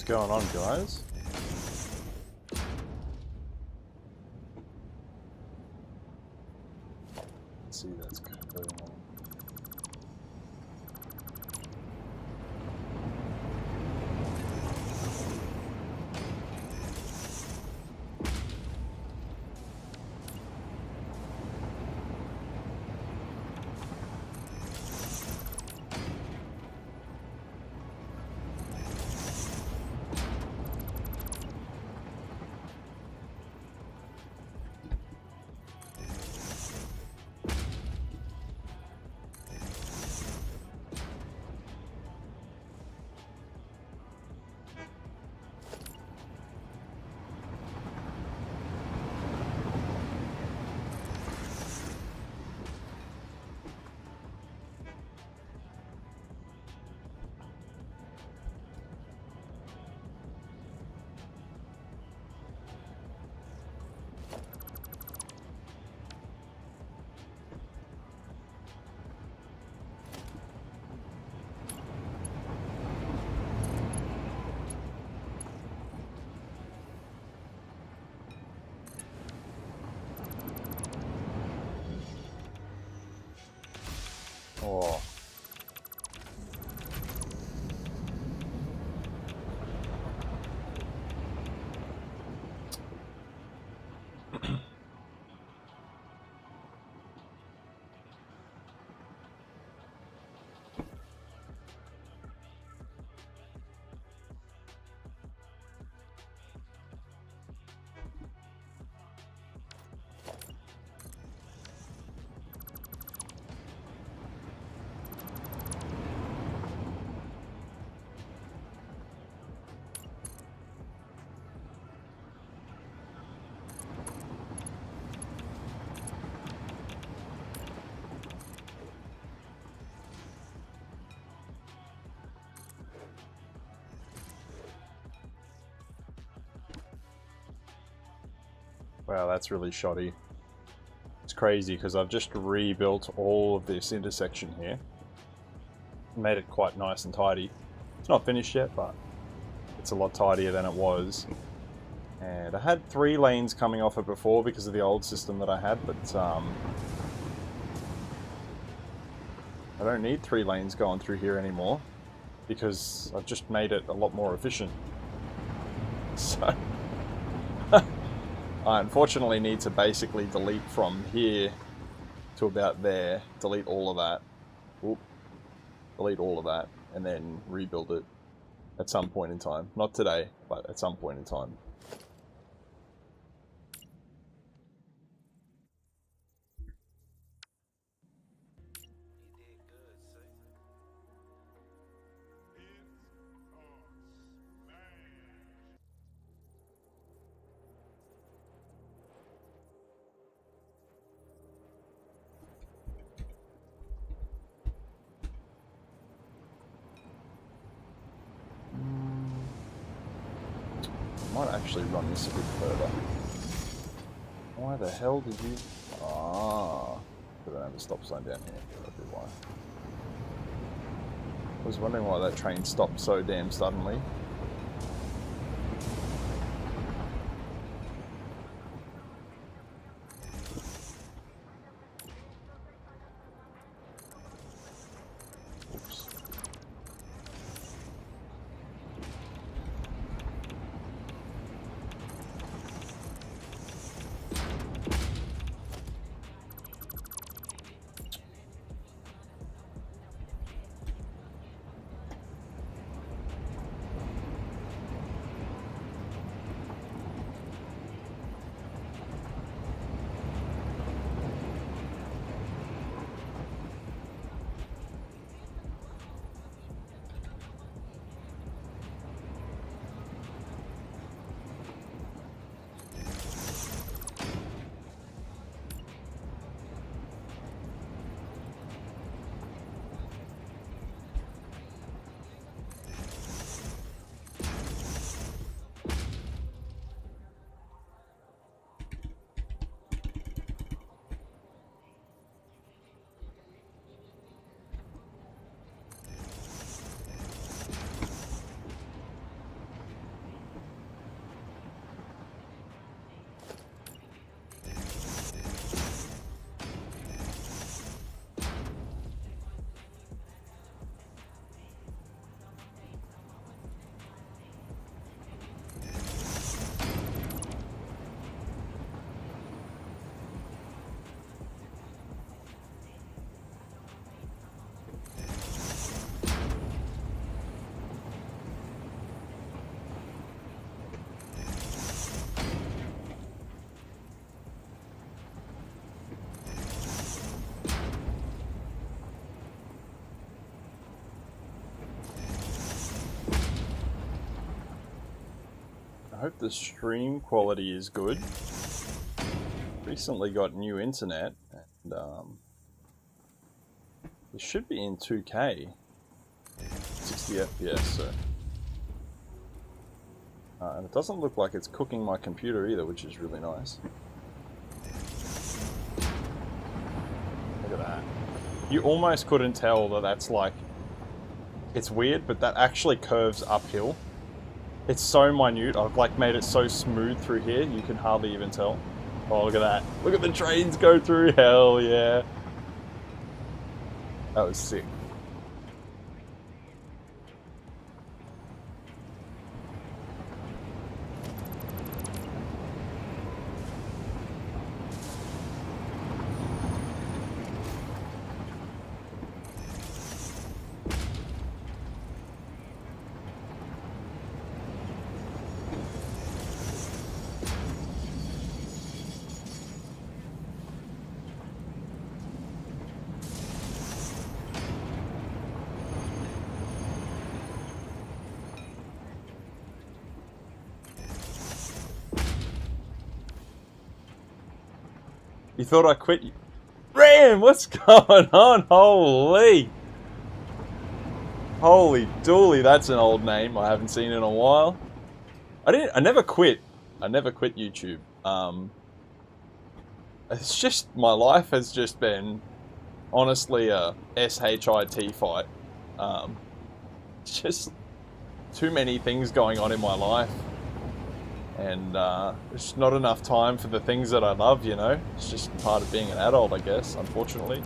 What's going on, guys? Let's see, that's going on. Oh. Wow, that's really shoddy. It's crazy because I've just rebuilt all of this intersection here. Made it quite nice and tidy. It's not finished yet, but it's a lot tidier than it was. And I had 3 lanes coming off it before because of the old system that I had, but I don't need 3 lanes going through here anymore because I've just made it a lot more efficient. So I unfortunately need to basically delete from here to about there, delete all of that, delete all of that, and then rebuild it at some point in time. Not today, but at some point in time. Might actually run this a bit further. Why the hell did you... Ah, I don't have a stop sign down here. That'd be why. I was wondering why that train stopped so damn suddenly. Oops. I hope the stream quality is good. Recently got new internet, and it should be in 2K, 60 FPS. So, and it doesn't look like it's cooking my computer either, which is really nice. Look at that. You almost couldn't tell that that's like. It's weird, but that actually curves uphill. It's so minute. I've like made it so smooth through here, you can hardly even tell. Oh, look at that. Look at the trains go through. Hell yeah. That was sick. You thought I quit? Ram, what's going on? Holy dooly, that's an old name I haven't seen in a while. I never quit. I never quit YouTube. It's just, my life has just been, honestly, a SHIT fight. It's just too many things going on in my life. And there's not enough time for the things that I love, you know? It's just part of being an adult, I guess, unfortunately.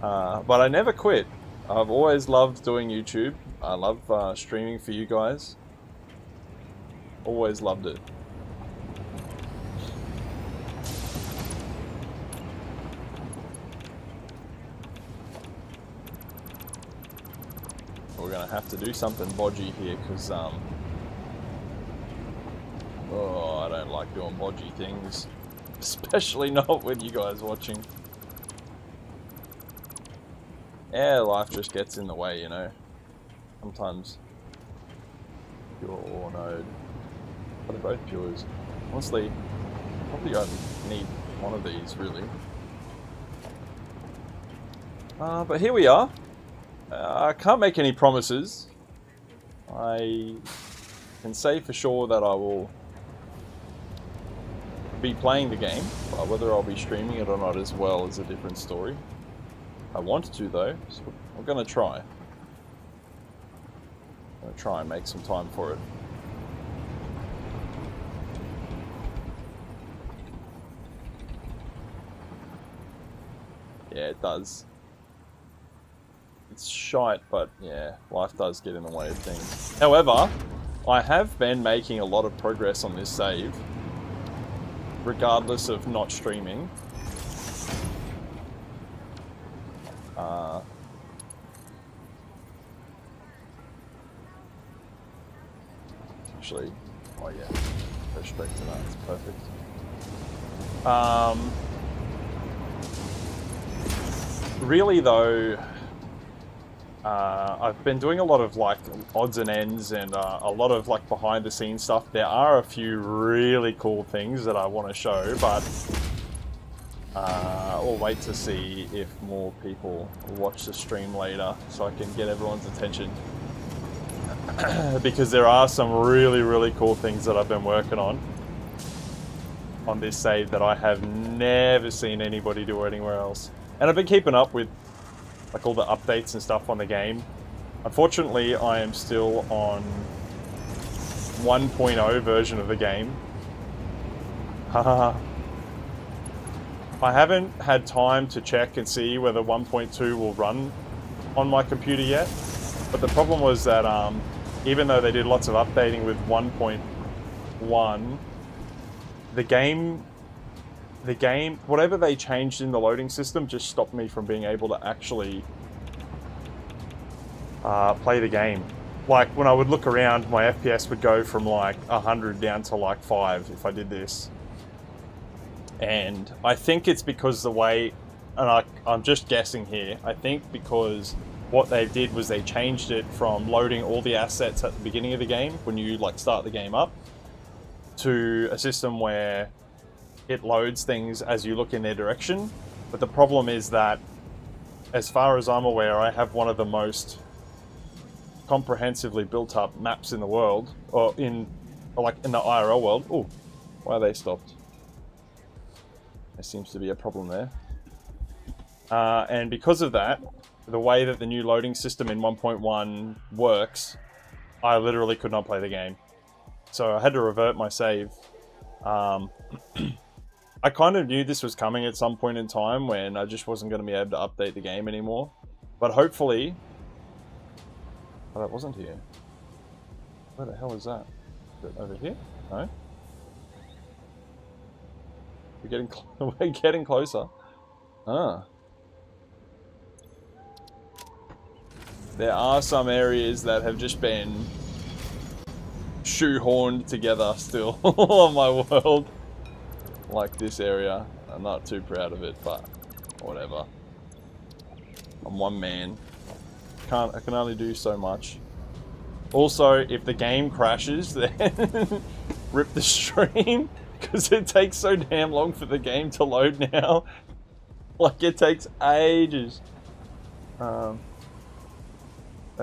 But I never quit. I've always loved doing YouTube. I love streaming for you guys. Always loved it. We're gonna have to do something bodgy here, because oh, I don't like doing bodgy things, especially not with you guys watching. Yeah, life just gets in the way, you know. Sometimes pure or node. Are they both pures? Honestly, probably I need one of these, really. But here we are. I can't make any promises. I can say for sure that I will be playing the game, but whether I'll be streaming it or not as well is a different story. I want to though, so I'm gonna try. I'm gonna try and make some time for it. Yeah, it does. It's shite, but yeah, life does get in the way of things. However, I have been making a lot of progress on this save, regardless of not streaming. Actually, oh yeah, go straight to that, it's perfect. Really though, I've been doing a lot of like odds and ends and a lot of like behind the scenes stuff. There are a few really cool things that I want to show, but we'll wait to see if more people watch the stream later so I can get everyone's attention. Because there are some really cool things that I've been working on this save that I have never seen anybody do anywhere else. And I've been keeping up with like all the updates and stuff on the game. Unfortunately, I am still on 1.0 version of the game. I haven't had time to check and see whether 1.2 will run on my computer yet. But the problem was that even though they did lots of updating with 1.1, the game, whatever they changed in the loading system just stopped me from being able to actually play the game. Like when I would look around, my FPS would go from like 100 down to like 5 if I did this. And I think it's because the way, and I'm just guessing here, I think because what they did was they changed it from loading all the assets at the beginning of the game, when you like start the game up, to a system where it loads things as you look in their direction. But the problem is that, as far as I'm aware, I have one of the most comprehensively built up maps in the world, or in the IRL world. Oh, why are they stopped? There seems to be a problem there. And because of that, the way that the new loading system in 1.1 works, I literally could not play the game. So I had to revert my save. I kind of knew this was coming at some point in time when I just wasn't going to be able to update the game anymore. But hopefully... Oh, that wasn't here. Where the hell is that? Is it over here? No? We're getting closer. Ah. There are some areas that have just been shoehorned together still on my world. Like this area. I'm not too proud of it, but whatever. I'm one man. I can only do so much. Also, if the game crashes, then rip the stream, because it takes so damn long for the game to load now. Like, it takes ages. Don't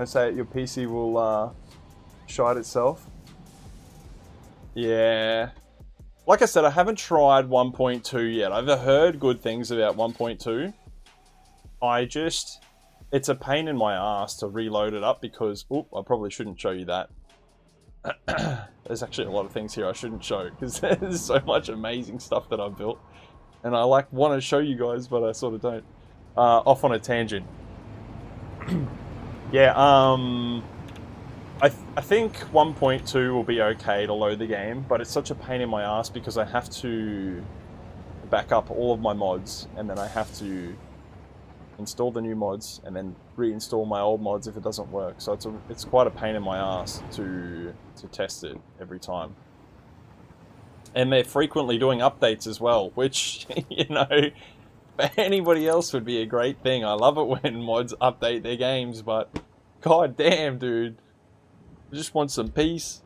say it, your PC will shite itself. Yeah. Like I said, I haven't tried 1.2 yet. I've heard good things about 1.2. It's a pain in my ass to reload it up because, oop, I probably shouldn't show you that. There's actually a lot of things here I shouldn't show because there's so much amazing stuff that I've built. And I want to show you guys, but I sort of don't. Off on a tangent. Yeah, I think 1.2 will be okay to load the game, but it's such a pain in my ass because I have to back up all of my mods, and then I have to install the new mods, and then reinstall my old mods if it doesn't work. So it's quite a pain in my ass to test it every time. And they're frequently doing updates as well, which, you know, for anybody else would be a great thing. I love it when mods update their games, but god damn, dude. I just want some peace.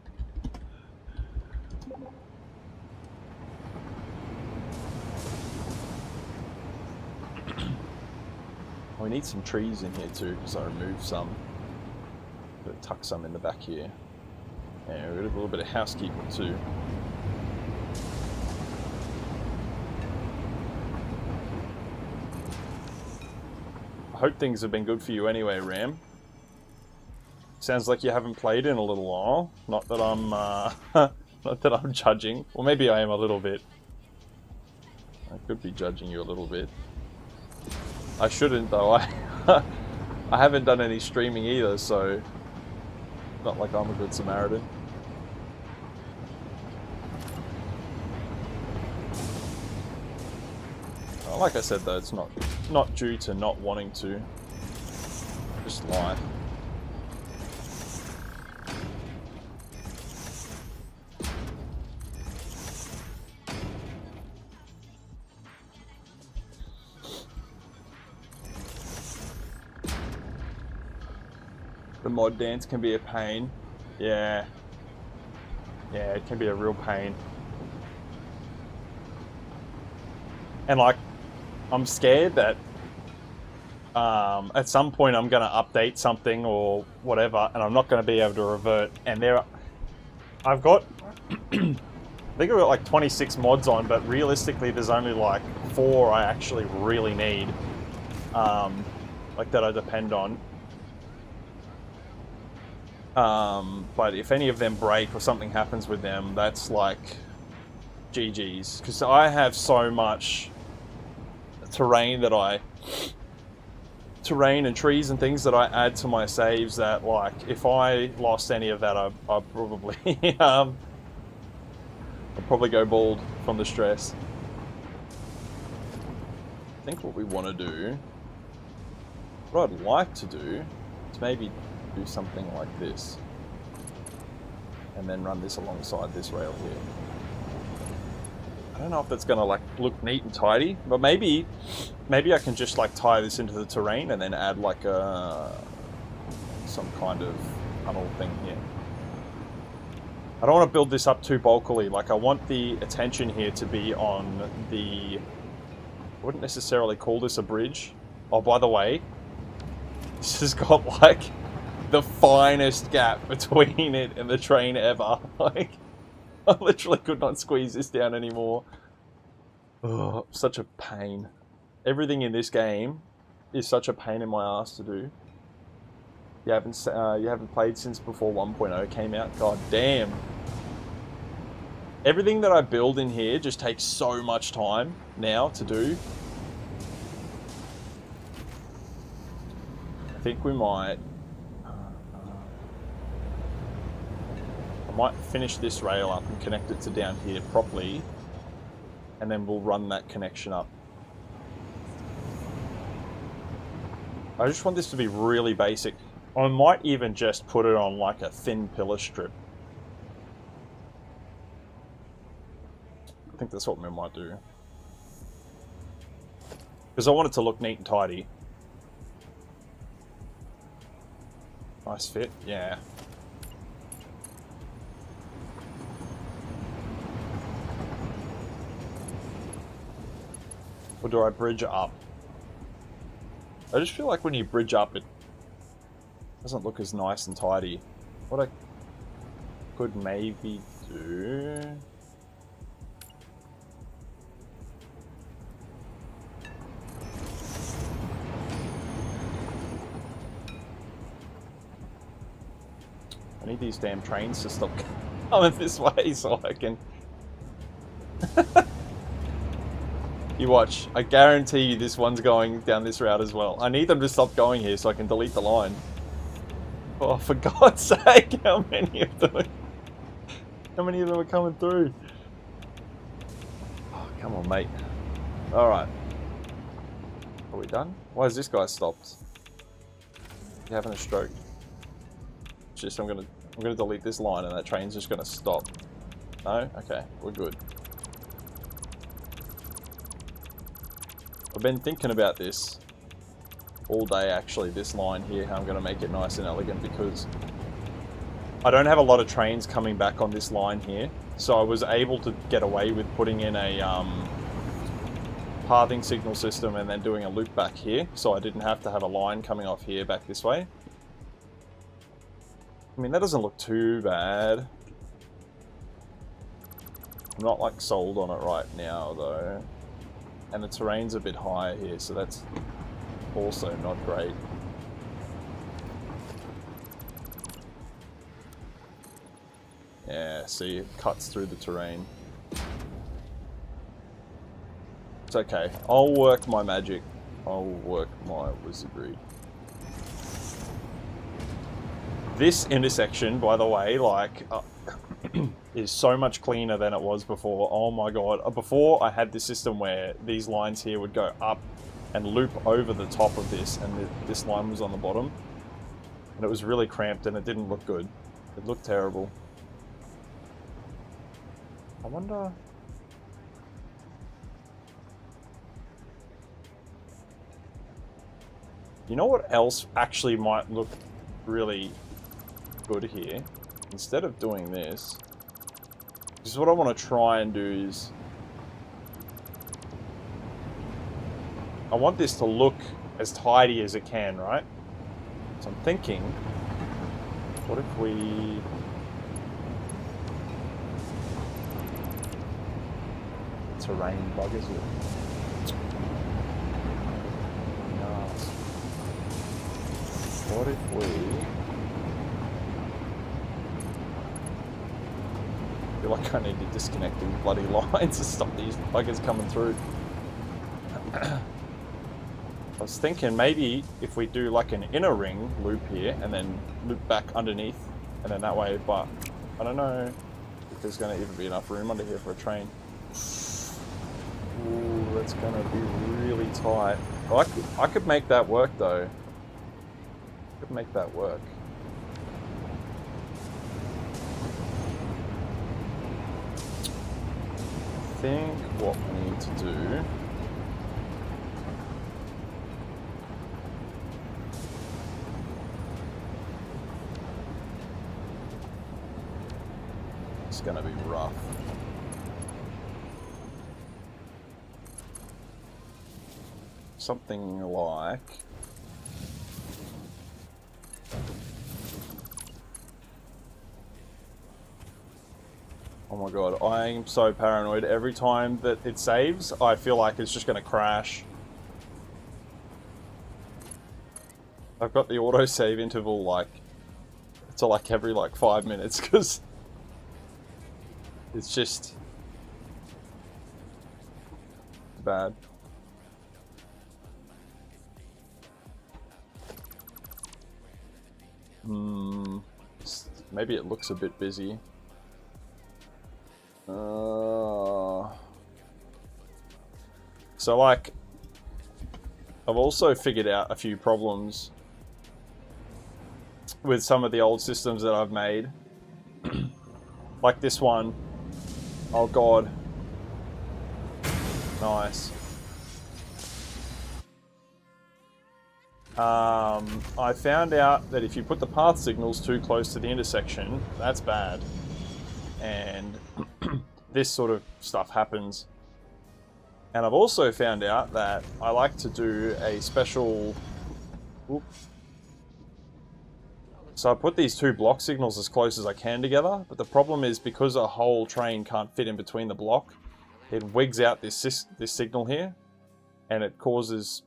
We need some trees in here too, because I removed some. Gotta tuck some in the back here. Yeah, we got a little bit of housekeeping too. I hope things have been good for you anyway, Ram. Sounds like you haven't played in a little while. Not that I'm, not that I'm judging. Or maybe I am a little bit. I could be judging you a little bit. I shouldn't though. I haven't done any streaming either, so not like I'm a good Samaritan. Like I said though, it's not due to not wanting to. Just life. The mod dance can be a pain. Yeah. Yeah, it can be a real pain. And like, I'm scared that at some point I'm going to update something or whatever, and I'm not going to be able to revert. And I've got, I think I've got like 26 mods on, but realistically there's only like 4 I actually really need, like that I depend on. But if any of them break or something happens with them, that's like GG's. Because I have so much terrain and trees and things that I add to my saves that, like, if I lost any of that, I'd probably I'd probably go bald from the stress. I think what we want to do, what I'd like to do, is maybe do something like this, and then run this alongside this rail here. I don't know if that's gonna like look neat and tidy, but maybe I can just like tie this into the terrain and then add like some kind of tunnel thing here. I don't want to build this up too bulkily. Like, I want the attention here to be on the, I wouldn't necessarily call this a bridge. Oh, by the way, this has got like the finest gap between it and the train ever. Like, I literally could not squeeze this down anymore. Oh, such a pain. Everything in this game is such a pain in my ass to do. You haven't played since before 1.0 came out. God damn. Everything that I build in here just takes so much time now to do. I think we might finish this rail up and connect it to down here properly, and then we'll run that connection up. I just want this to be really basic. I might even just put it on like a thin pillar strip. I think that's what we might do. Because I want it to look neat and tidy. Nice fit, yeah. Or do I bridge up? I just feel like when you bridge up, it doesn't look as nice and tidy. What I could maybe do... need these damn trains to stop coming this way so I can... You watch. I guarantee you this one's going down this route as well. I need them to stop going here so I can delete the line. Oh, for God's sake, how many of them are coming through? Oh, come on, mate. Alright. Are we done? Why has this guy stopped? You having a stroke? Just I'm gonna delete this line and that train's just gonna stop. No? Okay, we're good. I've been thinking about this all day actually, this line here, how I'm gonna make it nice and elegant, because I don't have a lot of trains coming back on this line here. So I was able to get away with putting in a pathing signal system and then doing a loop back here, so I didn't have to have a line coming off here back this way. I mean, that doesn't look too bad. I'm not like sold on it right now though. And the terrain's a bit higher here, so that's also not great. Yeah, see, it cuts through the terrain. It's okay. I'll work my magic. I'll work my wizardry. This intersection, by the way, like, is so much cleaner than it was before. Oh my god. Before, I had this system where these lines here would go up and loop over the top of this, and this line was on the bottom. And it was really cramped and it didn't look good. It looked terrible. I wonder... You know what else actually might look really good here? Instead of doing this, is what I want to try and do is... I want this to look as tidy as it can, right? So I'm thinking, what if we... Terrain buggers it. No. What if we... I feel like I need to disconnect these bloody lines to stop these buggers coming through. I was thinking maybe if we do like an inner ring loop here and then loop back underneath, and then that way, but I don't know if there's going to even be enough room under here for a train. Ooh, that's going to be really tight. Well, I could make that work though. I could make that work. I think what we need to do is going to be rough. Something like... Oh my god, I am so paranoid. Every time that it saves, I feel like it's just going to crash. I've got the autosave interval like to like every like 5 minutes because it's just bad. Maybe it looks a bit busy. So like, I've also figured out a few problems with some of the old systems that I've made. Like this one. Oh god. Nice. I found out that if you put the path signals too close to the intersection, that's bad. And this sort of stuff happens. And I've also found out that I like to do a special... Oops. So I put these two block signals as close as I can together, but the problem is because a whole train can't fit in between the block, it wigs out this signal here, and it causes,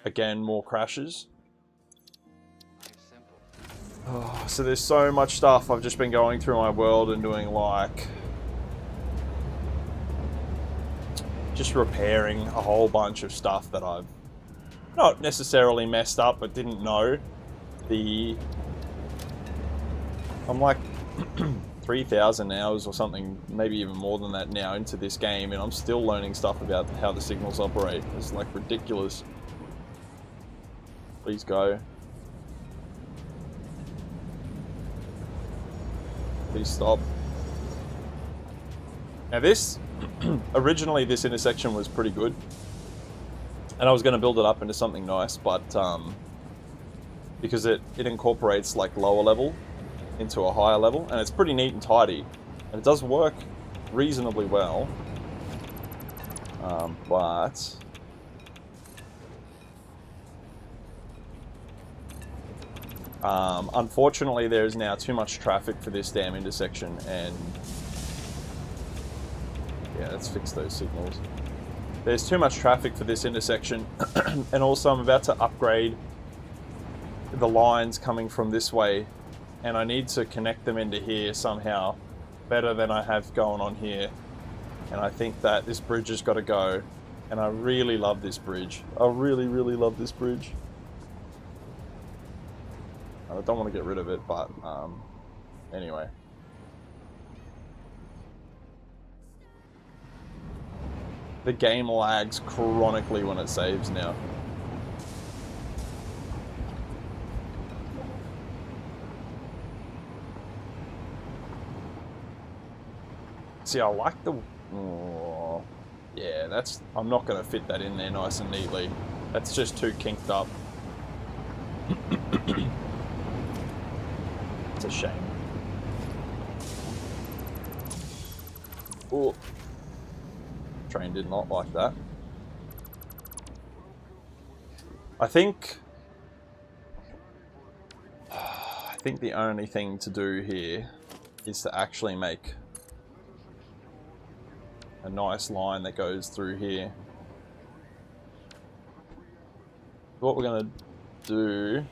again, more crashes. Oh, so there's so much stuff. I've just been going through my world and doing like just repairing a whole bunch of stuff that I've not necessarily messed up but didn't know. I'm like 3,000 hours or something, maybe even more than that now into this game, and I'm still learning stuff about how the signals operate. It's like ridiculous. Please go. Please stop. Now this, originally this intersection was pretty good, and I was going to build it up into something nice, but because it incorporates like lower level into a higher level, and it's pretty neat and tidy, and it does work reasonably well, but unfortunately there is now too much traffic for this damn intersection, and yeah, let's fix those signals. There's too much traffic for this intersection, and also I'm about to upgrade the lines coming from this way, and I need to connect them into here somehow better than I have going on here, and I think that this bridge has got to go, and I really love this bridge. I really love this bridge. I don't want to get rid of it, but anyway. The game lags chronically when it saves now. See, I like the... Oh, yeah, that's... I'm not going to fit that in there nice and neatly. That's just too kinked up. It's a shame. Oh. Train did not like that. I think the only thing to do here is to actually make a nice line that goes through here. What we're gonna do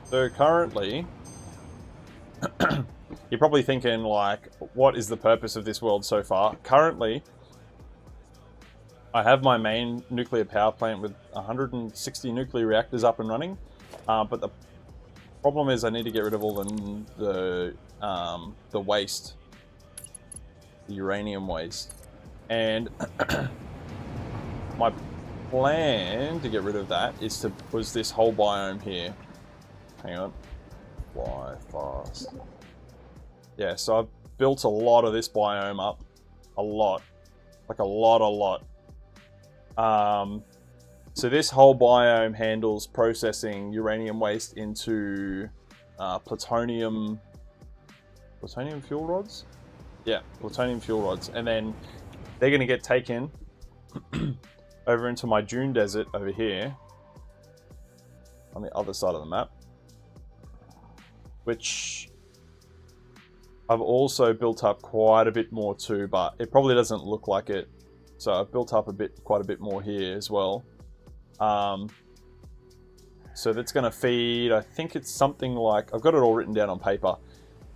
so currently you're probably thinking like, what is the purpose of this world so far? Currently I have my main nuclear power plant with 160 nuclear reactors up and running, but the problem is I need to get rid of all the waste, the uranium waste, and my plan to get rid of that was this whole biome here. Hang on, fly fast. Yeah, so I've built a lot of this biome up, a lot. So this whole biome handles processing uranium waste into plutonium fuel rods? Yeah, plutonium fuel rods. And then they're going to get taken over into my dune desert over here on the other side of the map, which I've also built up quite a bit more too, but it probably doesn't look like it. So I've built up quite a bit more here as well. So that's going to feed, I think it's something like, I've got it all written down on paper.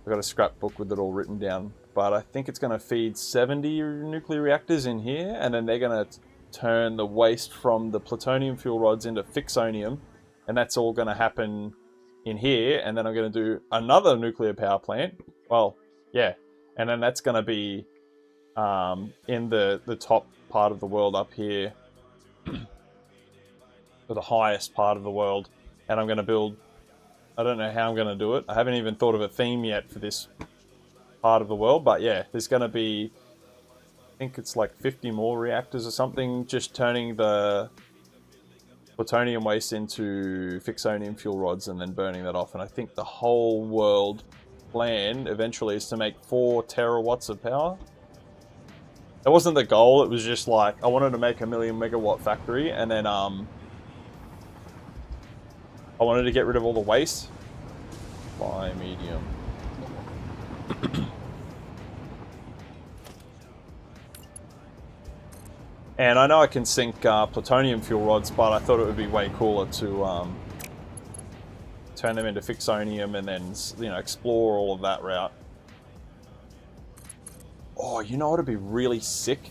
I've got a scrapbook with it all written down, but I think it's going to feed 70 nuclear reactors in here, and then they're going to turn the waste from the plutonium fuel rods into fixonium, and that's all going to happen in here, and then I'm going to do another nuclear power plant. Well, yeah, and then that's going to be in the top part of the world up here, or the highest part of the world, and I'm going to build, I don't know how I'm going to do it. I haven't even thought of a theme yet for this part of the world, but yeah, there's going to be, I think it's like 50 more reactors or something, just turning the plutonium waste into fixonium fuel rods and then burning that off. And I think the whole world plan eventually is to make 4 terawatts of power. That wasn't the goal, it was just like, I wanted to make a 1,000,000 megawatt factory, and then I wanted to get rid of all the waste. Fly medium. And I know I can sink plutonium fuel rods, but I thought it would be way cooler to turn them into fixonium and then, you know, explore all of that route. Oh, you know what would be really sick?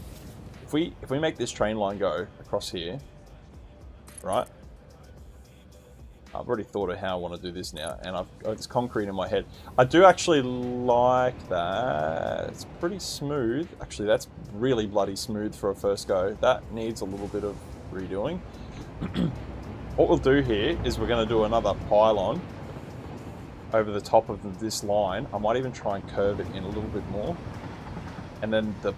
If we make this train line go across here, right? I've already thought of how I want to do this now, and I've got this concrete in my head. I do actually like that. It's pretty smooth. Actually, that's really bloody smooth for a first go. That needs a little bit of redoing. What we'll do here is we're going to do another pylon over the top of this line. I might even try and curve it in a little bit more. And then the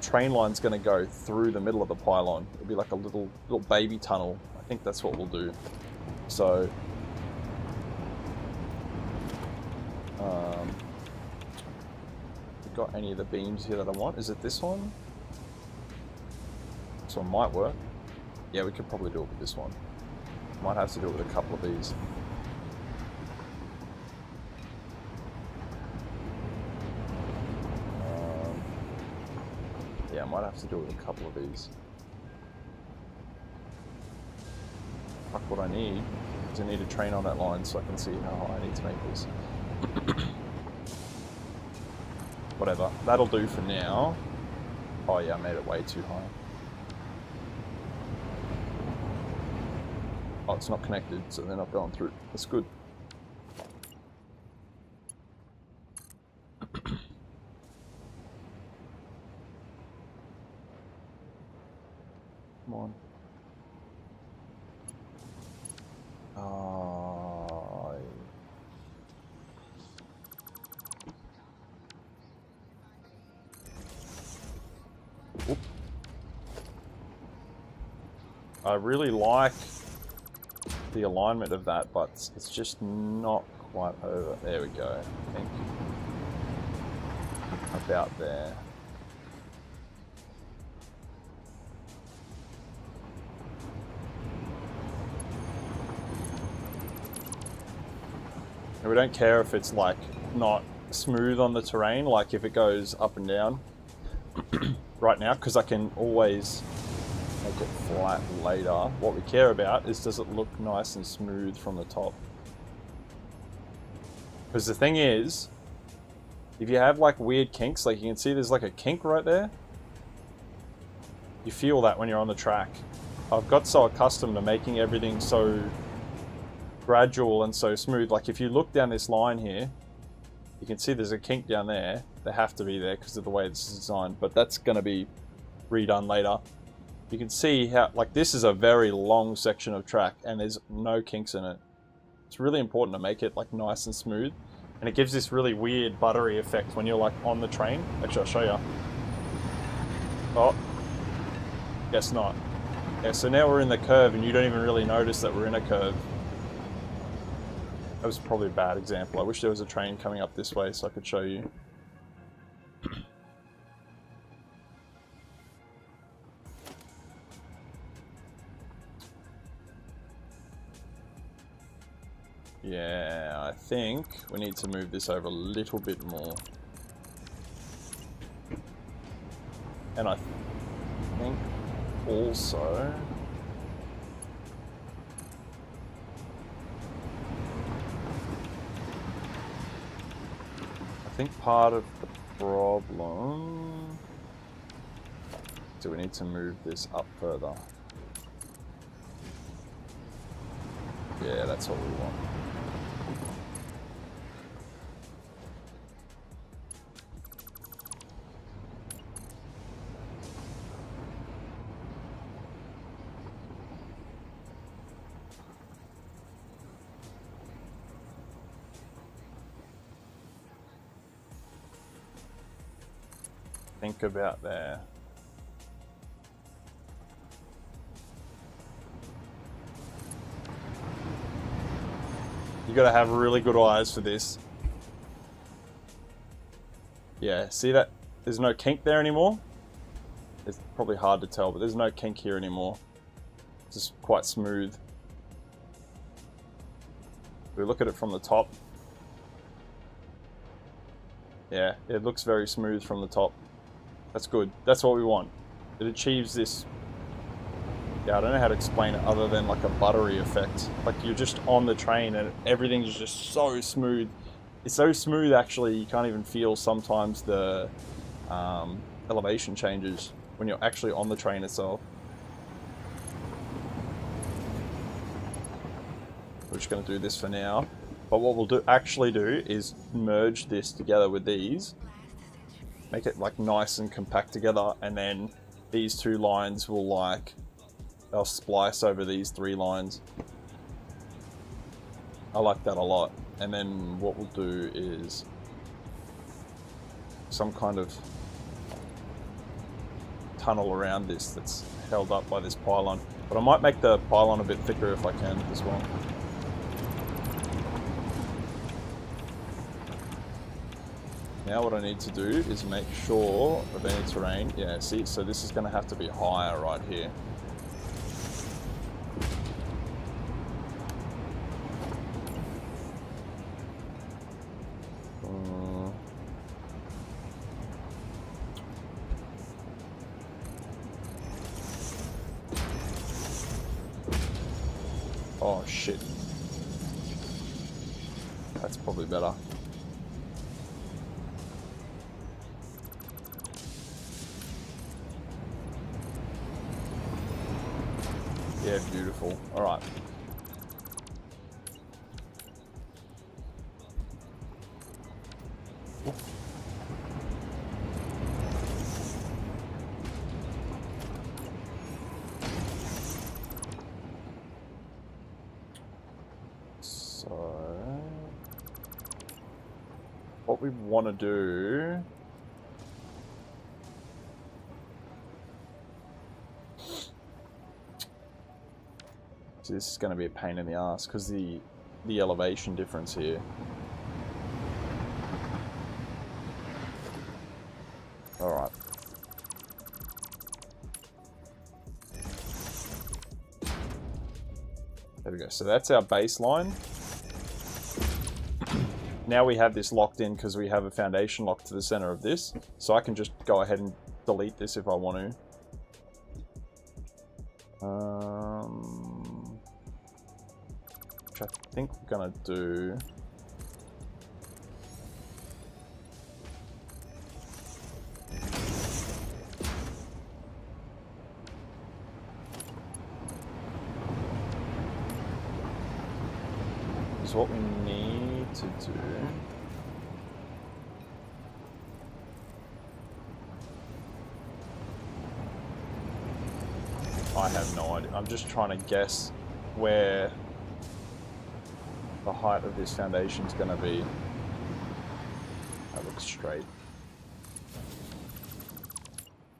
train line's going to go through the middle of the pylon. It'll be like a little baby tunnel. I think that's what we'll do. So, got any of the beams here that I want? Is it this one? This one might work. Yeah, we could probably do it with this one. Might have to do it with a couple of these. Yeah, I might have to do it with a couple of these. Fuck, what I need is I need a train on that line so I can see how high I need to make this. Whatever, that'll do for now. Oh yeah, I made it way too high. Oh, it's not connected, so they're not going through. That's good. Come on. I really like the alignment of that, but it's just not quite over. There we go. I think about there. And we don't care if it's like not smooth on the terrain, like if it goes up and down right now, because I can always make it flat later. What we care about is, does it look nice and smooth from the top? Because the thing is, if you have like weird kinks, like you can see there's like a kink right there, you feel that when you're on the track. I've got so accustomed to making everything so gradual and so smooth. Like if you look down this line here, you can see there's a kink down there. They have to be there because of the way it's designed, but that's going to be redone later. You can see how, like, this is a very long section of track and there's no kinks in it. It's really important to make it like nice and smooth, and it gives this really weird buttery effect when you're like on the train. Actually, I'll show you. Oh, guess not. Yeah, so now we're in the curve and you don't even really notice that we're in a curve. That was probably a bad example. I wish there was a train coming up this way so I could show you. Yeah, I think we need to move this over a little bit more. And I think also... I think part of the problem... Do we need to move this up further? Yeah, that's what we want. Think about there. You gotta have really good eyes for this. Yeah, see that? There's no kink there anymore. It's probably hard to tell, but there's no kink here anymore. It's just quite smooth. We look at it from the top. Yeah, it looks very smooth from the top. That's good. That's what we want. it achieves this, yeah, I don't know how to explain it other than like a buttery effect. Like you're just on the train and everything's just so smooth. It's so smooth actually you can't even feel sometimes the elevation changes when you're actually on the train itself. We're just going to do this for now. But what we'll actually do is merge this together with these. Make it like nice and compact together, and then these two lines will like, they'll splice over these three lines. I like that a lot. And then what we'll do is some kind of tunnel around this that's held up by this pylon. But I might make the pylon a bit thicker if I can as well. Now what I need to do is make sure of any terrain. Yeah, see, so this is going to have to be higher right here. Oh shit. That's probably better. Yeah, beautiful. All right. So, what we want to do. This is going to be a pain in the ass because the elevation difference here. All right. There we go. So that's our baseline. Now we have this locked in because we have a foundation locked to the center of this. So I can just go ahead and delete this if I want to. Which I think we're gonna do. Is what we need to do. I have no idea. I'm just trying to guess where the height of this foundation is going to be. That looks straight.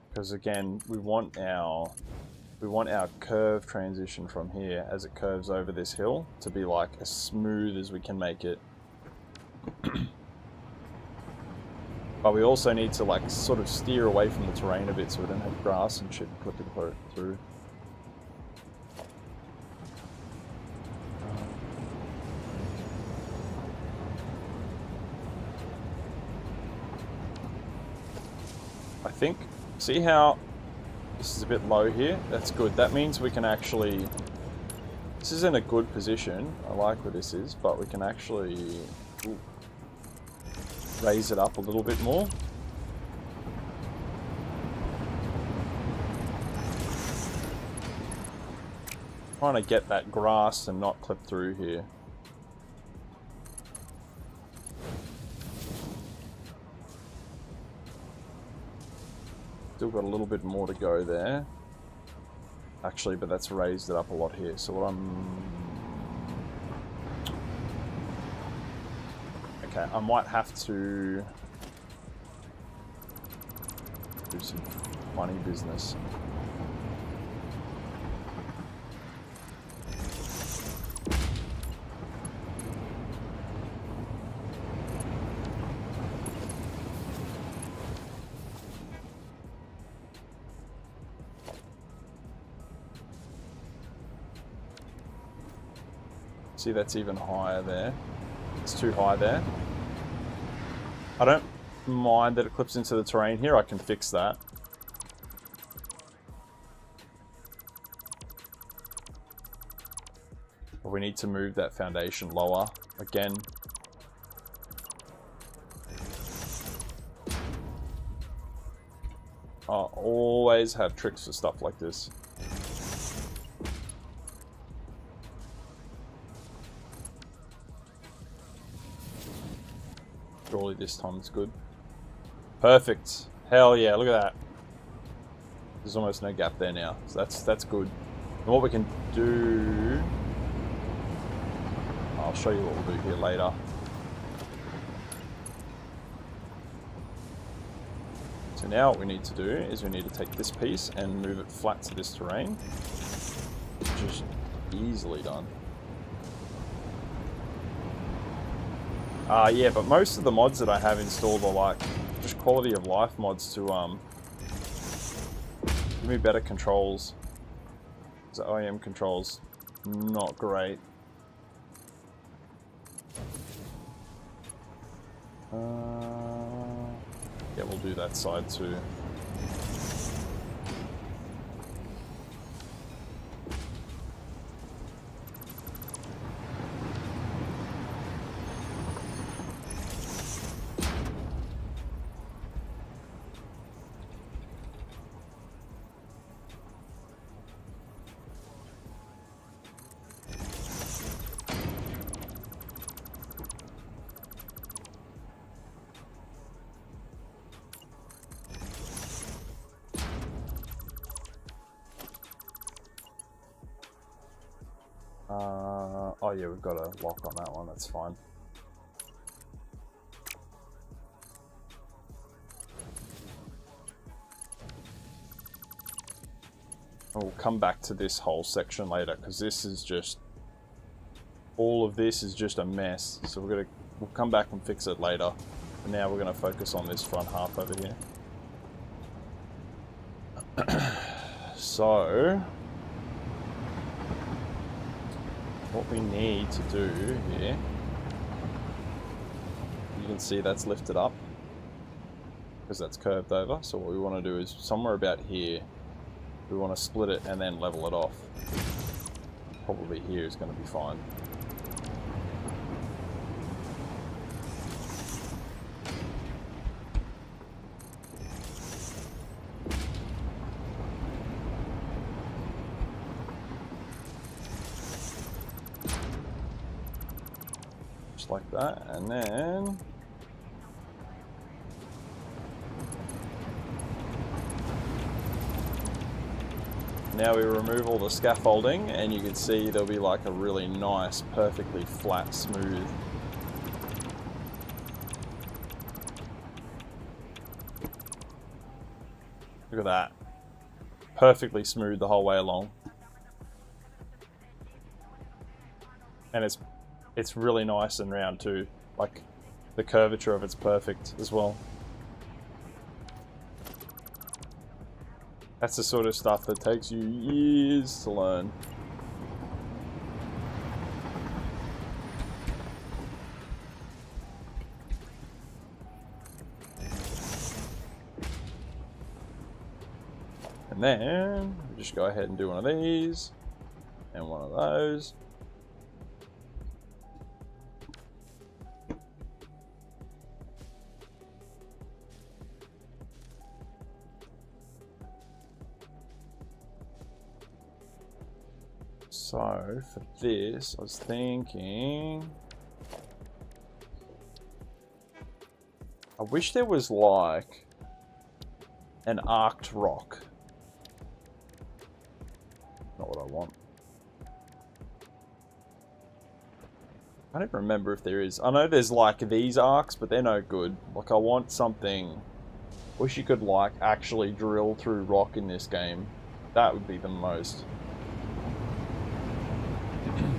Because again, we want our curve transition from here as it curves over this hill to be like as smooth as we can make it. But we also need to like sort of steer away from the terrain a bit so we don't have grass and shit clipping through. I think, see how this is a bit low here? That's good. That means we can actually, this is in a good position. I like where this is, but we can actually raise it up a little bit more. Trying to get that grass and not clip through here. Still got a little bit more to go there. Actually, but that's raised it up a lot here. So what okay, I might have to do some funny business. See, that's even higher there. It's too high there. I don't mind that it clips into the terrain here. I can fix that. But we need to move that foundation lower again. I always have tricks for stuff like this. Surely this time it's good. Perfect. Hell yeah, look at that. There's almost no gap there now, so that's good. And what we can do... I'll show you what we'll do here later. So now what we need to do is we need to take this piece and move it flat to this terrain, which is easily done. Yeah, but most of the mods that I have installed are like just quality of life mods to give me better controls. So OEM controls, not great. Yeah, we'll do that side too. Oh yeah, we've got a lock on that one, that's fine. We'll come back to this whole section later, because this is just... all of this is just a mess. So we'll come back and fix it later. And now we're going to focus on this front half over here. So... what we need to do here, you can see that's lifted up because that's curved over. So what we want to do is somewhere about here, we want to split it and then level it off. Probably here is going to be fine. Like that, and then now we remove all the scaffolding, and you can see there'll be like a really nice, perfectly flat, smooth. Look at that. Perfectly smooth the whole way along. And it's really nice and round too. Like, the curvature of it's perfect as well. That's the sort of stuff that takes you years to learn. And then, we just go ahead and do one of these, and one of those. So for this, I was thinking, I wish there was like an arced rock. Not what I want. I don't remember if there is. I know there's like these arcs, but they're no good. Like, I want something. Wish you could like actually drill through rock in this game. That would be the most.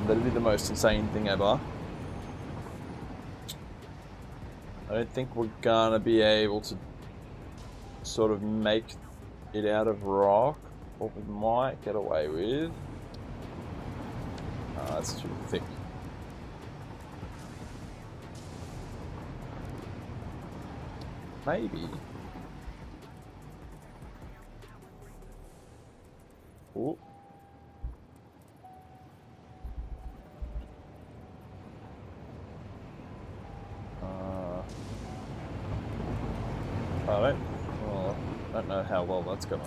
That'd be the most insane thing ever. I don't think we're gonna be able to sort of make it out of rock. What we might get away with. Oh, that's too thick. Maybe. Ooh. I don't know how well that's going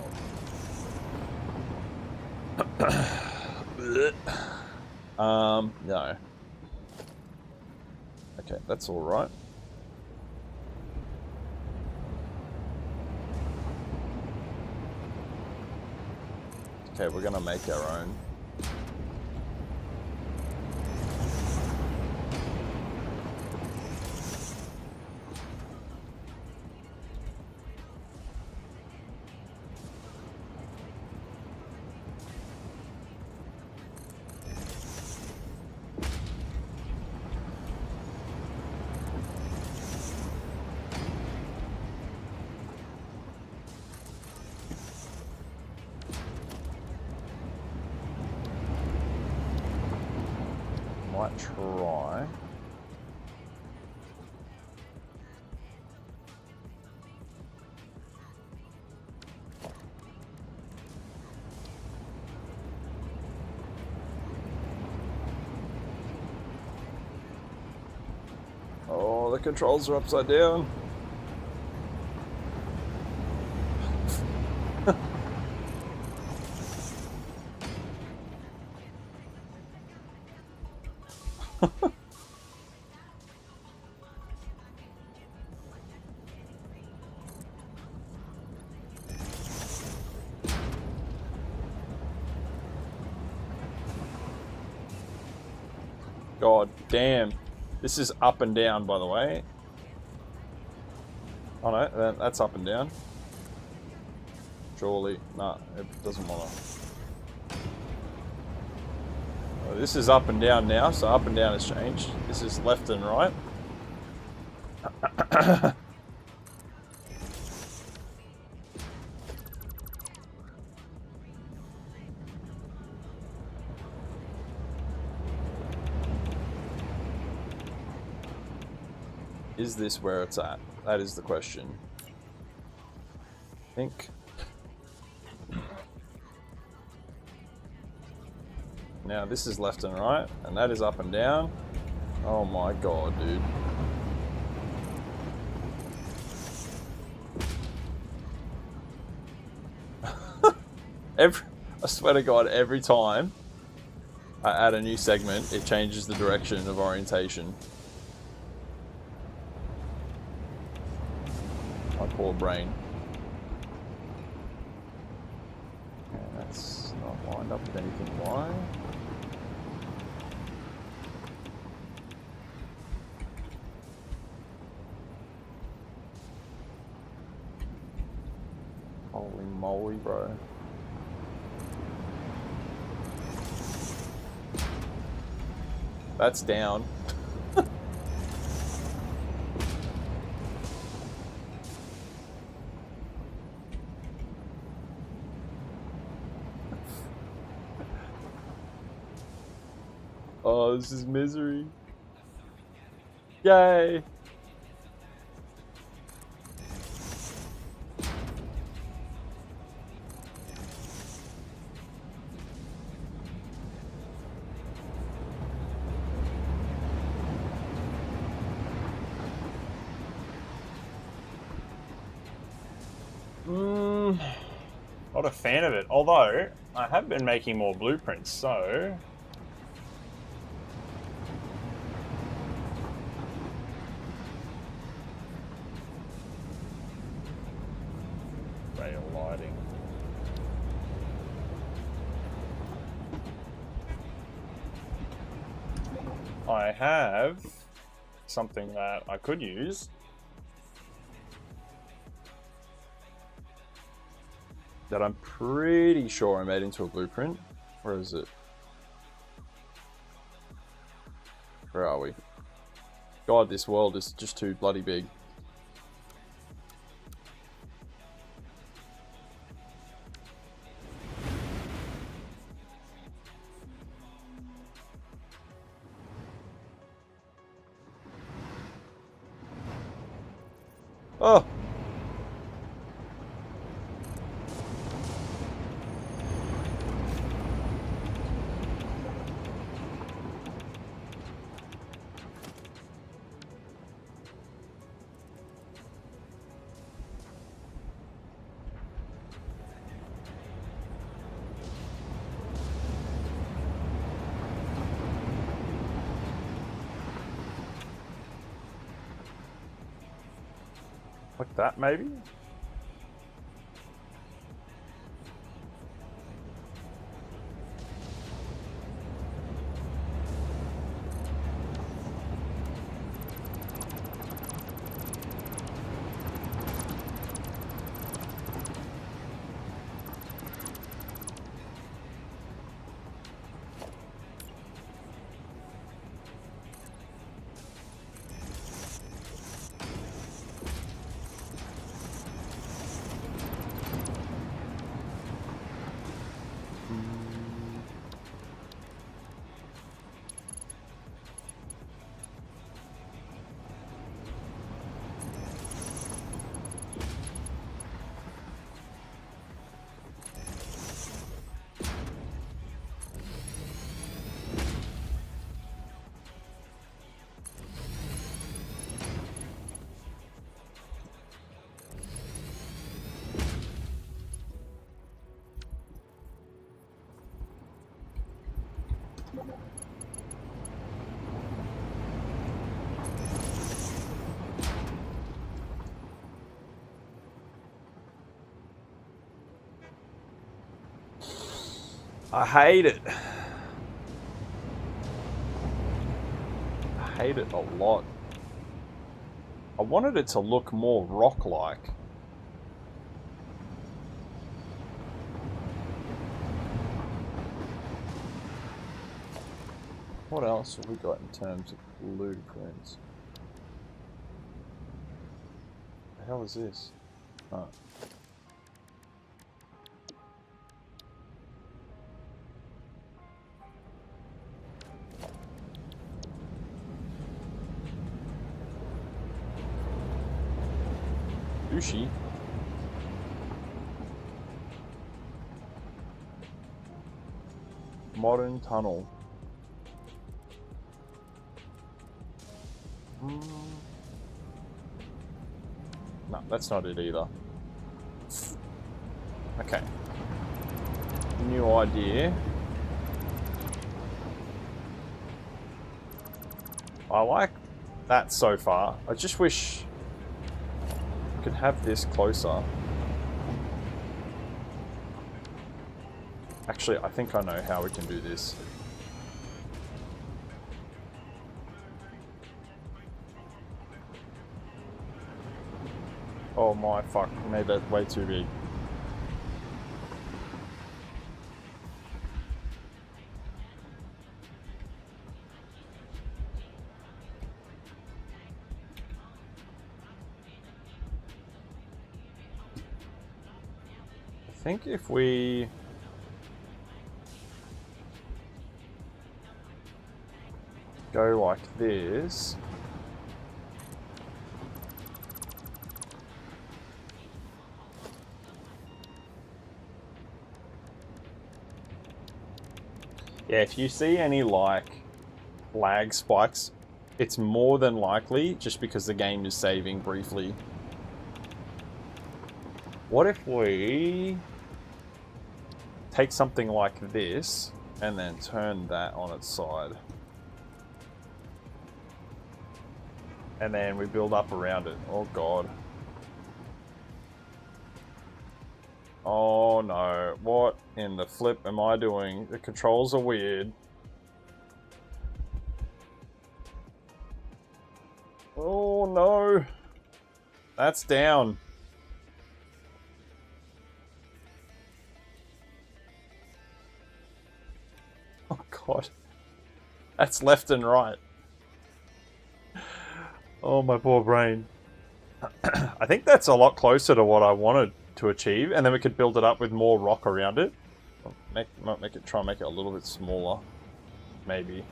to... no. Okay, that's all right. Okay, we're gonna make our own. Might try. Oh, the controls are upside down. God damn. This is up and down, by the way. Oh no, that's up and down. Surely. Nah, it doesn't want to. Oh, this is up and down now, so up and down has changed. This is left and right. Is this where it's at? That is the question. I think. Now this is left and right, and that is up and down. Oh my god, dude. I swear to god, every time I add a new segment, it changes the direction of orientation. My poor brain. Okay, that's not lined up with anything. Why? Holy moly, bro. That's down. Oh, this is misery. Yay! Not a fan of it, although I have been making more blueprints, so... Rail lighting. I have something that I could use. That I'm pretty sure I made into a blueprint. Where is it? Where are we? God, this world is just too bloody big. Oh! Like that, maybe? I hate it. I hate it a lot. I wanted it to look more rock-like. What else have we got in terms of blueprints? What the hell is this? Oh. Sushi. Modern tunnel. No, that's not it either. Okay. New idea. I like that so far. I just wish I could have this closer. Actually, I think I know how we can do this. Oh my fuck, I made that way too big. I think if we go like this, yeah, if you see any like lag spikes, it's more than likely just because the game is saving briefly. What if we take something like this and then turn that on its side? And then we build up around it. Oh god. Oh no. What in the flip am I doing? The controls are weird. Oh no. That's down. Oh god. That's left and right. Oh, my poor brain. I think that's a lot closer to what I wanted to achieve, and then we could build it up with more rock around it. Might make it, try and make it a little bit smaller, maybe.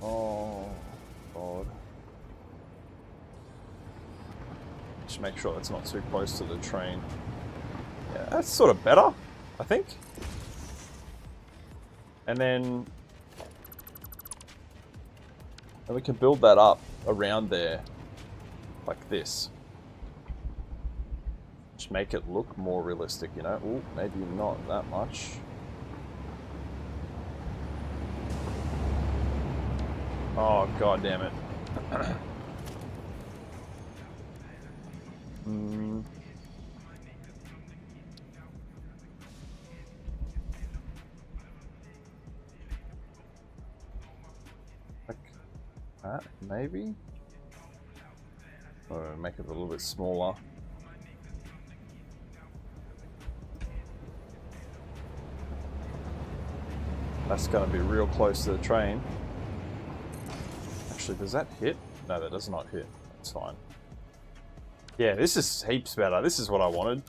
Oh god. Just make sure it's not too close to the train. Yeah, that's sort of better, I think. And then we can build that up around there, like this. Just make it look more realistic, you know? Ooh, maybe not that much. Oh, god damn it. Mm. Like that, maybe? Or make it a little bit smaller. That's going to be real close to the train. Actually, does that hit? No, that does not hit. That's fine. Yeah, this is heaps better. This is what I wanted.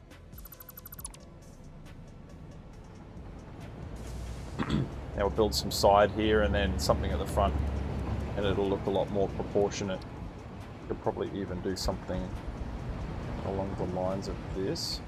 Now we'll build some side here and then something at the front, and it'll look a lot more proportionate. Could probably even do something along the lines of this.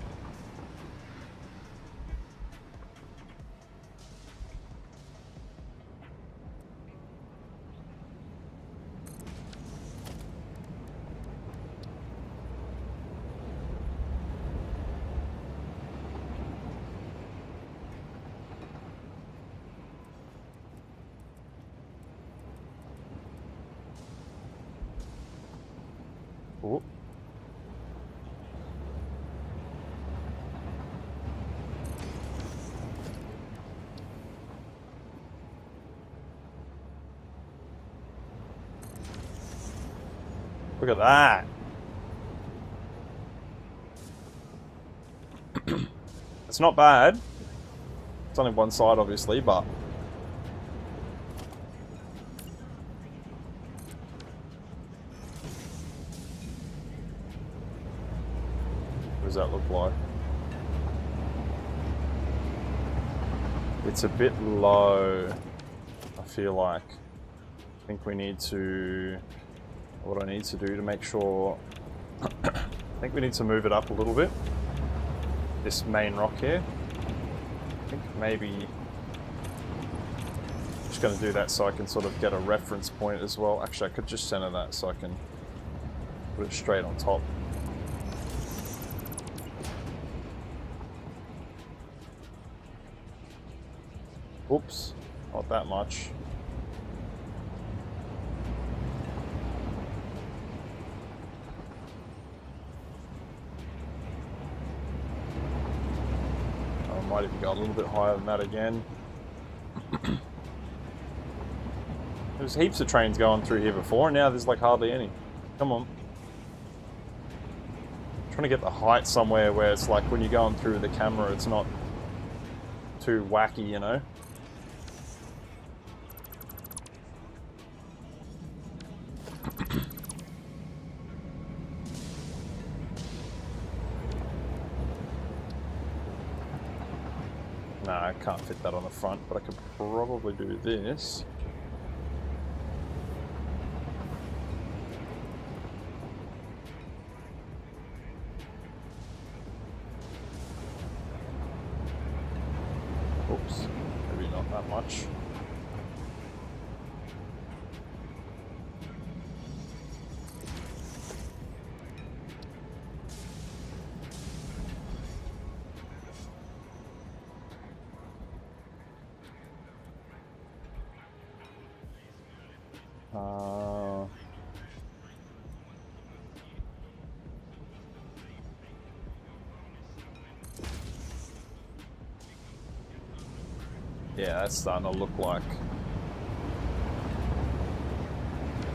Oh. Look at that. It's not bad. It's only one side, obviously, but what does that look like? It's a bit low, I feel like. I think we need to... What I need to do to make sure... I think we need to move it up a little bit. This main rock here. I think maybe... Just going to do that so I can sort of get a reference point as well. Actually, I could just center that so I can put it straight on top. Oops, not that much. I might even go a little bit higher than that again. There's heaps of trains going through here before, and now there's like hardly any. Come on. I'm trying to get the height somewhere where it's like when you're going through the camera, it's not too wacky, you know? No, I can't fit that on the front, but I could probably do this. Oops, maybe not that much. Yeah, that's starting to look like...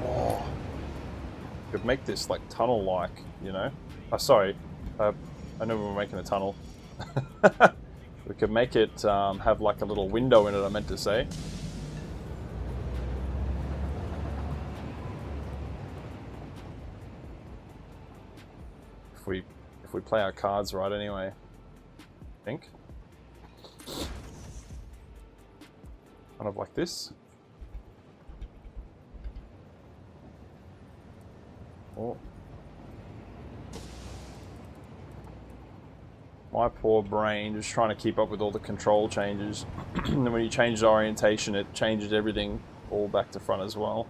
Oh, could make this like tunnel-like, you know? Oh, sorry, I know we were making a tunnel. We could make it have like a little window in it, I meant to say. If we play our cards right anyway, I think. Kind of like this. Oh. My poor brain just trying to keep up with all the control changes. And then when you change the orientation, it changes everything all back to front as well.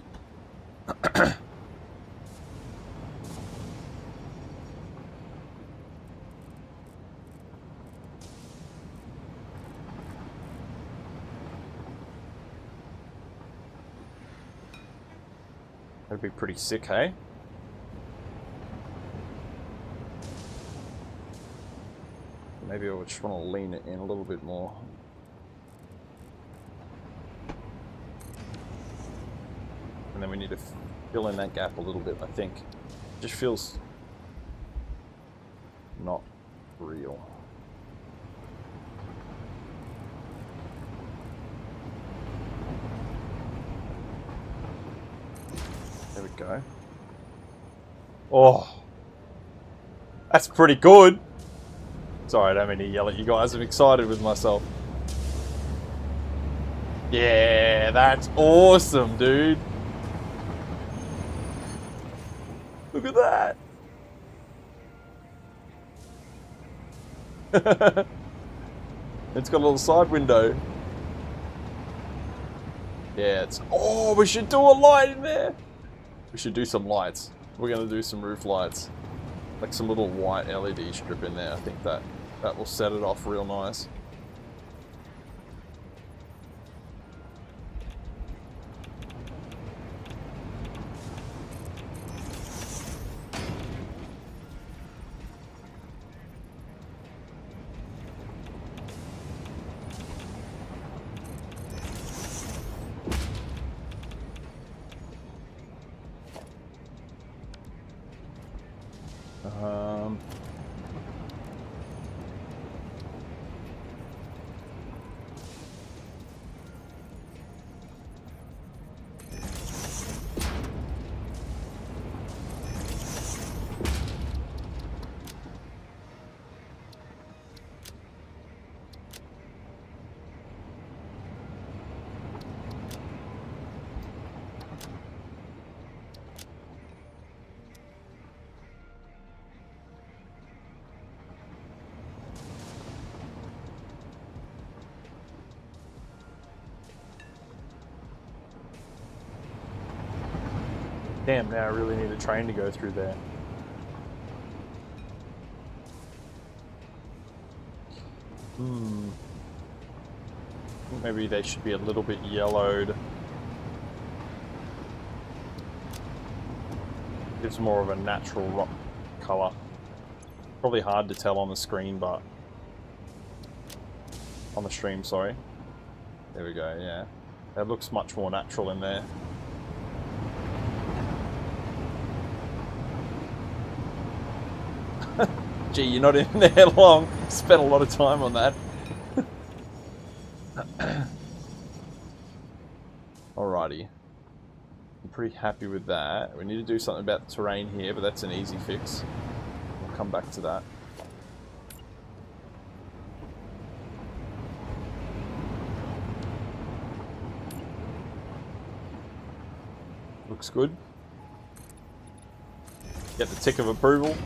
That'd be pretty sick, hey? Maybe I just want to lean it in a little bit more. And then we need to fill in that gap a little bit, I think. It just feels not real. There we go. Oh, that's pretty good. Sorry, I don't mean to yell at you guys. I'm excited with myself. Yeah, that's awesome, dude. Look at that. It's got a little side window. Yeah, it's... Oh, we should do a light in there. We should do some lights. We're going to do some roof lights. Like some little white LED strip in there. I think that will set it off real nice. Damn, now I really need a train to go through there. Maybe they should be a little bit yellowed. Gives more of a natural rock color. Probably hard to tell on the screen, but... On the stream, sorry. There we go, yeah. That looks much more natural in there. Gee, you're not in there long. Spent a lot of time on that. Alrighty. I'm pretty happy with that. We need to do something about the terrain here, but that's an easy fix. We'll come back to that. Looks good. Get the tick of approval.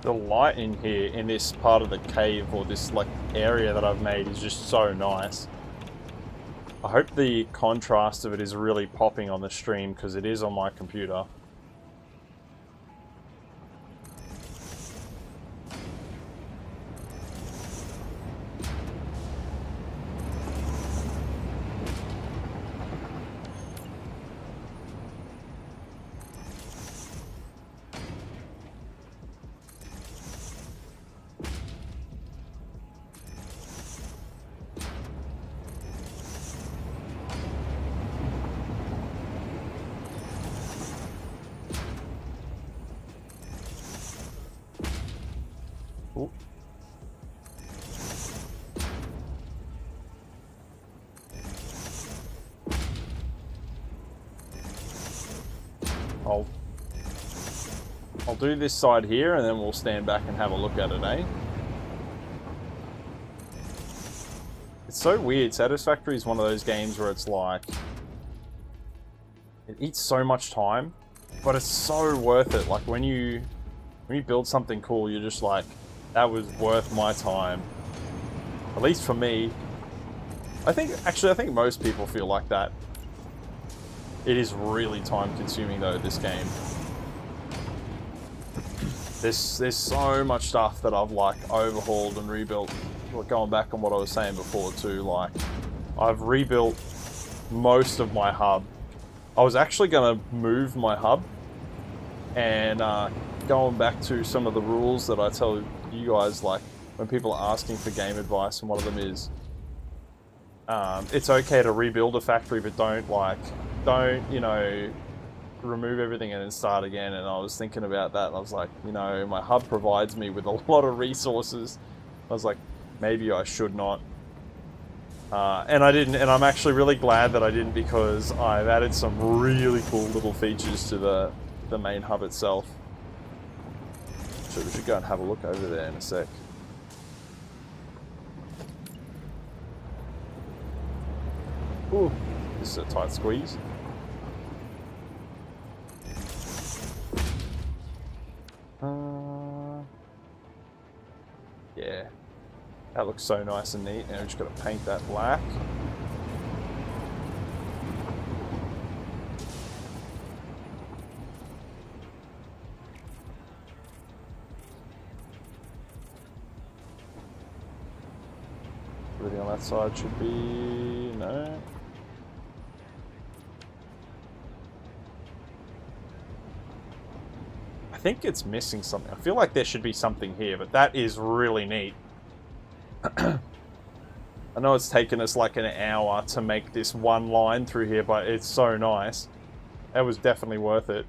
The light in here, in this part of the cave, or this like area that I've made, is just so nice. I hope the contrast of it is really popping on the stream, because it is on my computer. I'll do this side here and then we'll stand back and have a look at it, eh? It's so weird. Satisfactory is one of those games where it's like... It eats so much time, but it's so worth it. Like when you build something cool, you're just like, that was worth my time. At least for me. I think most people feel like that. It is really time consuming though, this game. There's so much stuff that I've like overhauled and rebuilt. Like, going back on what I was saying before too, like I've rebuilt most of my hub. I was actually going to move my hub, and going back to some of the rules that I tell you guys, like when people are asking for game advice, and one of them is it's okay to rebuild a factory, but don't you know, remove everything and then start again. And I was thinking about that, and I was like, you know, my hub provides me with a lot of resources. I was like, maybe I should not. And I didn't, and I'm actually really glad that I didn't, because I've added some really cool little features to the main hub itself. So we should go and have a look over there in a sec. Ooh, this is a tight squeeze. Yeah. That looks so nice and neat. Now we've just got to paint that black. Everything on that side should be... no. I think it's missing something. I feel like there should be something here, but that is really neat. I know it's taken us like an hour to make this one line through here, but it's so nice. That was definitely worth it.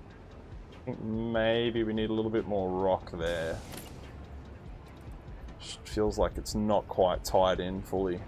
I think maybe we need a little bit more rock there. Just feels like it's not quite tied in fully.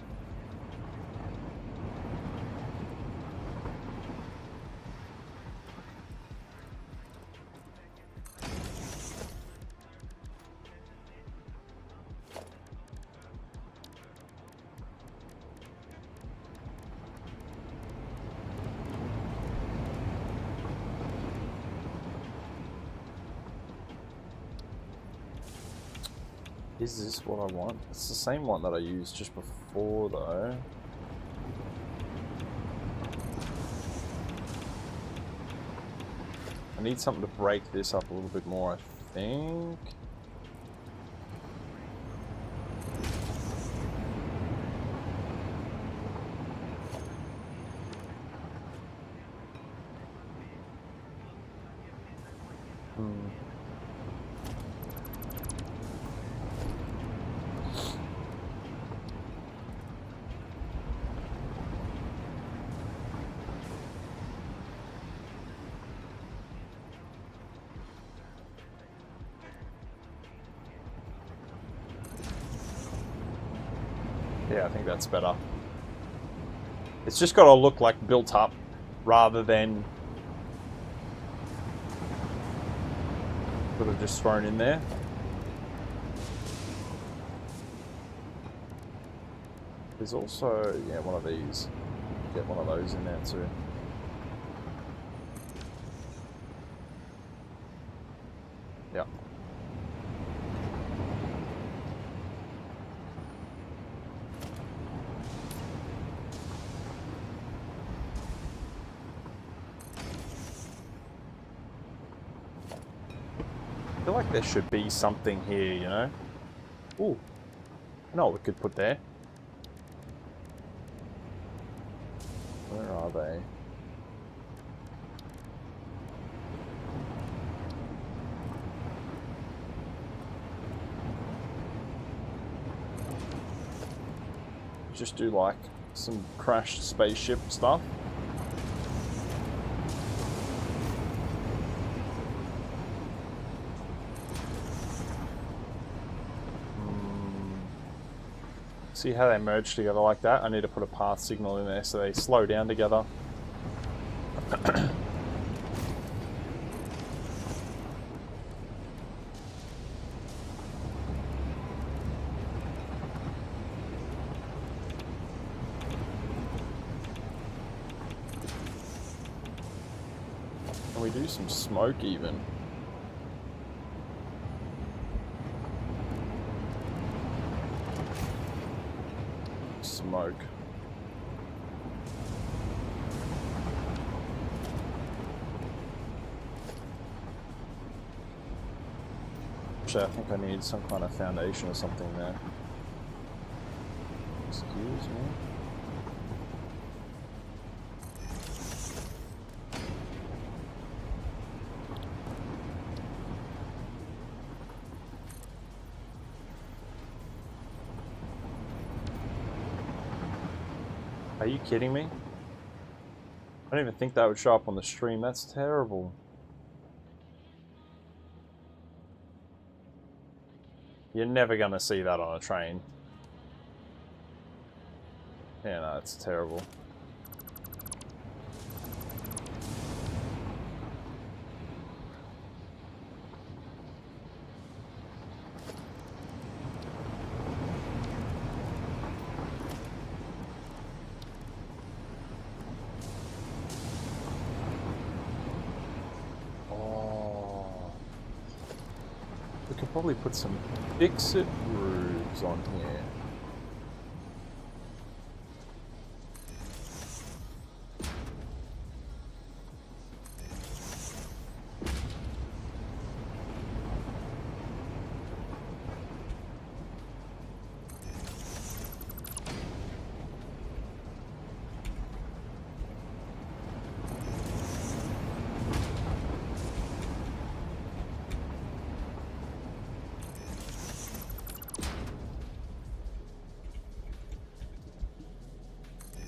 Is this what I want? It's the same one that I used just before though. I need something to break this up a little bit more, I think. Yeah, I think that's better. It's just got to look like built up rather than sort of just thrown in there. There's also, yeah, one of these. Get one of those in there too. Yeah. I feel like there should be something here, you know? Ooh. I know what we could put there. Where are they? Just do like some crashed spaceship stuff. See how they merge together like that? I need to put a path signal in there so they slow down together. do some smoke even. Smoke. Actually, I think I need some kind of foundation or something there. Excuse me. Are you kidding me? I don't even think that would show up on the stream. That's terrible. You're never gonna see that on a train. Yeah, no, it's terrible. We could probably put some fix-it roofs on here.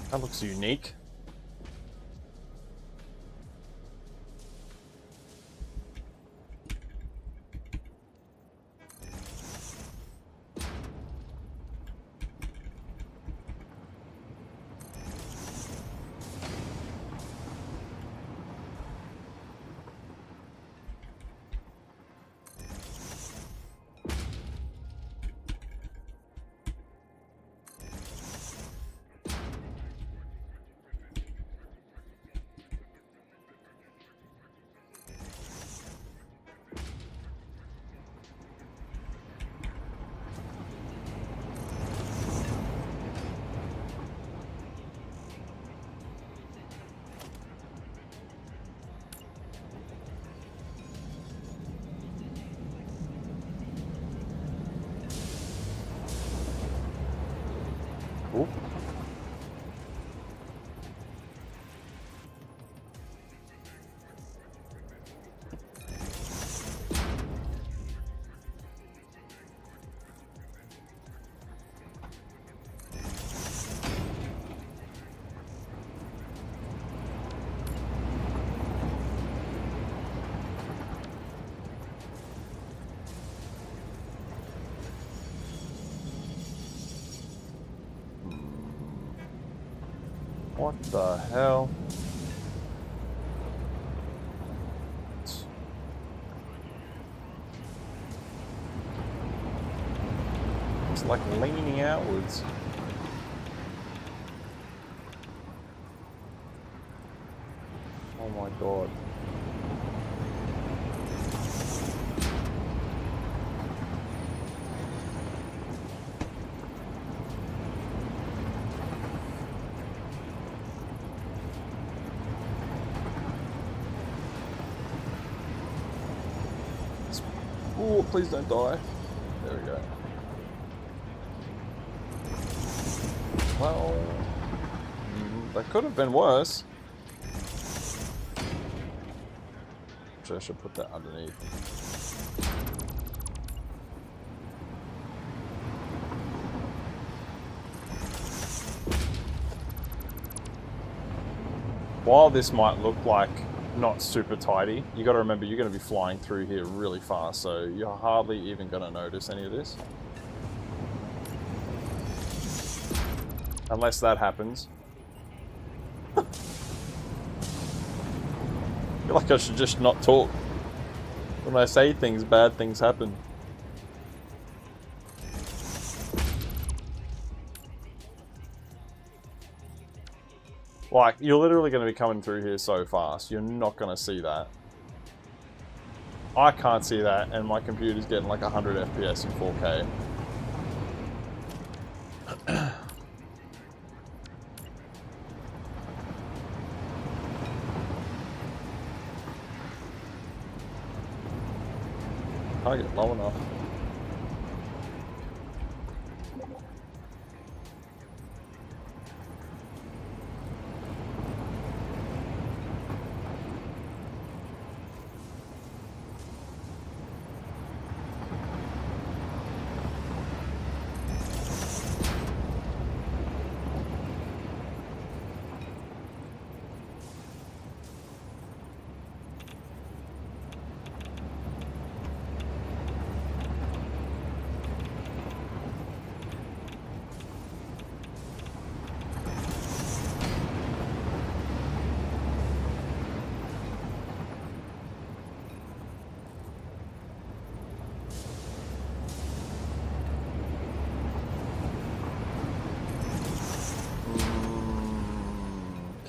That looks unique. Ooh. What the hell? It's like leaning outwards. Oh my god. Oh, please don't die. There we go. Well, that could have been worse. Actually, I should put that underneath. While this might look like not super tidy, you got to remember you're going to be flying through here really fast, so you're hardly even going to notice any of this. Unless that happens. I feel like I should just not talk. When I say things, bad things happen. Like, you're literally going to be coming through here so fast, you're not going to see that. I can't see that, and my computer's getting like 100 FPS in 4K. Can't get low enough.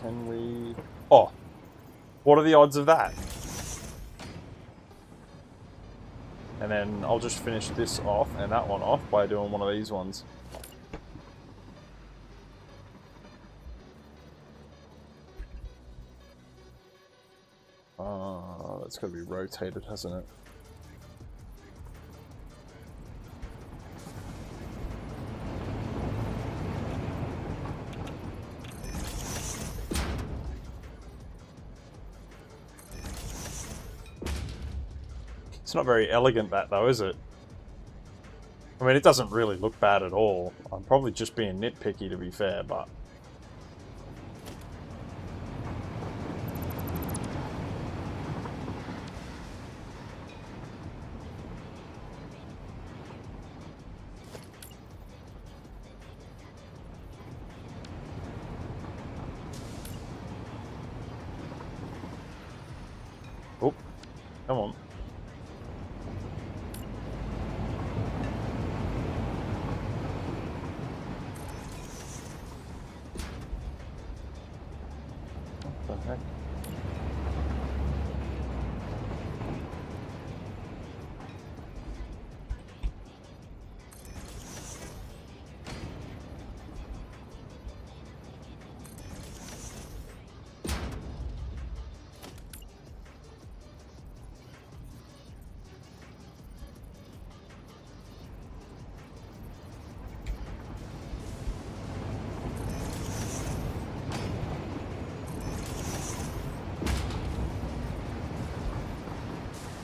Can we... Oh! What are the odds of that? And then I'll just finish this off and that one off by doing one of these ones. That's got to be rotated, hasn't it? It's not very elegant, that though, is it? I mean, it doesn't really look bad at all. I'm probably just being nitpicky, to be fair, but... Oh, come on. What the heck?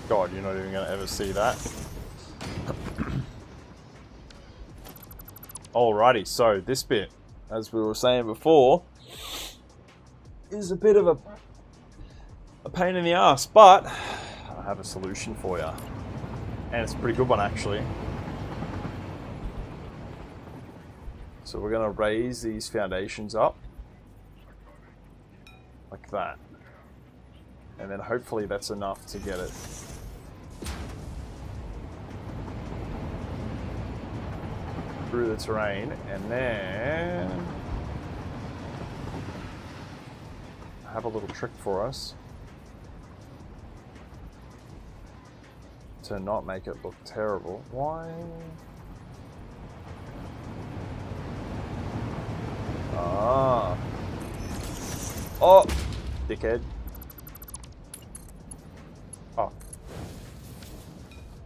God, you're not even going to ever see that. Alrighty, so this bit, as we were saying before, is a bit of a pain in the ass, but I have a solution for you. And it's a pretty good one, actually. So we're going to raise these foundations up. Like that. And then hopefully that's enough to get it through the terrain, and then I have a little trick for us to not make it look terrible. Why? Ah. Oh, dickhead. Oh.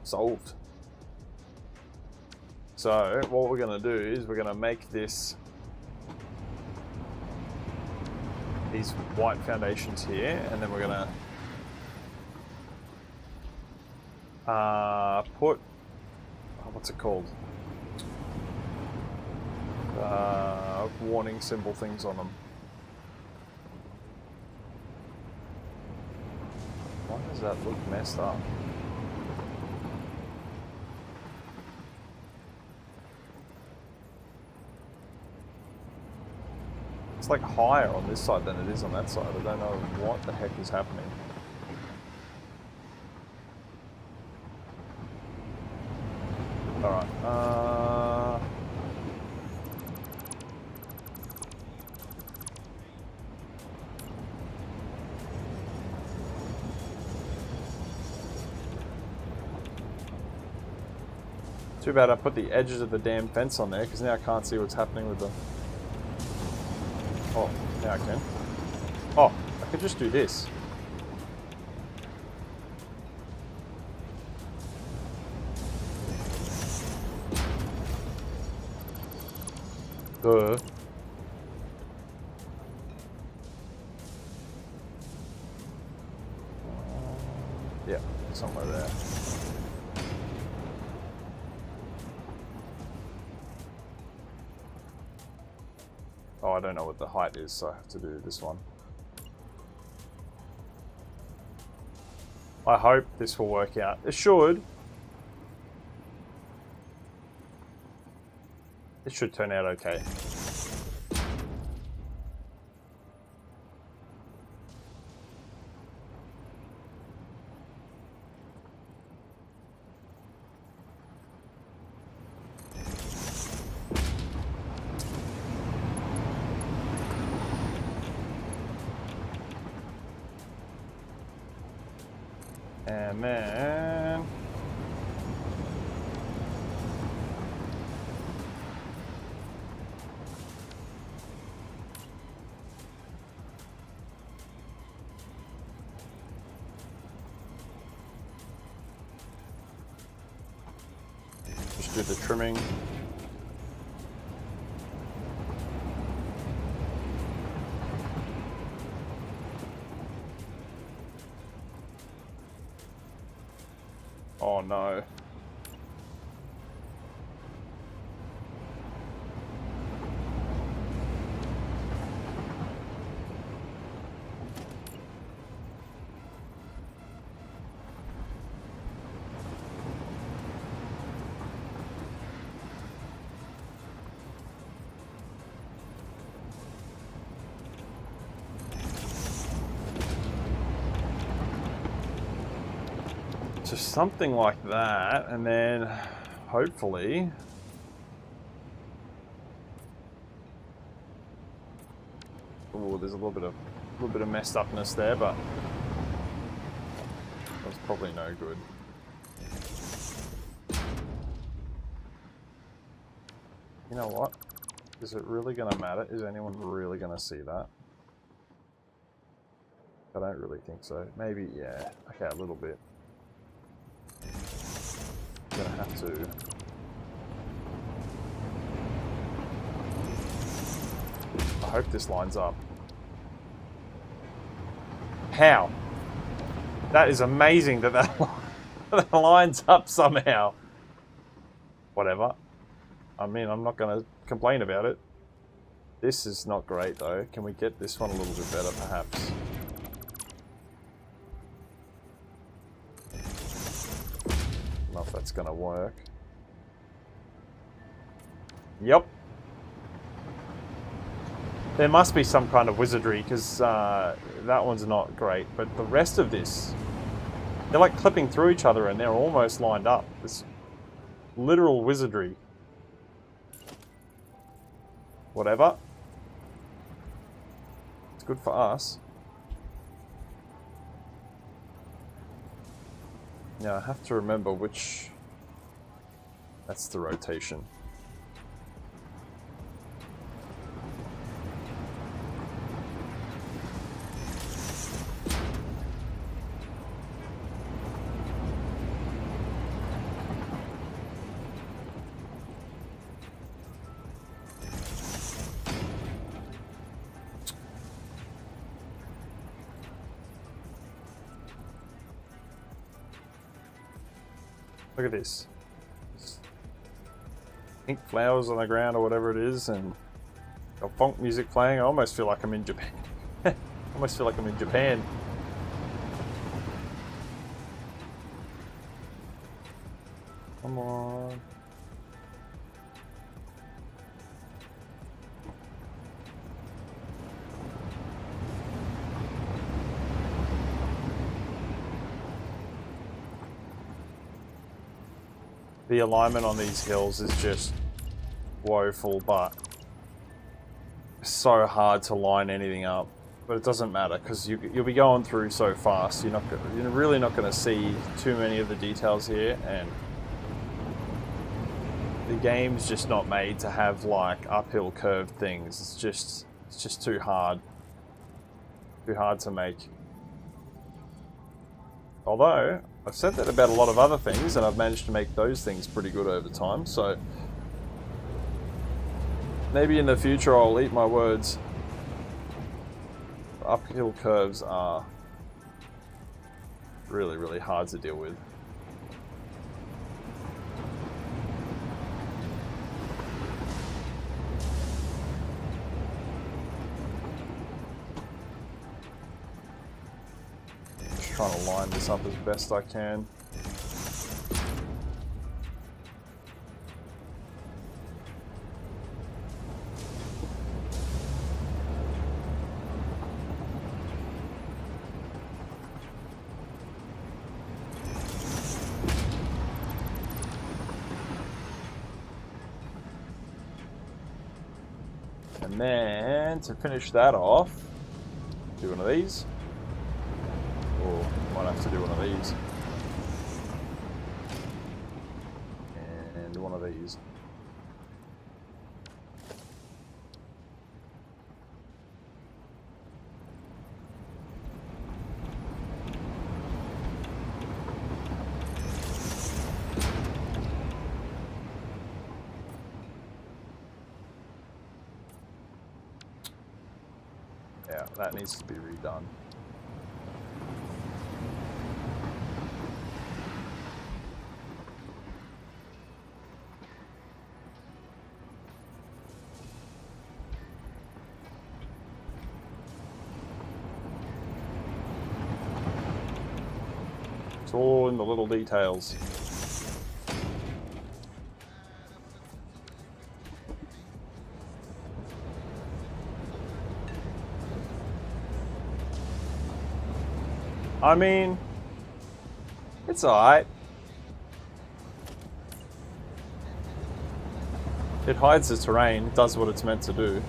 Solved. So, what we're going to do is we're going to make these white foundations here, and then we're going to put, what's it called? Warning symbol things on them. Why does that look messed up? It's like higher on this side than it is on that side. I don't know what the heck is happening. Alright, Too bad I put the edges of the damn fence on there, because now I can't see what's happening with the... Oh, now I can. Oh, I could just do this. Duh. Yeah, somewhere there. Oh, I don't know what the height is, so I have to do this one. I hope this will work out. It should. It should turn out okay. And then... just do the trimming. Oh no. Just something like that, and then hopefully there's a little bit of messed upness there, but that's probably no good. You know what? Is it really going to matter? Is anyone really going to see that? I don't really think so. Maybe, yeah. Okay, a little bit. Gonna have to. I hope this lines up. How? That is amazing that that lines up somehow. Whatever. I mean, I'm not gonna complain about it. This is not great though. Can we get this one a little bit better perhaps? I don't know if that's gonna work. Yep. There must be some kind of wizardry because that one's not great, but the rest of this, they're like clipping through each other and they're almost lined up. It's literal wizardry. Whatever. It's good for us. Now I have to remember which... That's the rotation. Look at this. Pink flowers on the ground or whatever it is, and got funk music playing. I almost feel like I'm in Japan. I almost feel like I'm in Japan. Come on. The alignment on these hills is just woeful, but it's so hard to line anything up. But it doesn't matter because you'll be going through so fast. You're really not going to see too many of the details here, and The game's just not made to have like uphill curved things. It's just too hard. Too hard to make. Although, I've said that about a lot of other things, and I've managed to make those things pretty good over time, so maybe in the future I'll eat my words. Uphill curves are really, really hard to deal with. Trying to line this up as best I can. And then to finish that off, do one of these. Or might have to do one of these. And one of these. Yeah, that needs to be redone. It's all in the little details. I mean, it's alright. It hides the terrain, it does what it's meant to do.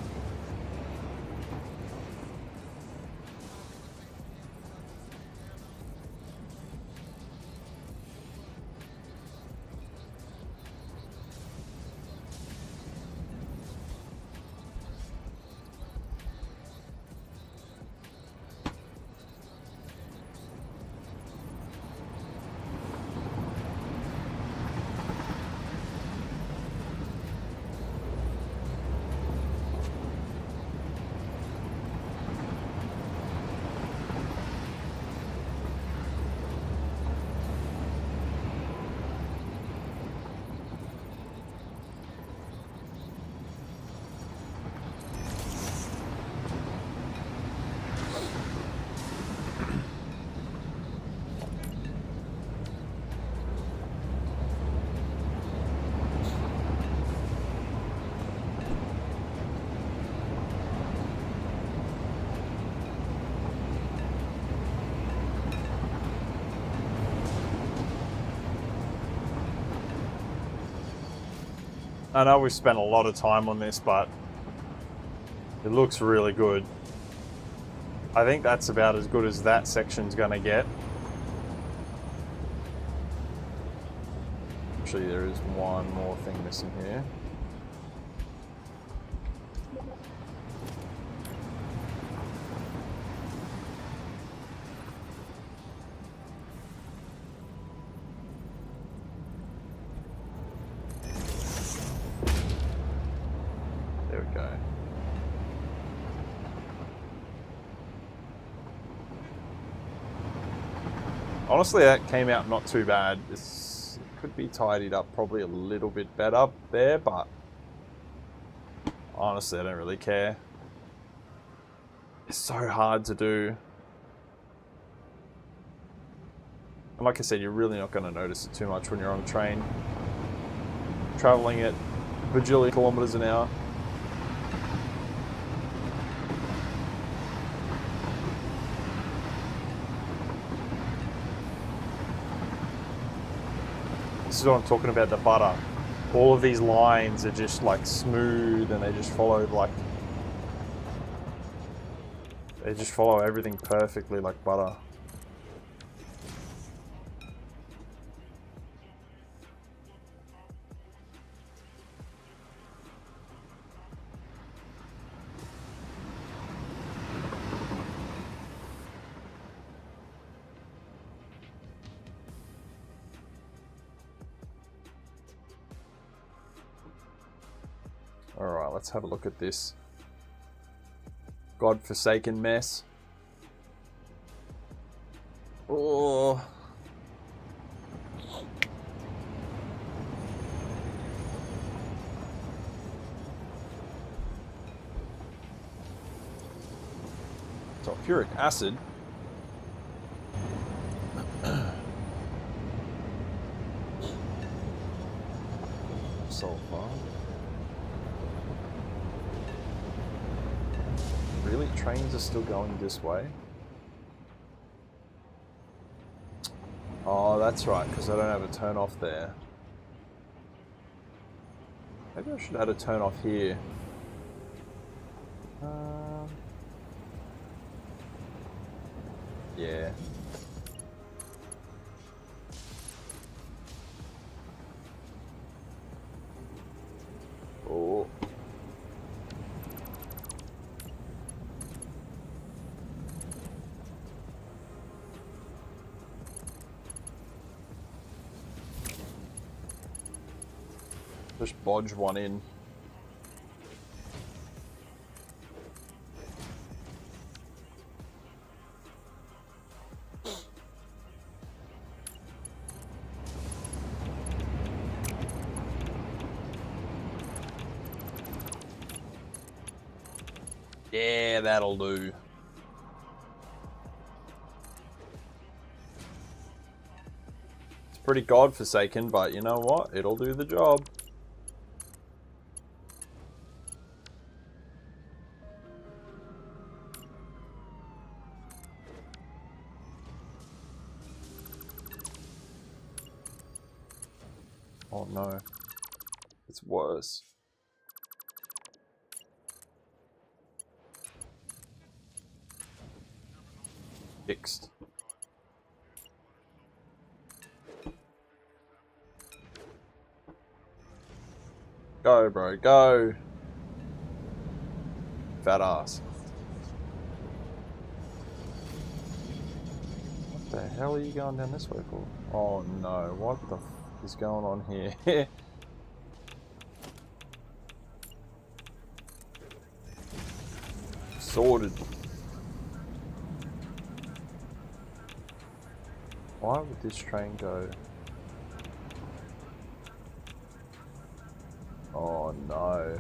I know we've spent a lot of time on this, but it looks really good. I think that's about as good as that section's gonna get. Actually, there is one more thing missing here. There we go. Honestly, that came out not too bad. This could be tidied up probably a little bit better there, but honestly, I don't really care. It's so hard to do. And like I said, you're really not going to notice it too much when you're on a train, traveling at bajillion kilometers an hour. This is what I'm talking about, the butter. All of these lines are just like smooth and they just follow everything perfectly like butter. Alright, let's have a look at this godforsaken mess. Oh. Sulfuric acid. Sulfur. Really? Trains are still going this way? Oh, that's right, because I don't have a turn off there. Maybe I should add a turn off here. Yeah. Oh. Just bodge one in. Yeah, that'll do. It's pretty godforsaken, but you know what? It'll do the job. Oh no. It's worse. Fixed. Go, bro, go. Fat ass. What the hell are you going down this way for? Oh no, what the f is going on here? Sorted. Why would this train go? Oh no.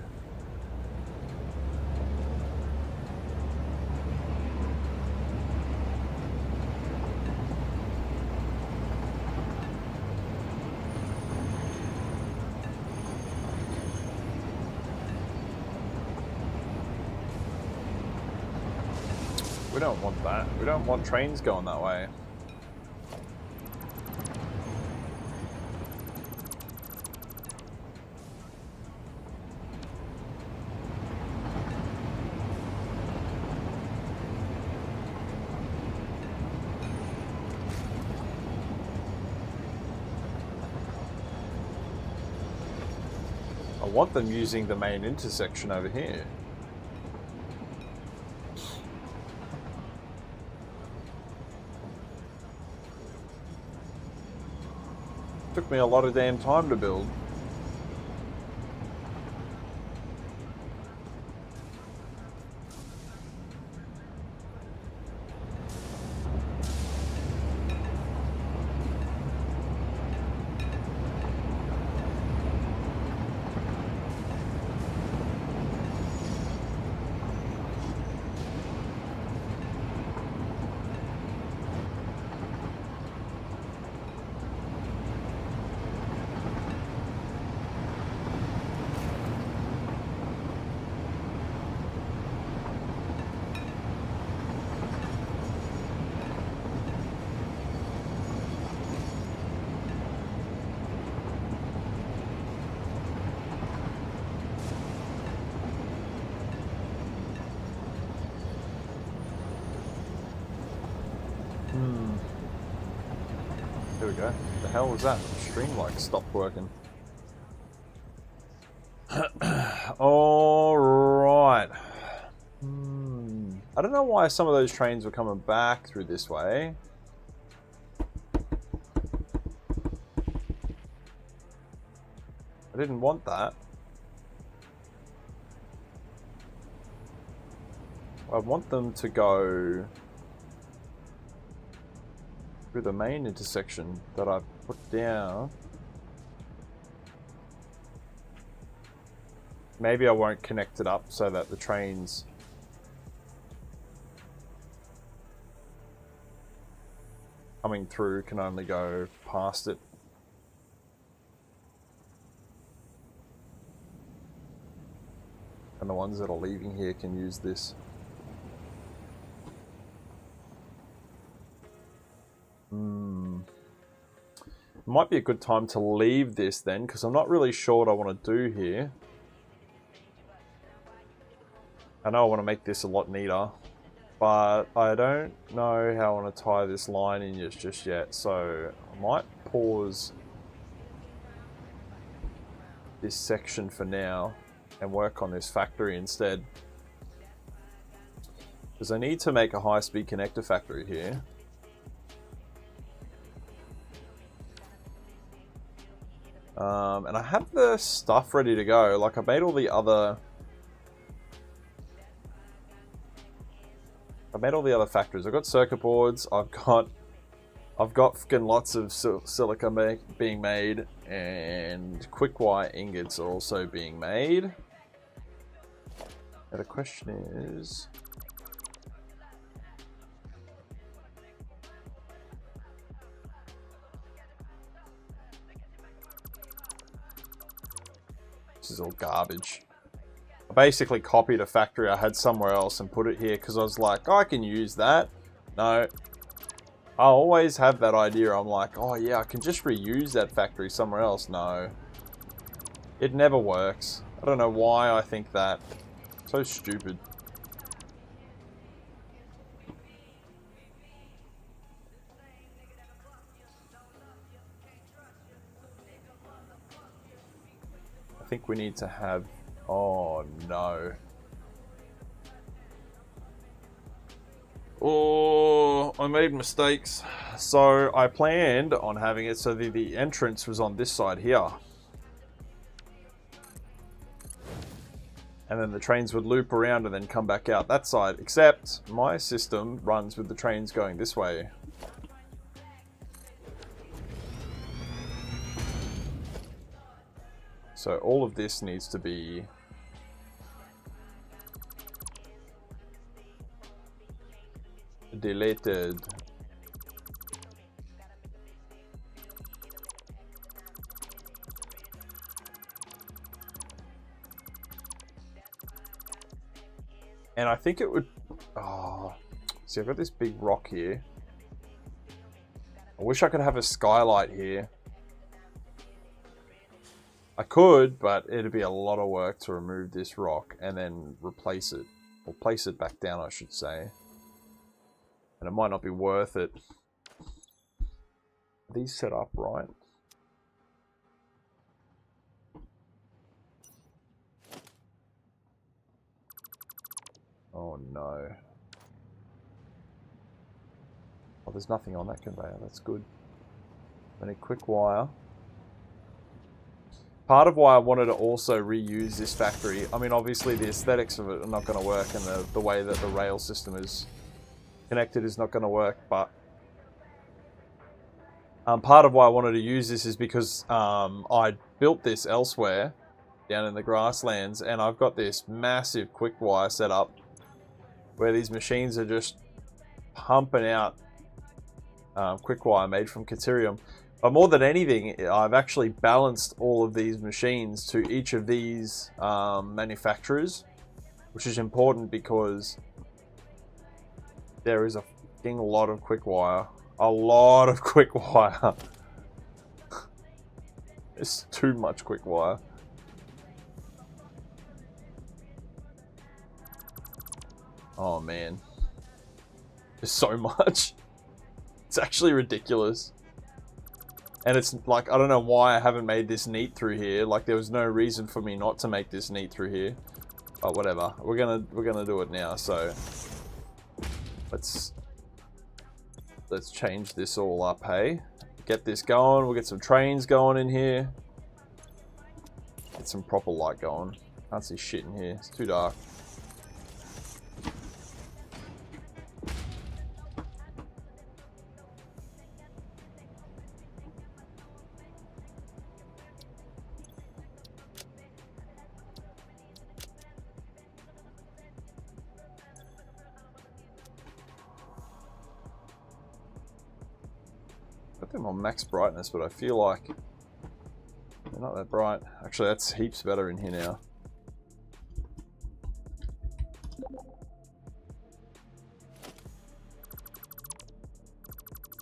We don't want that. We don't want trains going that way. I want them using the main intersection over here. Took me a lot of damn time to build. There we go. The hell was that? The stream like stopped working. Alright. I don't know why some of those trains were coming back through this way. I didn't want that. I want them to go through the main intersection that I've put down. Maybe I won't connect it up so that the trains coming through can only go past it. And the ones that are leaving here can use this. Might be a good time to leave this then, because I'm not really sure what I want to do here. I know I want to make this a lot neater, but I don't know how I want to tie this line in just yet, so I might pause this section for now and work on this factory instead. Because I need to make a high-speed connector factory here. And I have the stuff ready to go. Like, I made all the other... factories. I've got circuit boards. I've got fucking lots of silica being made, and quick wire ingots are also being made. Now the question is, this is all garbage. I basically copied a factory I had somewhere else and put it here because I was like, oh, I can use that. No. I always have that idea. I'm like, oh yeah, I can just reuse that factory somewhere else. No. It never works. I don't know why I think that. So stupid. I think we need to have... Oh no. Oh, I made mistakes. So I planned on having it so the entrance was on this side here. And then the trains would loop around and then come back out that side. Except my system runs with the trains going this way. So all of this needs to be... deleted. And I think it would... Oh, see, I've got this big rock here. I wish I could have a skylight here. I could, but it'd be a lot of work to remove this rock and then replace it. Or place it back down, I should say. And it might not be worth it. Are these set up right? Oh no. Oh, there's nothing on that conveyor. That's good. I need quick wire. Part of why I wanted to also reuse this factory, I mean, obviously the aesthetics of it are not going to work, and the way that the rail system is connected is not going to work, but part of why I wanted to use this is because I built this elsewhere down in the grasslands, and I've got this massive quick wire set up where these machines are just pumping out quick wire made from Caterium. But more than anything, I've actually balanced all of these machines to each of these manufacturers, which is important because there is a fucking lot of quick wire. A lot of quick wire. It's too much quick wire. Oh man. There's so much. It's actually ridiculous. And it's like, I don't know why I haven't made this neat through here. Like, there was no reason for me not to make this neat through here. But whatever. We're gonna do it now, so let's change this all up, hey? Get this going. We'll get some trains going in here. Get some proper light going. Can't see shit in here. It's too dark. them on max brightness, but I feel like they're not that bright. Actually, that's heaps better in here now.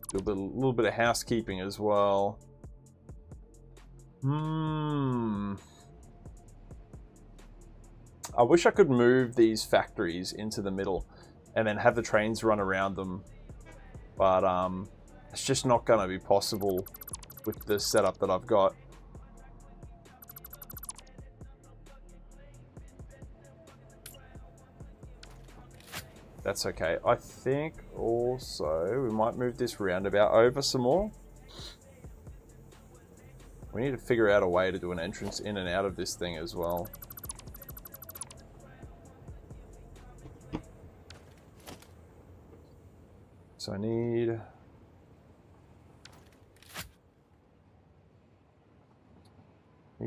Do a little bit of housekeeping as well. I wish I could move these factories into the middle and then have the trains run around them. But it's just not going to be possible with the setup that I've got. That's okay. I think also we might move this roundabout over some more. We need to figure out a way to do an entrance in and out of this thing as well. So I need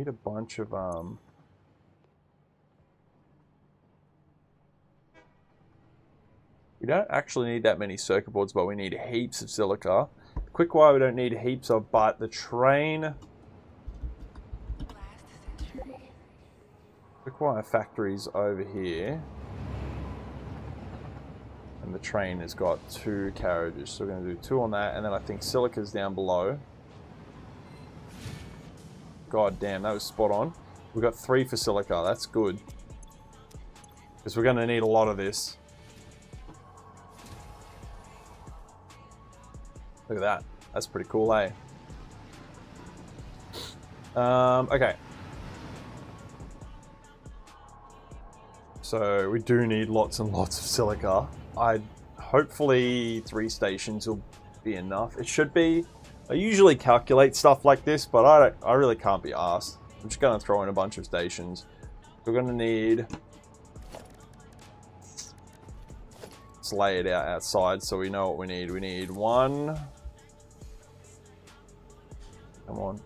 a bunch of we don't actually need that many circuit boards, but we need heaps of silica. Quick wire we don't need heaps of, but the train quick wire factories over here. And the train has got 2 carriages, so we're going to do 2 on that, and then I think silica's down below. God damn, that was spot on. We've got 3 for silica, that's good. Because we're going to need a lot of this. Look at that. That's pretty cool, eh? Okay. So we do need lots and lots of silica. Hopefully 3 stations will be enough. It should be. I usually calculate stuff like this, but I really can't be asked. I'm just going to throw in a bunch of stations. We're going to need... Let's lay it out outside so we know what we need. We need 1... Come on.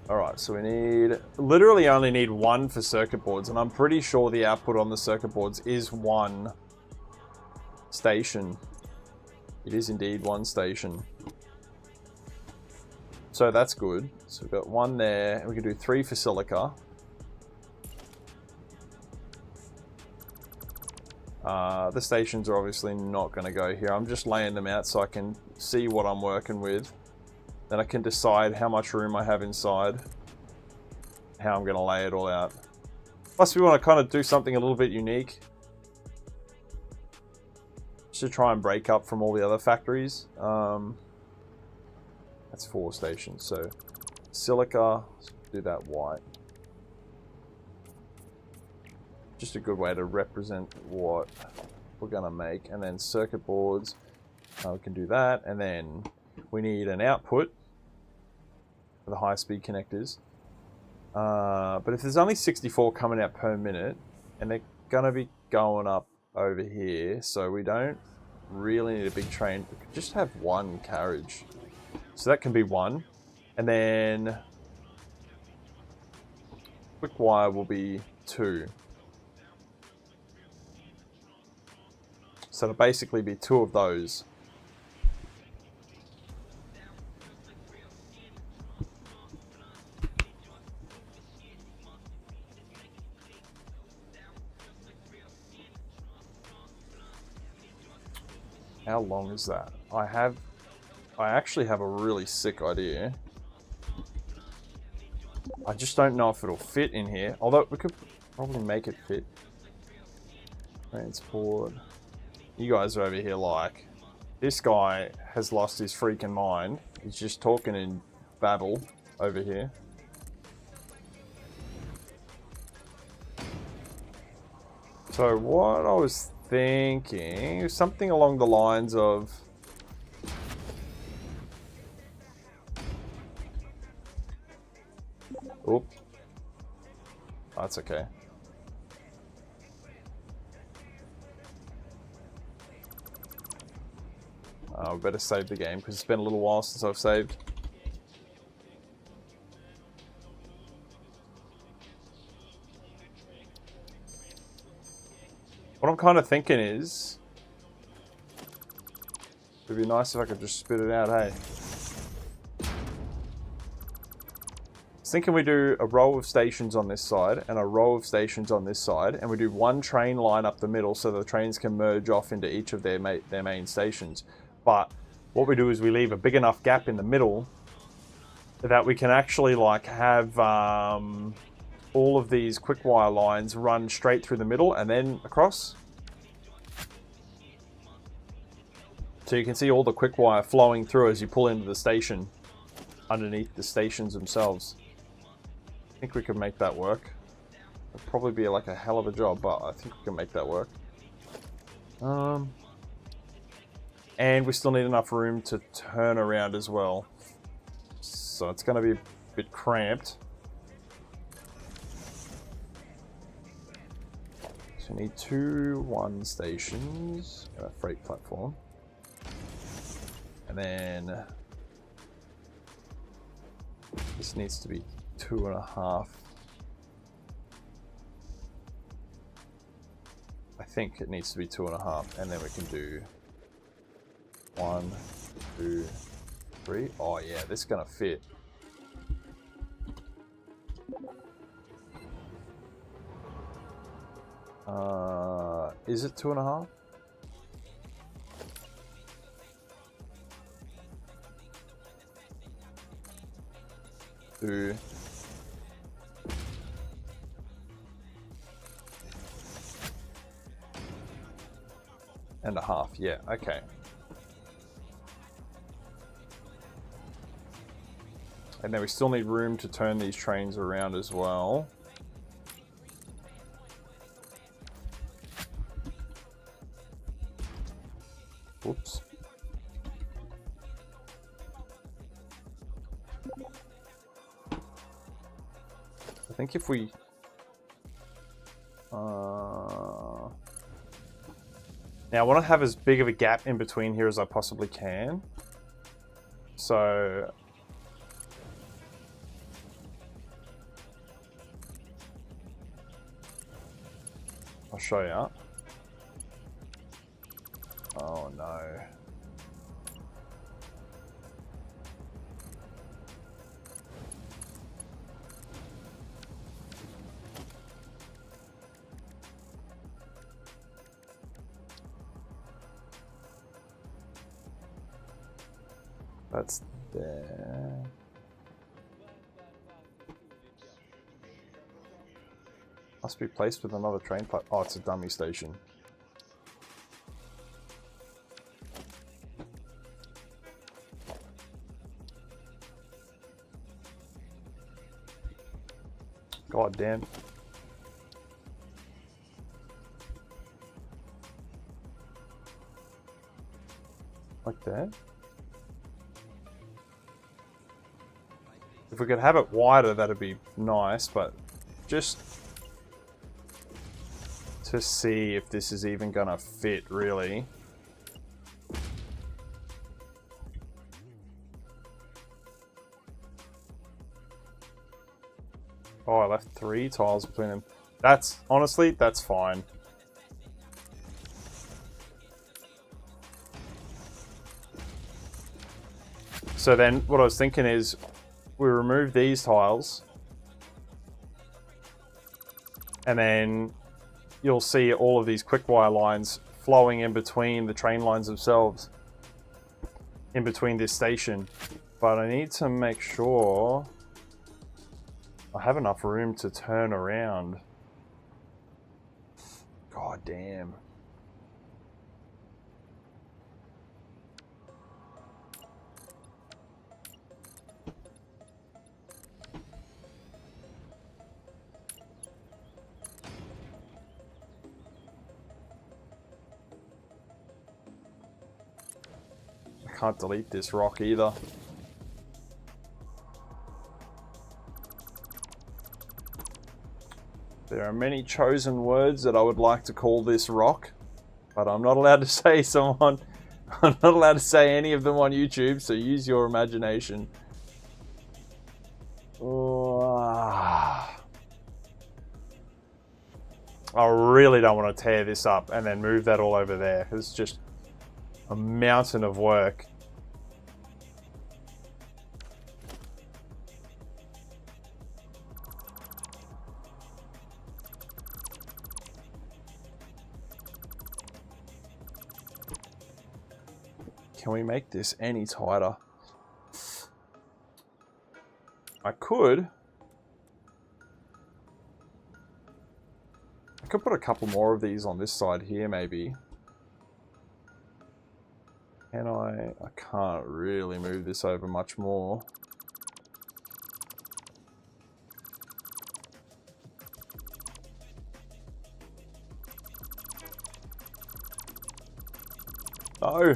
Alright, so we literally only need 1 for circuit boards, and I'm pretty sure the output on the circuit boards is 1 station. It is indeed 1 station. So that's good. So we've got 1 there, and we can do 3 for silica. The stations are obviously not going to go here. I'm just laying them out so I can see what I'm working with. Then I can decide how much room I have inside, how I'm going to lay it all out. Plus we want to kind of do something a little bit unique, just to try and break up from all the other factories. That's 4 stations, so silica, let's do that white. Just a good way to represent what we're going to make. And then circuit boards, we can do that, and then we need an output for the high-speed connectors. But if there's only 64 coming out per minute, and they're going to be going up over here, so we don't really need a big train. We could just have 1 carriage. So that can be 1. And then quick wire will be 2. So it'll basically be 2 of those. How long is that? I actually have a really sick idea. I just don't know if it'll fit in here. Although we could probably make it fit. Transport. You guys are over here like, this guy has lost his freaking mind. He's just talking in babble over here. So what I was thinking, something along the lines of, oop, that's okay. We better save the game because it's been a little while since I've saved. What I'm kind of thinking is, it'd be nice if I could just spit it out, hey? I was thinking we do a row of stations on this side and a row of stations on this side, and we do one train line up the middle so the trains can merge off into each of their main stations. But what we do is we leave a big enough gap in the middle that we can actually like have all of these quick wire lines run straight through the middle and then across. So you can see all the quick wire flowing through as you pull into the station underneath the stations themselves. I think we can make that work. It'll probably be like a hell of a job, but I think we can make that work. And we still need enough room to turn around as well. So it's going to be a bit cramped. So we need 2 1 stations and a freight platform. And then this needs to be 2.5. I think it needs to be 2.5, and then we can do 1, 2, 3. Oh yeah, this is gonna fit. Is it 2.5? Two. And a half, yeah, okay. And then we still need room to turn these trains around as well. Oops. I think if we... Now I want to have as big of a gap in between here as I possibly can. So... I'll show you. Oh no. That's there. Must be placed with another train platform. Oh, it's a dummy station. God damn. Like that? If we could have it wider, that'd be nice, but just to see if this is even gonna fit, really. Oh, I left 3 tiles between them. That's, honestly, that's fine. So then, what I was thinking is, we remove these tiles, and then you'll see all of these quick wire lines flowing in between the train lines themselves, in between this station. But I need to make sure I have enough room to turn around. God damn. I can't delete this rock either. There are many chosen words that I would like to call this rock, but I'm not allowed to say someone. I'm not allowed to say any of them on YouTube, so use your imagination. I really don't want to tear this up and then move that all over there. It's just a mountain of work. Can we make this any tighter? I could put a couple more of these on this side here, maybe. Can I? I can't really move this over much more. No.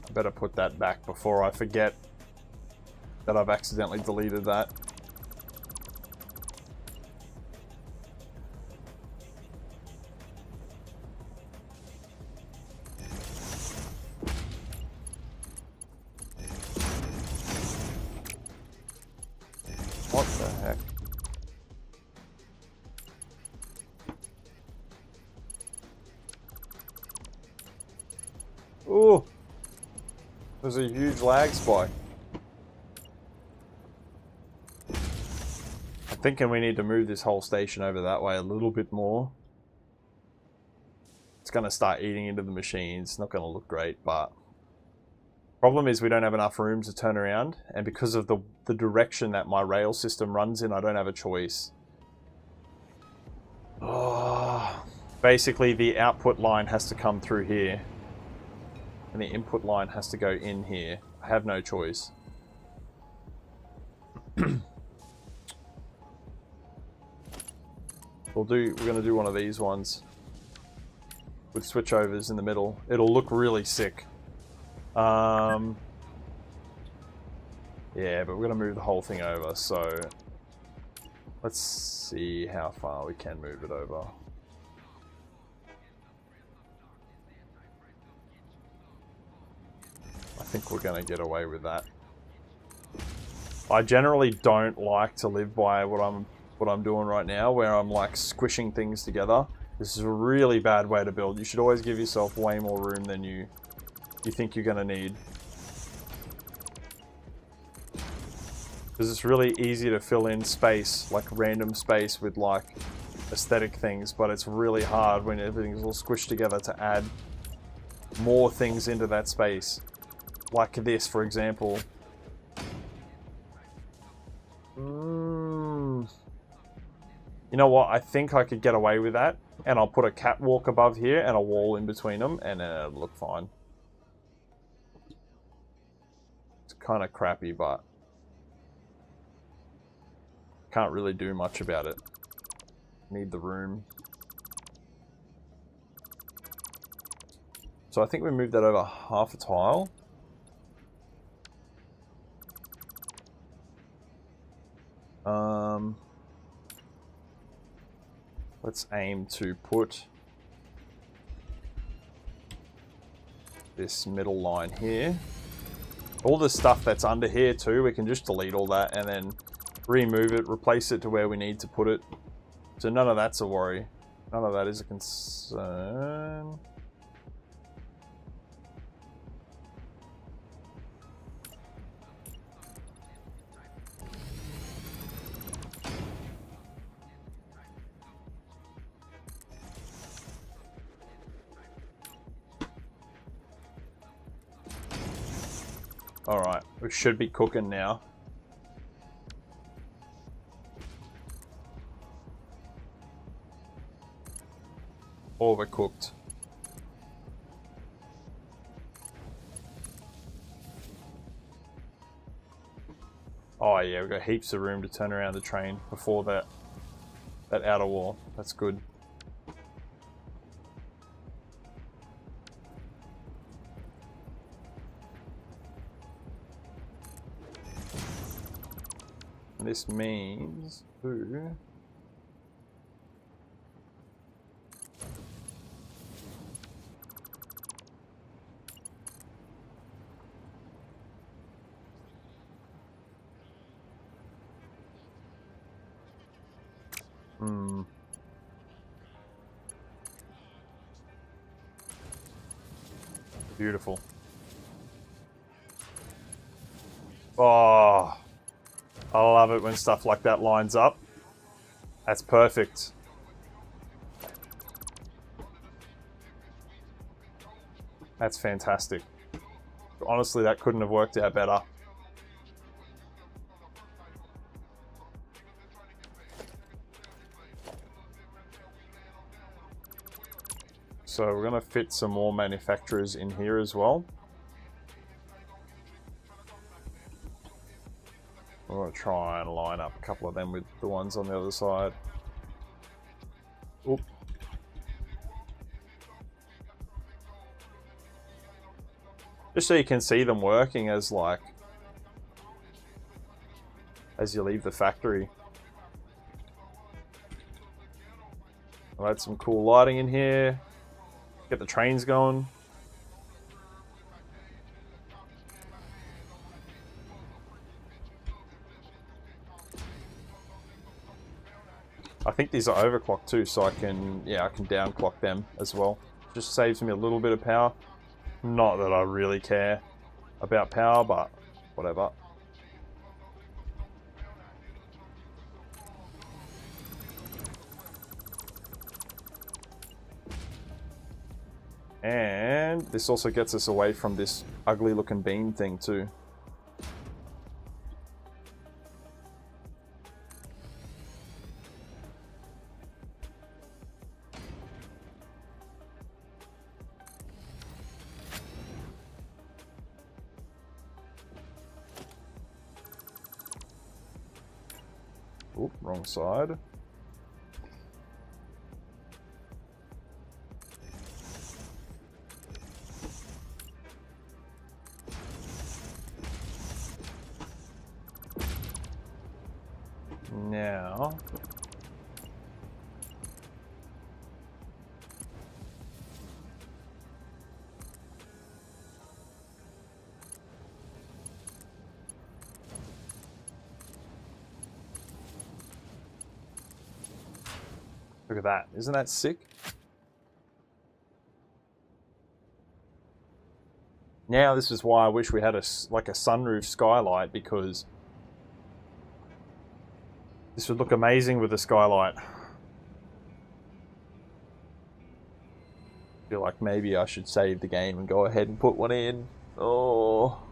I better put that back before I forget that I've accidentally deleted that. What the heck? Ooh! There's a huge lag spike. I'm thinking we need to move this whole station over that way a little bit more. It's going to start eating into the machines. It's not going to look great, but... Problem is we don't have enough room to turn around, and because of the direction that my rail system runs in, I don't have a choice. Oh, basically, the output line has to come through here. And the input line has to go in here. I have no choice. We're gonna do one of these ones with switchovers in the middle. It'll look really sick. Yeah, but we're gonna move the whole thing over, so let's see how far we can move it over. I think we're going to get away with that. I generally don't like to live by what I'm doing right now, where I'm like squishing things together. This is a really bad way to build. You should always give yourself way more room than you think you're going to need. Because it's really easy to fill in space, like random space with like aesthetic things, but it's really hard when everything's all squished together to add more things into that space. Like this, for example. You know what? I think I could get away with that. And I'll put a catwalk above here and a wall in between them, and it'll look fine. It's kind of crappy, but can't really do much about it. Need the room. So I think we moved that over half a tile. Let's aim to put this middle line here. All the stuff that's under here too, we can just delete all that and then remove it, replace it to where we need to put it. So none of that's a worry. None of that is a concern. Alright, we should be cooking now. Overcooked. Oh yeah, we've got heaps of room to turn around the train before that outer wall. That's good. And this means... Ooh. Beautiful. Oh, I love it when stuff like that lines up. That's perfect. That's fantastic. Honestly, that couldn't have worked out better. So we're going to fit some more manufacturers in here as well. We're going to try and line up a couple of them with the ones on the other side. Oop. Just so you can see them working as you leave the factory. I'll add some cool lighting in here. Get the trains going. I think these are overclocked too, so I can downclock them as well. Just saves me a little bit of power. Not that I really care about power, but whatever. And this also gets us away from this ugly looking beam thing too. Oop, wrong side. Now, look at that. Isn't that sick? Now this is why I wish we had a sunroof skylight, because this would look amazing with a skylight. I feel like maybe I should save the game and go ahead and put one in. Oh.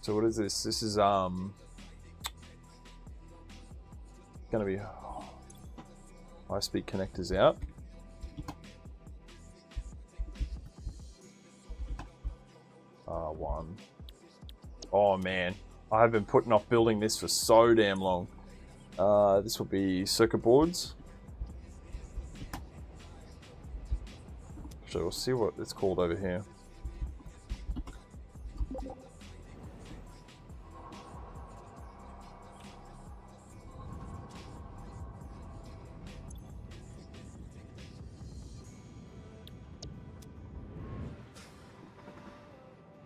So what is this? This is gonna be high-speed connectors out. R1. Oh man, I have been putting off building this for so damn long. This will be circuit boards. So we'll see what it's called over here.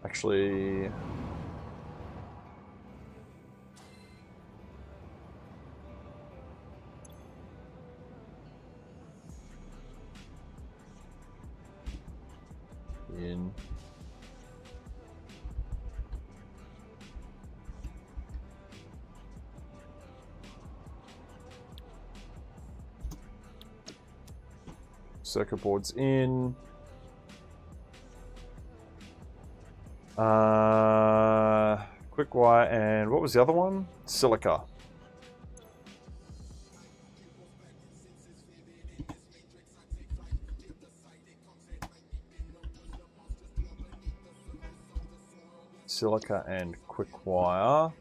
Actually, in circuit boards in. Quick wire, and what was the other one? Silica. silica and quick wire.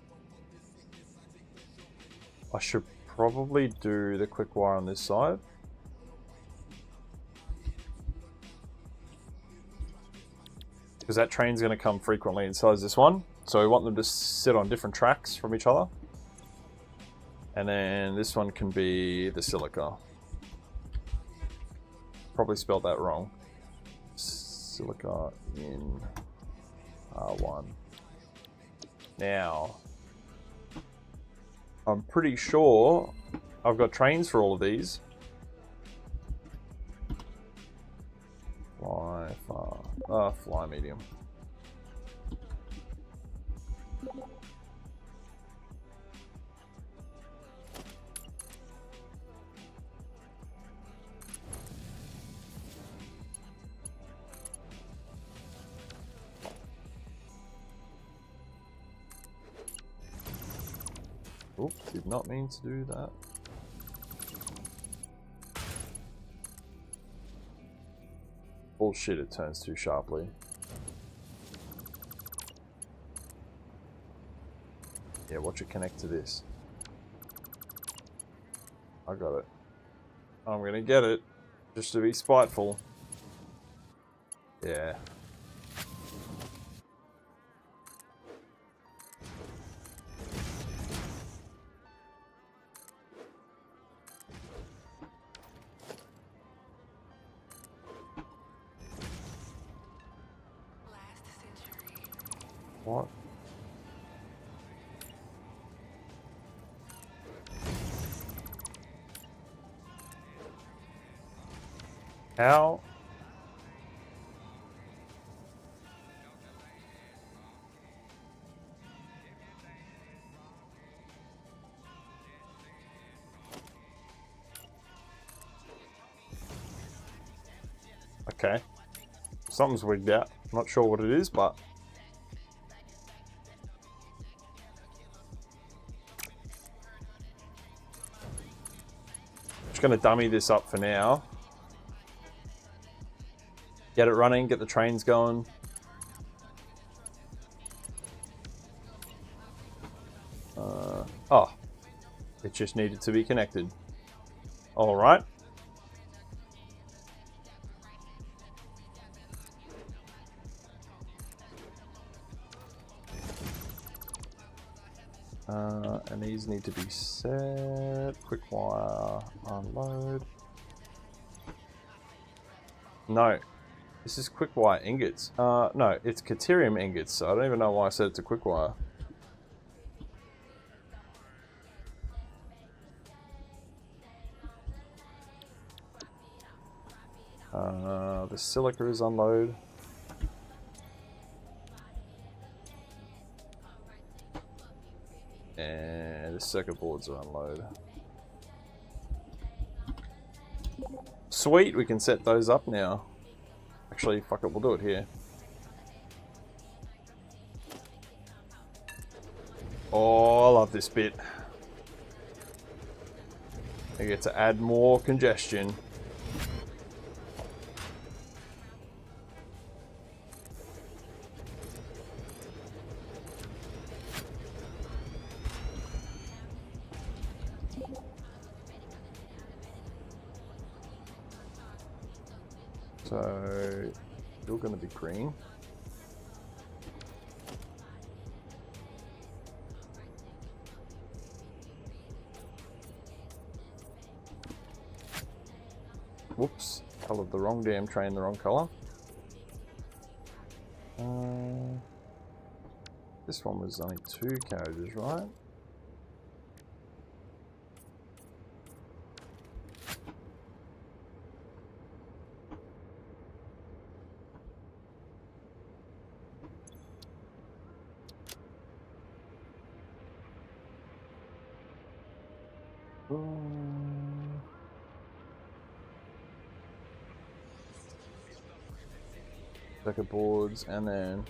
I should probably do the quick wire on this side. Because that train's going to come frequently inside this one. So we want them to sit on different tracks from each other. And then this one can be the silica. Probably spelled that wrong. Silica in R1. Now, I'm pretty sure I've got trains for all of these. Fly far. Fly medium. Oops, did not mean to do that. Bullshit, it turns too sharply. Yeah, watch it connect to this. I got it. I'm gonna get it, just to be spiteful. Yeah. What? How? Okay. Something's wigged out. I'm not sure what it is, but just going to dummy this up for now. Get it running, get the trains going. Oh, it just needed to be connected. All right. And these need to be set. Quick wire, unload. No, this is quick wire ingots. No, it's Caterium ingots, so I don't even know why I said it's a quick wire. The silica is unload. And the circuit boards are unload. Sweet, we can set those up now. Actually, fuck it, we'll do it here. Oh, I love this bit. I get to add more congestion. So, still going to be green. Whoops, colored the wrong damn train the wrong color. This one was only 2 carriages, right? Circuit boards, and then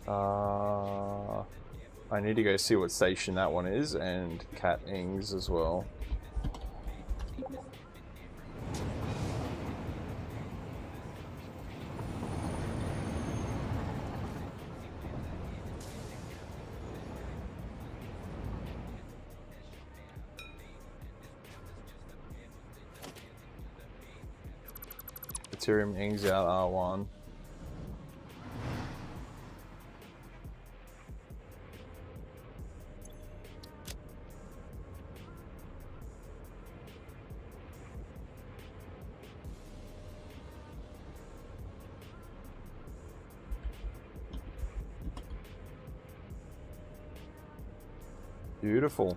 I need to go see what station that one is, and Cat Ings as well. Ethereum Ings out R1. Beautiful.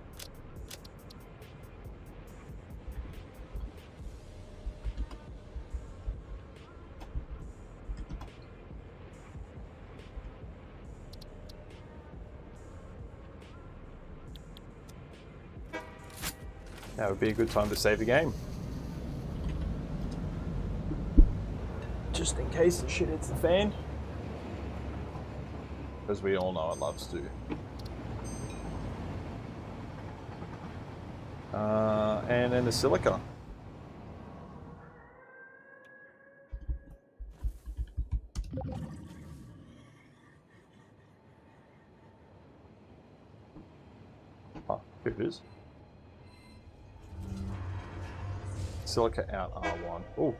That would be a good time to save the game. Just in case the shit hits the fan. As we all know it loves to. And then the silica. Oh, here it is. Silica out R1. Oh.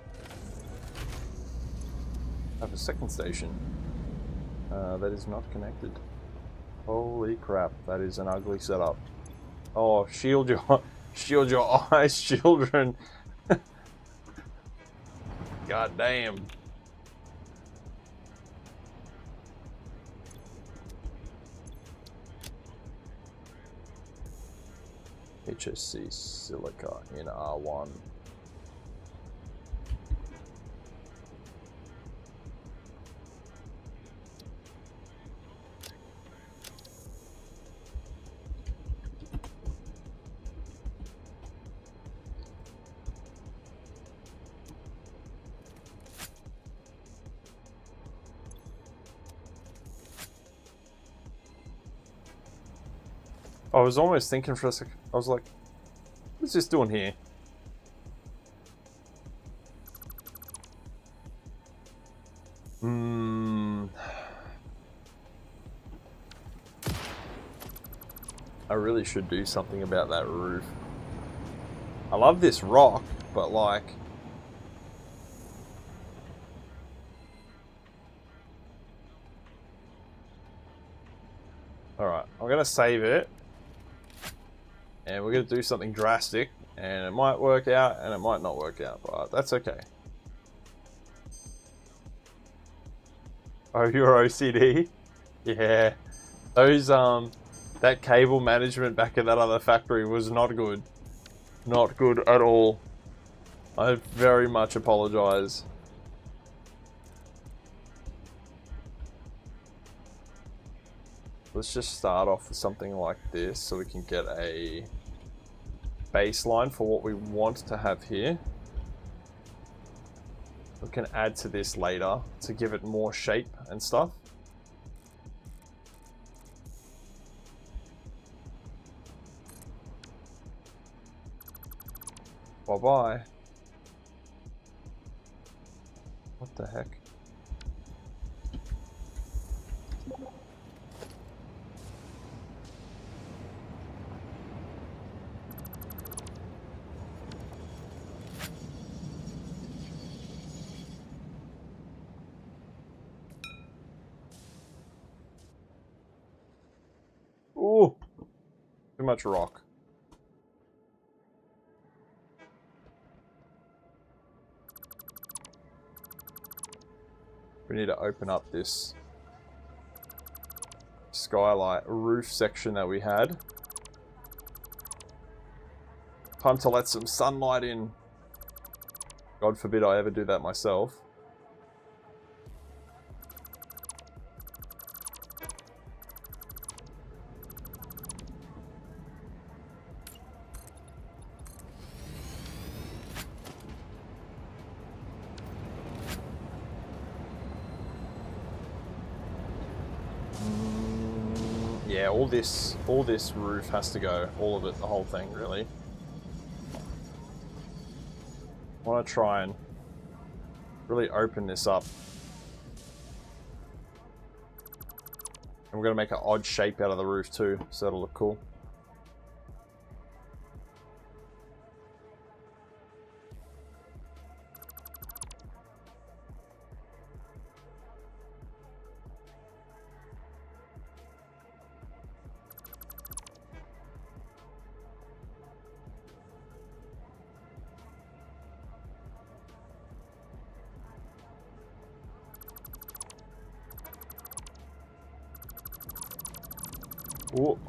Have a second station. That is not connected. Holy crap, that is an ugly setup. Oh, shield your eyes, children. God damn. HSC silica in R1. I was almost thinking for a second, I was like, what's this doing here? I really should do something about that roof. I love this rock, but like... Alright, I'm going to save it. And we're going to do something drastic. And it might work out and it might not work out, but that's okay. Oh, you're OCD? Yeah. Those, that cable management back at that other factory was not good. Not good at all. I very much apologize. Let's just start off with something like this so we can get a baseline for what we want to have here. We can add to this later to give it more shape and stuff. Bye-bye. What the heck? Ooh, too much rock. We need to open up this skylight roof section that we had. Time to let some sunlight in. God forbid I ever do that myself. Yeah, all this roof has to go. All of it, the whole thing, really. I want to try and really open this up. And we're going to make an odd shape out of the roof too, so that'll look cool. Ooh.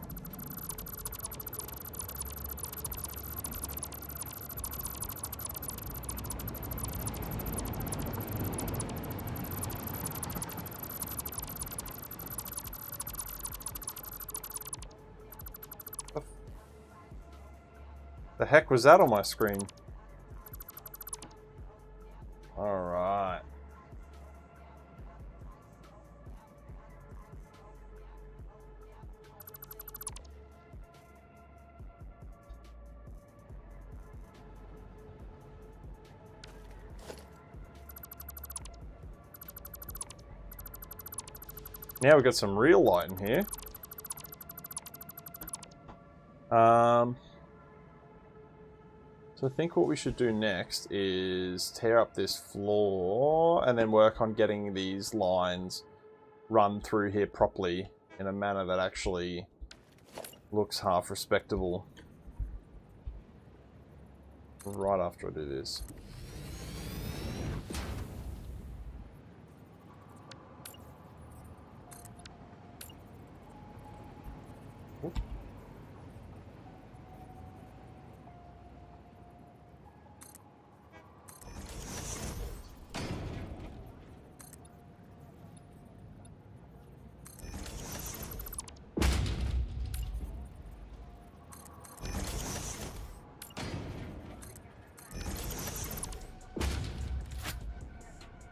The heck was that on my screen? Alright. Now we've got some real light in here. So I think what we should do next is tear up this floor and then work on getting these lines run through here properly in a manner that actually looks half respectable. Right after I do this. Oop.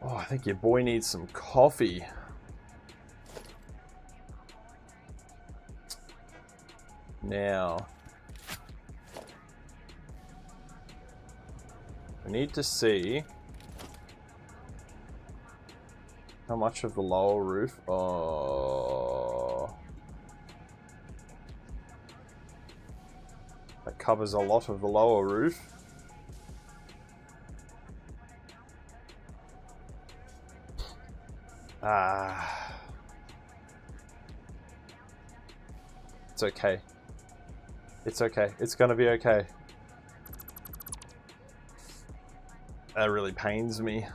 Oh, I think your boy needs some coffee. Now, we need to see how much of the lower roof. Oh, that covers a lot of the lower roof. It's okay. It's okay. It's gonna be okay. That really pains me.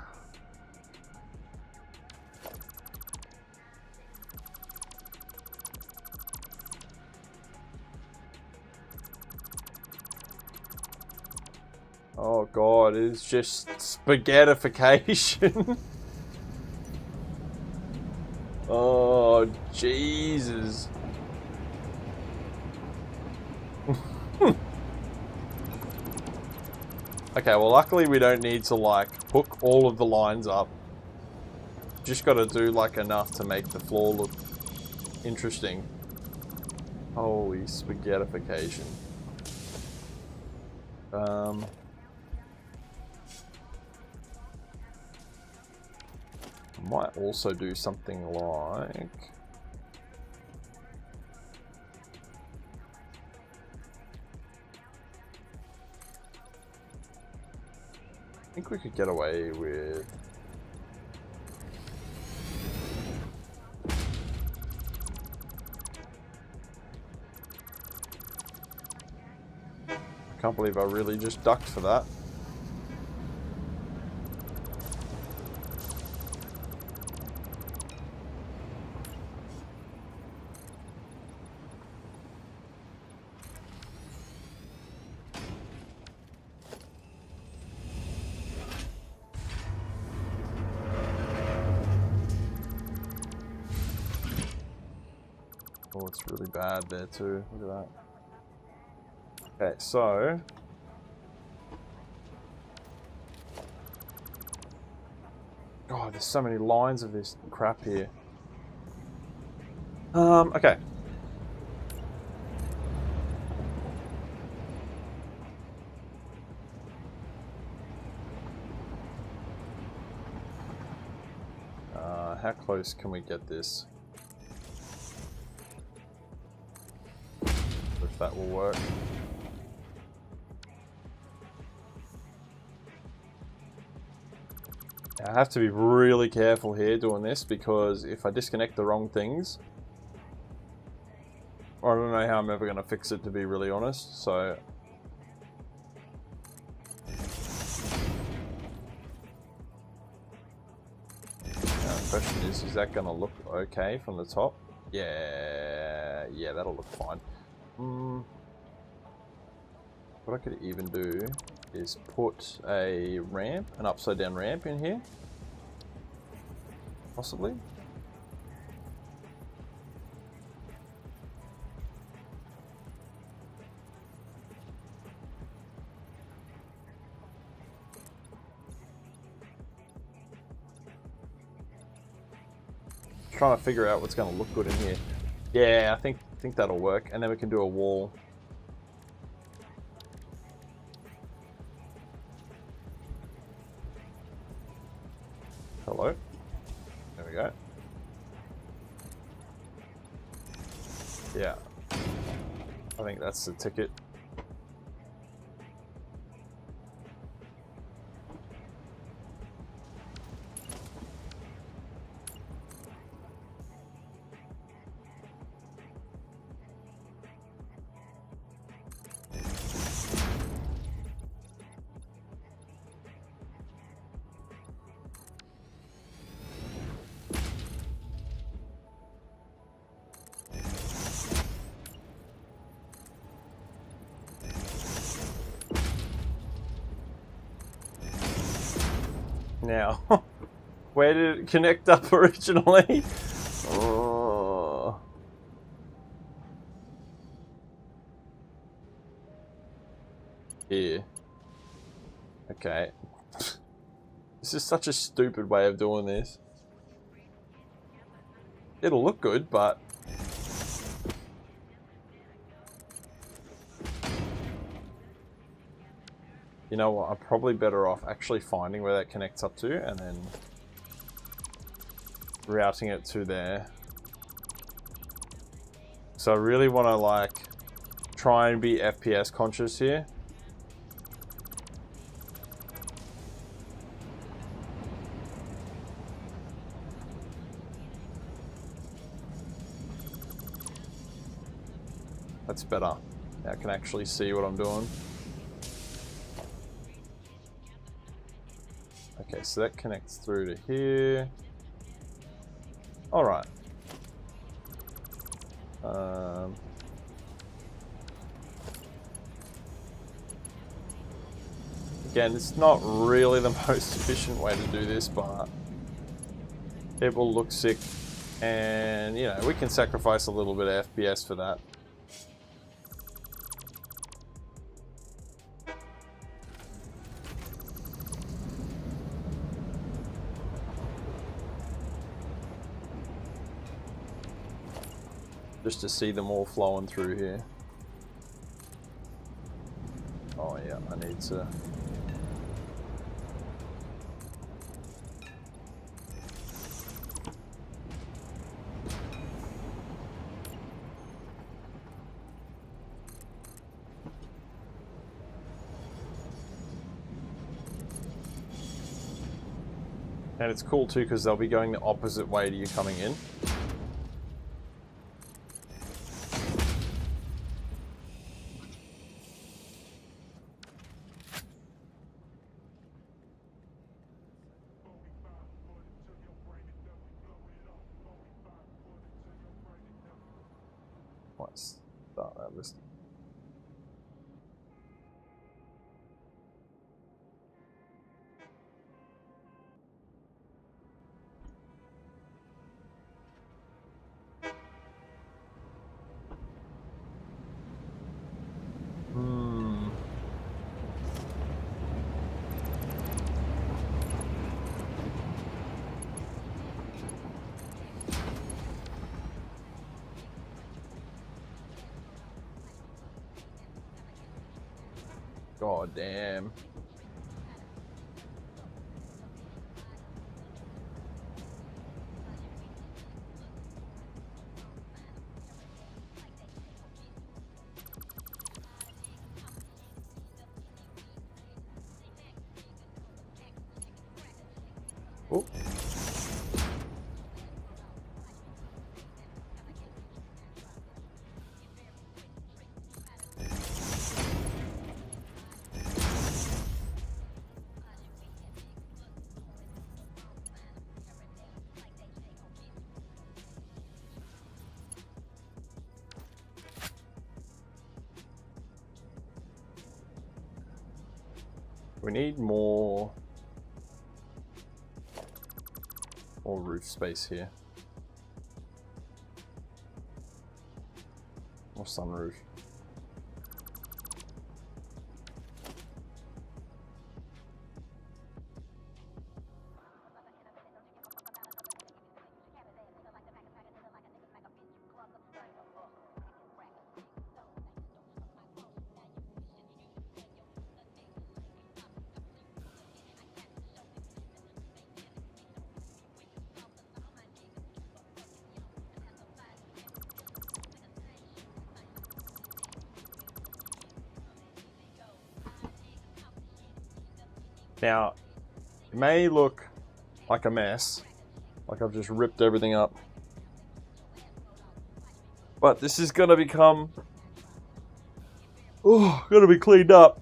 Oh god, it's just spaghettification. Oh, Jesus. Okay, well luckily we don't need to like hook all of the lines up. Just got to do like enough to make the floor look interesting. Holy spaghettification. Might also do something like... I think we could get away with... I can't believe I really just ducked for that. Oh, it's really bad there too. Look at that. Okay, so... God, there's so many lines of this crap here. Okay. how close can we get this? If that will work. I have to be really careful here doing this, because if I disconnect the wrong things, I don't know how I'm ever going to fix it, to be really honest. So now the question is that going to look okay from the top? Yeah, that'll look fine. What I could even do is put a ramp, an upside down ramp in here, possibly. Trying to figure out what's going to look good in here. Yeah, I think that'll work, and then we can do a wall. Hello. There we go. Yeah. I think that's the ticket. Now, where did it connect up originally? Oh. Here. Okay. This is such a stupid way of doing this. It'll look good, but... You know what, I'm probably better off actually finding where that connects up to and then routing it to there. So I really want to like try and be FPS conscious here. That's better. Now I can actually see what I'm doing. Okay, so that connects through to here. All right. Again, it's not really the most efficient way to do this, but it will look sick, and you know, we can sacrifice a little bit of FPS for that. Just to see them all flowing through here. Oh yeah, I need to... And it's cool too because they'll be going the opposite way to you coming in. Let's start that list. God damn. Oh. We need more roof space here. Or sunroof. Now, it may look like a mess, like I've just ripped everything up, but this is gonna become, gonna be cleaned up.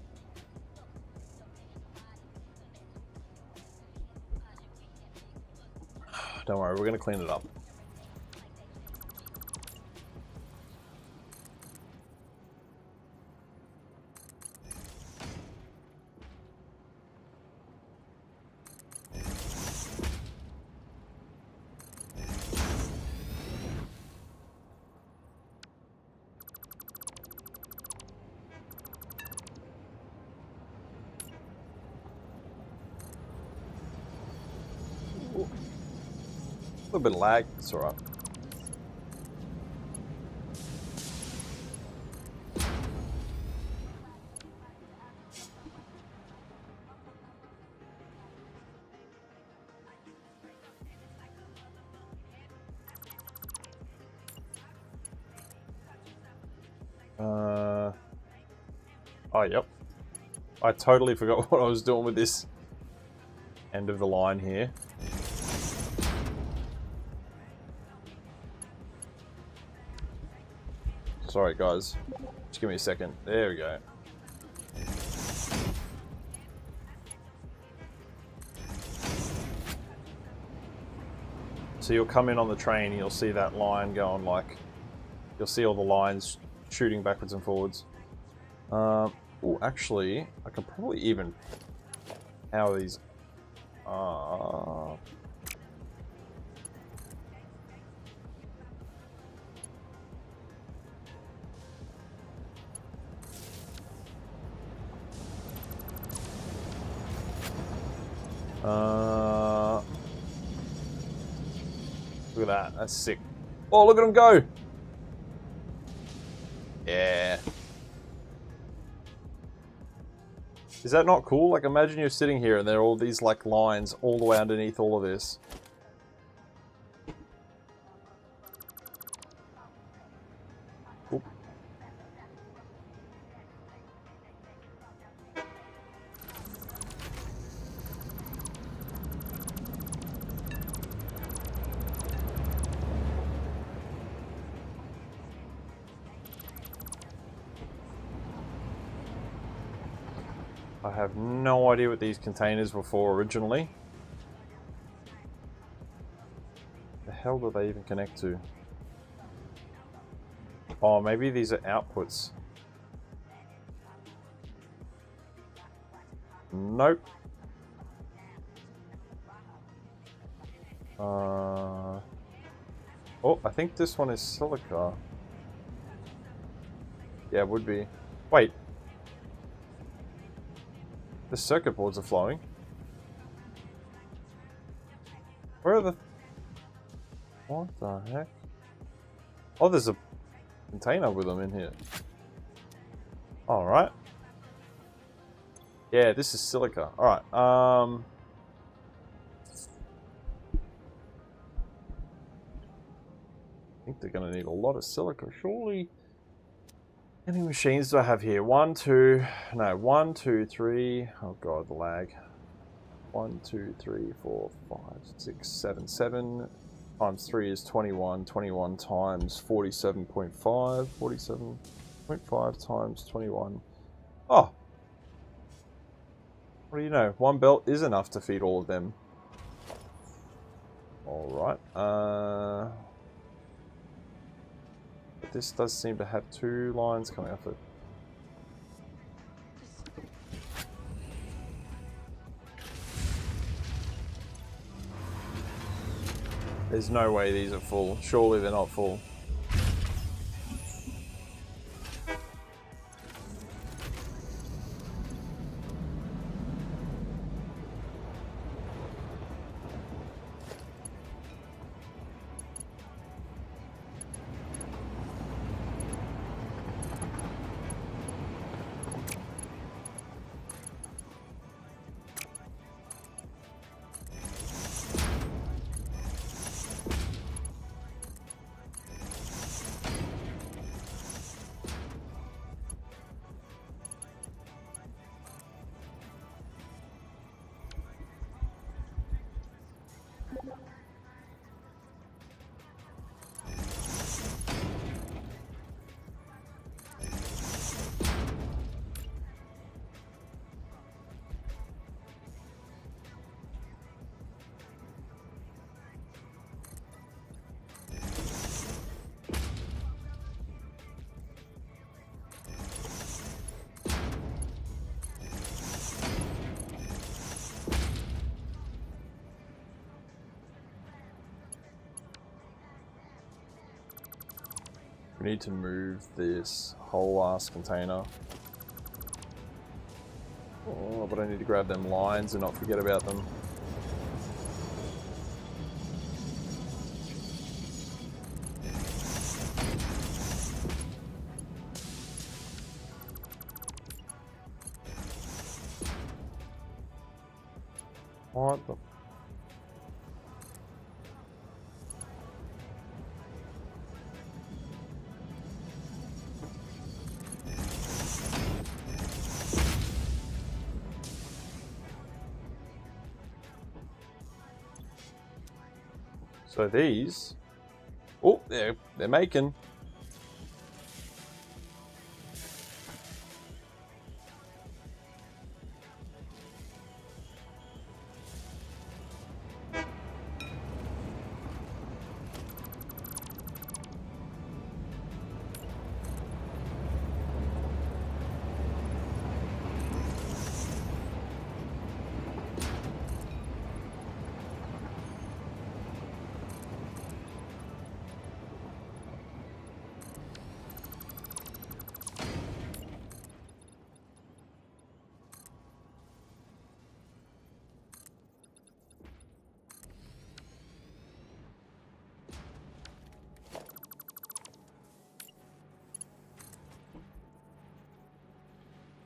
Don't worry, we're gonna clean it up. A little bit of lag, it's alright. Oh, yep. I totally forgot what I was doing with this end of the line here. Sorry guys, just give me a second. There we go. So you'll come in on the train and you'll see that line going like, you'll see all the lines shooting backwards and forwards. Oh, actually, I can probably even power these. Look at that, that's sick. Oh, look at him go! Yeah. Is that not cool? Like, imagine you're sitting here and there are all these, like, lines all the way underneath all of this. Oop. I have no idea what these containers were for originally. The hell do they even connect to? Oh, maybe these are outputs. Nope. Oh, I think this one is silica. Yeah, it would be. Wait. The circuit boards are flowing. Where are the... What the heck? Oh, there's a container with them in here. Alright. Yeah, this is silica. Alright, I think they're gonna need a lot of silica, surely. How many machines do I have here? 1, 2, 3. Oh god, the lag. 1, 2, 3, 4, 5, 6, 7, 7 times 3 is 21. 21 times 47.5. 47.5 times 21. Oh! What do you know? One belt is enough to feed all of them. Alright. But this does seem to have 2 lines coming off it. There's no way these are full. Surely they're not full. We need to move this whole ass container. Oh, but I need to grab them lines and not forget about them. What the... So these... Oh, they're making...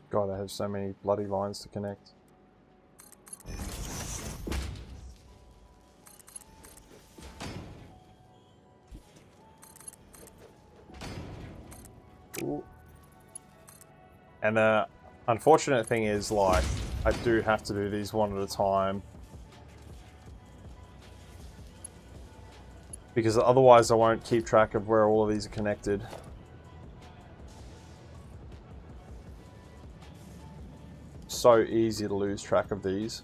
God, I have so many bloody lines to connect. Ooh. And the unfortunate thing is, like, I do have to do these one at a time. Because otherwise I won't keep track of where all of these are connected. So easy to lose track of these.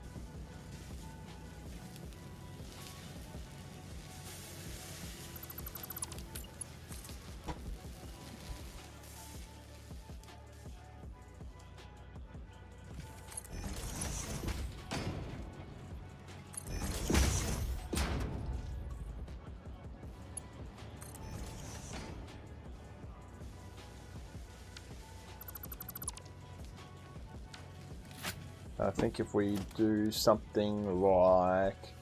I think if we do something like...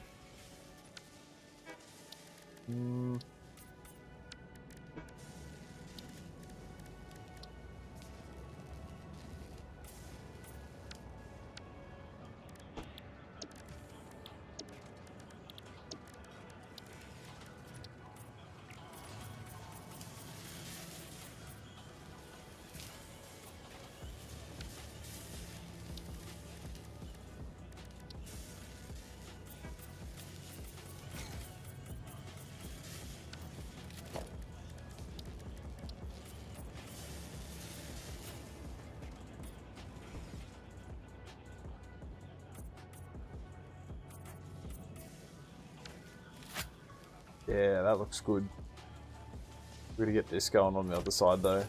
Yeah, that looks good. We're gonna get this going on the other side though.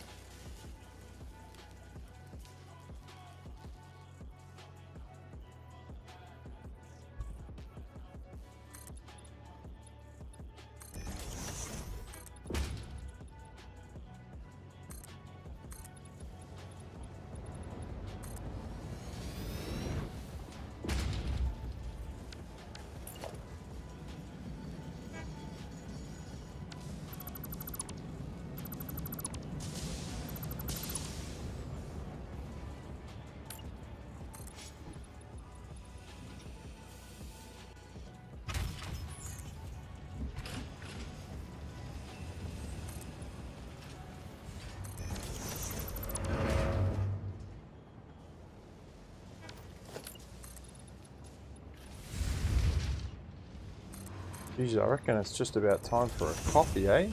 Jeez, I reckon it's just about time for a coffee, eh?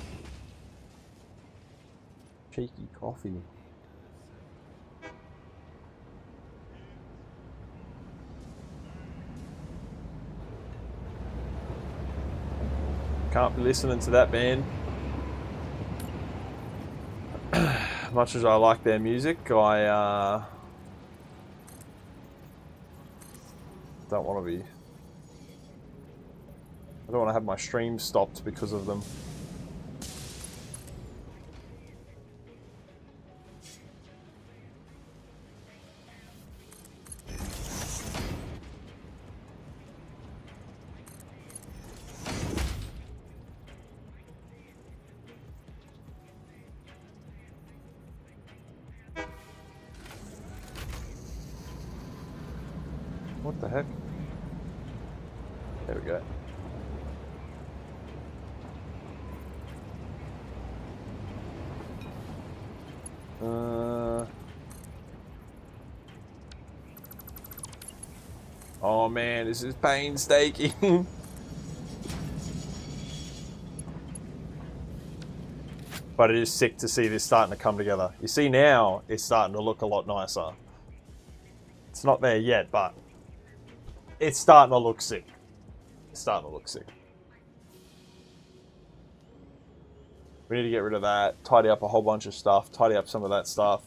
Cheeky coffee. Can't be listening to that band. Much as I like their music, I don't want to be... I don't want to have my stream stopped because of them. What the heck? There we go. Oh man, this is painstaking. But it is sick to see this starting to come together. You see now, it's starting to look a lot nicer. It's not there yet, but it's starting to look sick. It's starting to look sick. We need to get rid of that, tidy up a whole bunch of stuff, tidy up some of that stuff.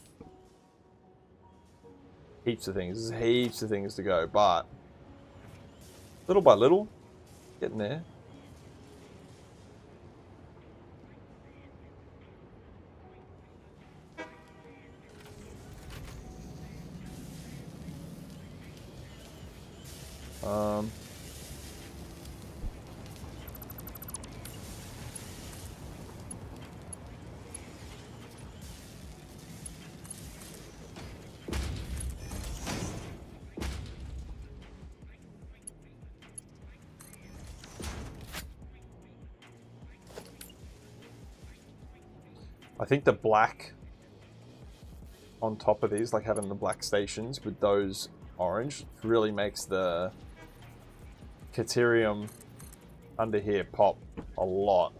Heaps of things. There's heaps of things to go, but little by little, getting there. I think the black on top of these, like having the black stations with those orange, really makes the Caterium under here pop a lot.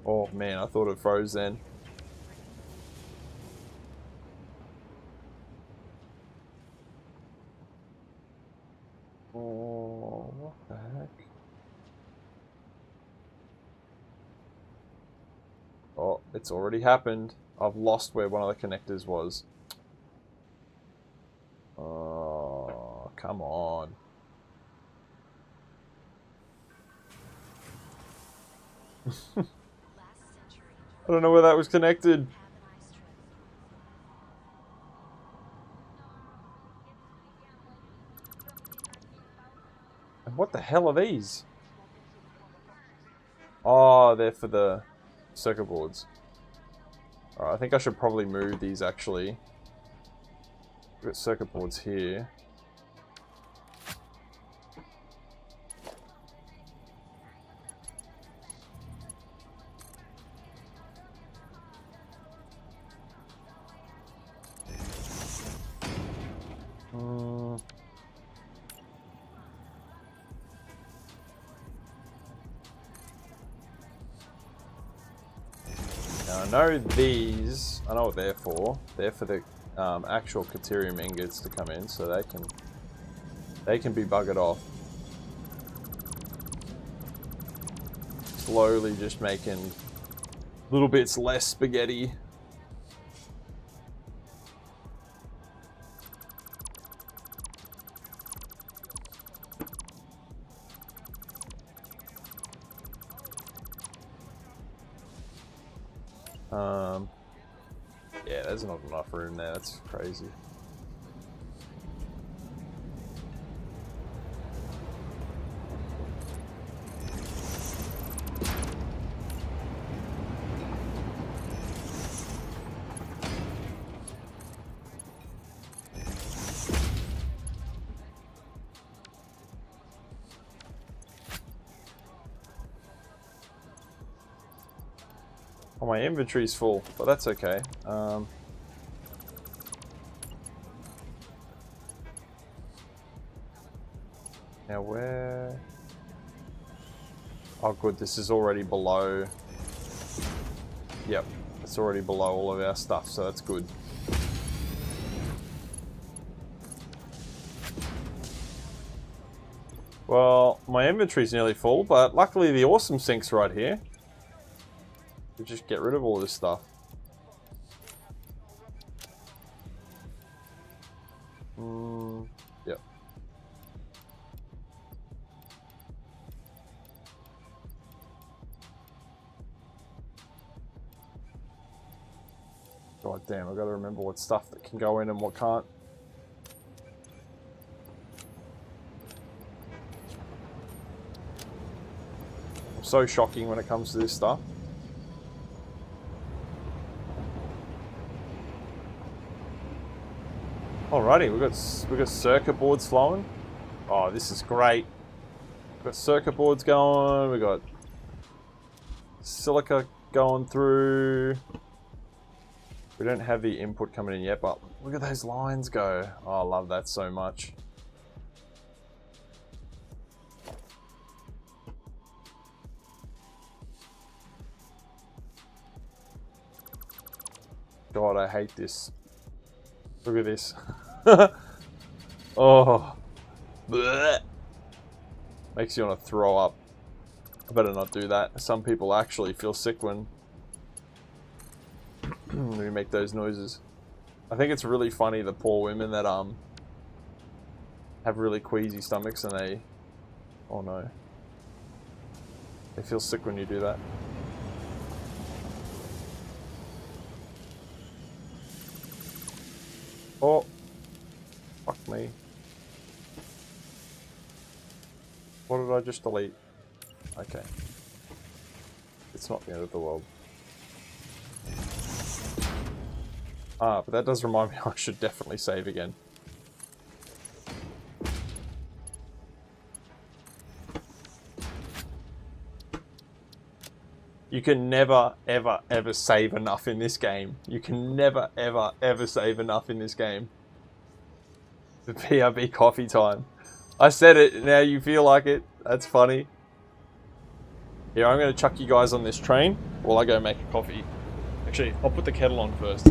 Oh man, I thought it froze then. Oh, what the heck? Oh, it's already happened. I've lost where one of the connectors was. Oh, come on. I don't know where that was connected. And what the hell are these? Oh, they're for the circuit boards. Alright, I think I should probably move these actually. We've got circuit boards here. Now I know these, I know what they're for. They're for the actual Caterium ingots to come in, so they can be buggered off. Slowly just making little bits less spaghetti. Yeah, there's not enough room there. That's crazy. Oh, my inventory's full, but that's okay. Now where... Oh good, this is already below... Yep, it's already below all of our stuff, so that's good. Well, my inventory's nearly full, but luckily the awesome sink's right here. We just get rid of all this stuff. Yep. God damn, I've got to remember what stuff that can go in and what can't. I'm so shocking when it comes to this stuff. Alrighty, we've got circuit boards flowing. Oh, this is great. We've got circuit boards going. We've got silica going through. We don't have the input coming in yet, but look at those lines go. Oh, I love that so much. God, I hate this. Look at this. Oh. Blech. Makes you want to throw up. I better not do that. Some people actually feel sick when we make those noises. I think it's really funny, the poor women that have really queasy stomachs and they... Oh no. They feel sick when you do that. Oh. Fuck me. What did I just delete? Okay. It's not the end of the world. Ah, but that does remind me I should definitely save again. You can never, ever, ever save enough in this game. You can never, ever, ever save enough in this game. The PRB coffee time. I said it, now you feel like it. That's funny. Here, I'm going to chuck you guys on this train while I go make a coffee. Actually, I'll put the kettle on first.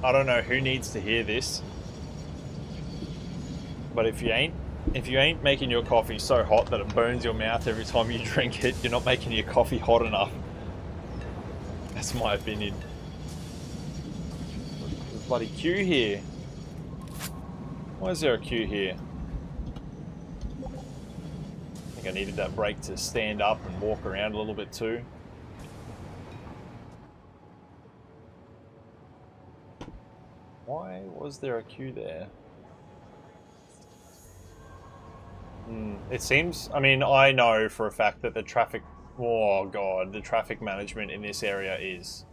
I don't know who needs to hear this, but if you ain't making your coffee so hot that it burns your mouth every time you drink it, you're not making your coffee hot enough. That's my opinion. There's a bloody queue here. Why is there a queue here? I think I needed that break to stand up and walk around a little bit too. Why was there a queue there? It seems, I mean, I know for a fact that the traffic, oh god, the traffic management in this area is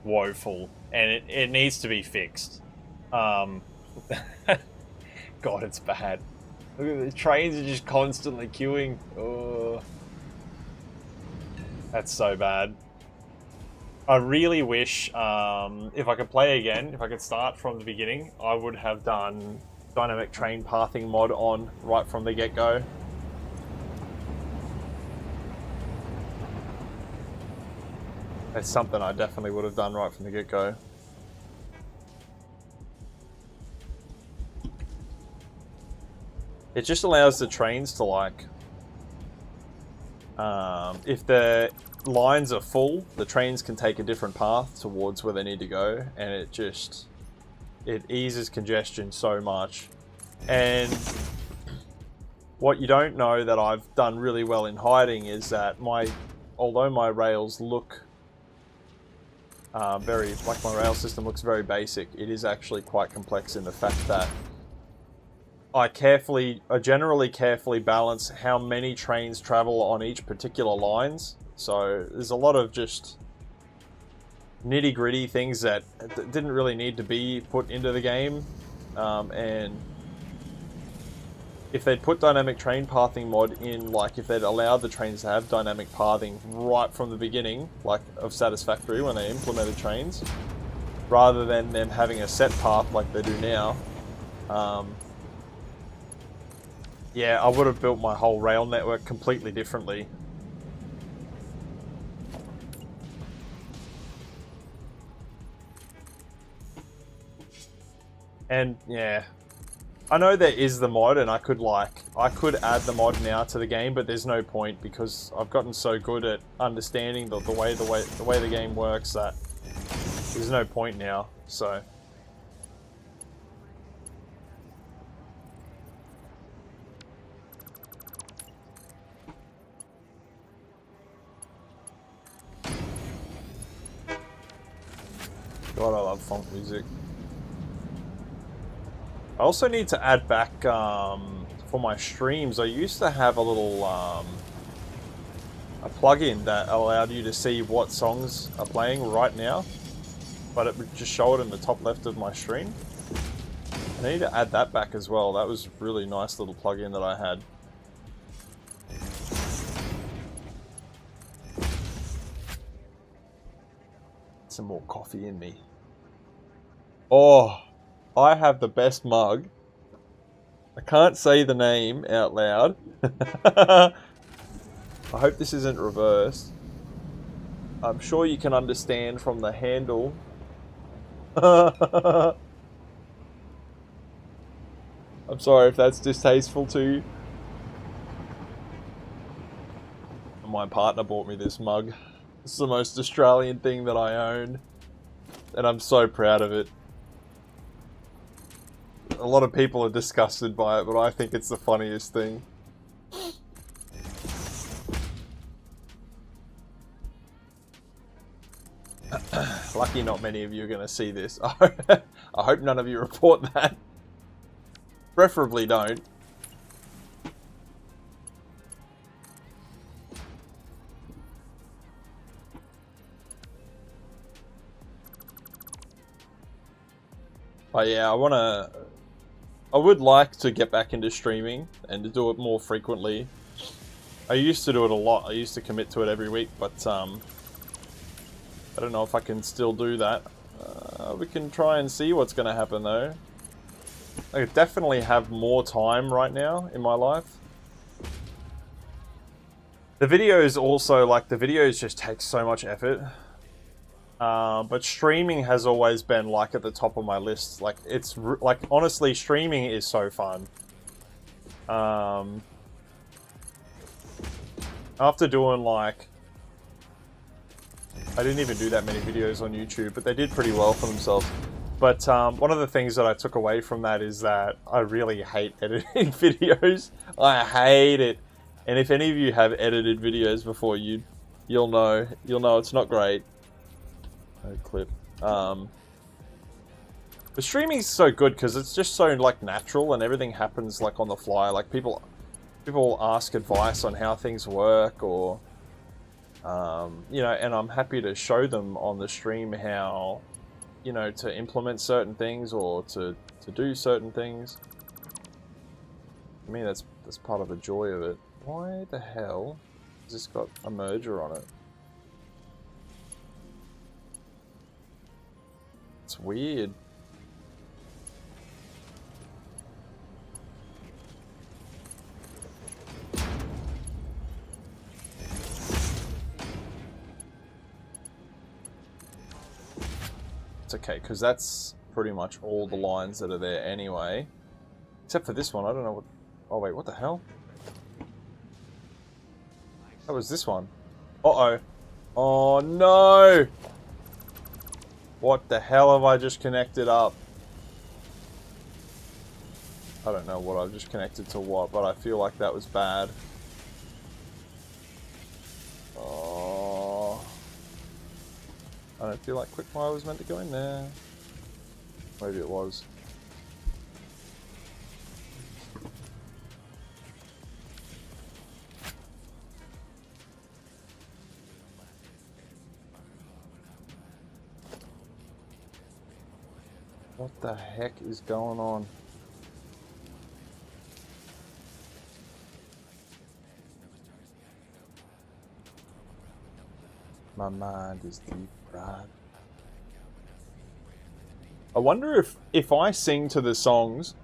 woeful, and it needs to be fixed. God, it's bad. Look at the trains are just constantly queuing. Oh, that's so bad. I really wish, if I could play again, if I could start from the beginning, I would have done dynamic train pathing mod on right from the get-go. That's something I definitely would have done right from the get-go. It just allows the trains to, like, if the lines are full, the trains can take a different path towards where they need to go, and it eases congestion so much. And what you don't know that I've done really well in hiding is that although my rails look my rail system looks very basic, it is actually quite complex in the fact that I generally carefully balance how many trains travel on each particular lines. So there's a lot of just nitty-gritty things that didn't really need to be put into the game, and if they'd put dynamic train pathing mod in, like if they'd allowed the trains to have dynamic pathing right from the beginning, like of Satisfactory when they implemented trains, rather than them having a set path like they do now, yeah, I would have built my whole rail network completely differently. And yeah, I know there is the mod, and I could add the mod now to the game, but there's no point because I've gotten so good at understanding the way the game works that there's no point now. So God, I love funk music. I also need to add back, for my streams, I used to have a little, a plugin that allowed you to see what songs are playing right now, but it would just show it in the top left of my stream. I need to add that back as well. That was a really nice little plugin that I had. Some more coffee in me. Oh, I have the best mug. I can't say the name out loud. I hope this isn't reversed. I'm sure you can understand from the handle. I'm sorry if that's distasteful to you. My partner bought me this mug. It's the most Australian thing that I own, and I'm so proud of it. A lot of people are disgusted by it, but I think it's the funniest thing. Lucky not many of you are going to see this. I hope none of you report that. Preferably don't. But yeah, I would like to get back into streaming and to do it more frequently. I used to do it a lot. I used to commit to it every week, but I don't know if I can still do that. We can try and see what's going to happen though. I definitely have more time right now in my life. The videos also, like, the videos just take so much effort. But streaming has always been like at the top of my list. Like it's like honestly, streaming is so fun. After doing like, I didn't even do that many videos on YouTube, but they did pretty well for themselves. But one of the things that I took away from that is that I really hate editing videos. I hate it. And if any of you have edited videos before, you'll know it's not great. No clip. But streaming is so good because it's just so like natural and everything happens like on the fly. Like people ask advice on how things work, or you know, and I'm happy to show them on the stream how, you know, to implement certain things or to do certain things. I mean, that's part of the joy of it. Why the hell has this got a merger on it? It's weird. It's okay, because that's pretty much all the lines that are there anyway. Except for this one, I don't know what... Oh wait, what the hell? That was this one. Uh-oh. Oh no! What the hell have I just connected up? I don't know what I've just connected to what, but I feel like that was bad. Oh. I don't feel like Quickfire was meant to go in there. Maybe it was. What the heck is going on? My mind is deep fried. I wonder if I sing to the songs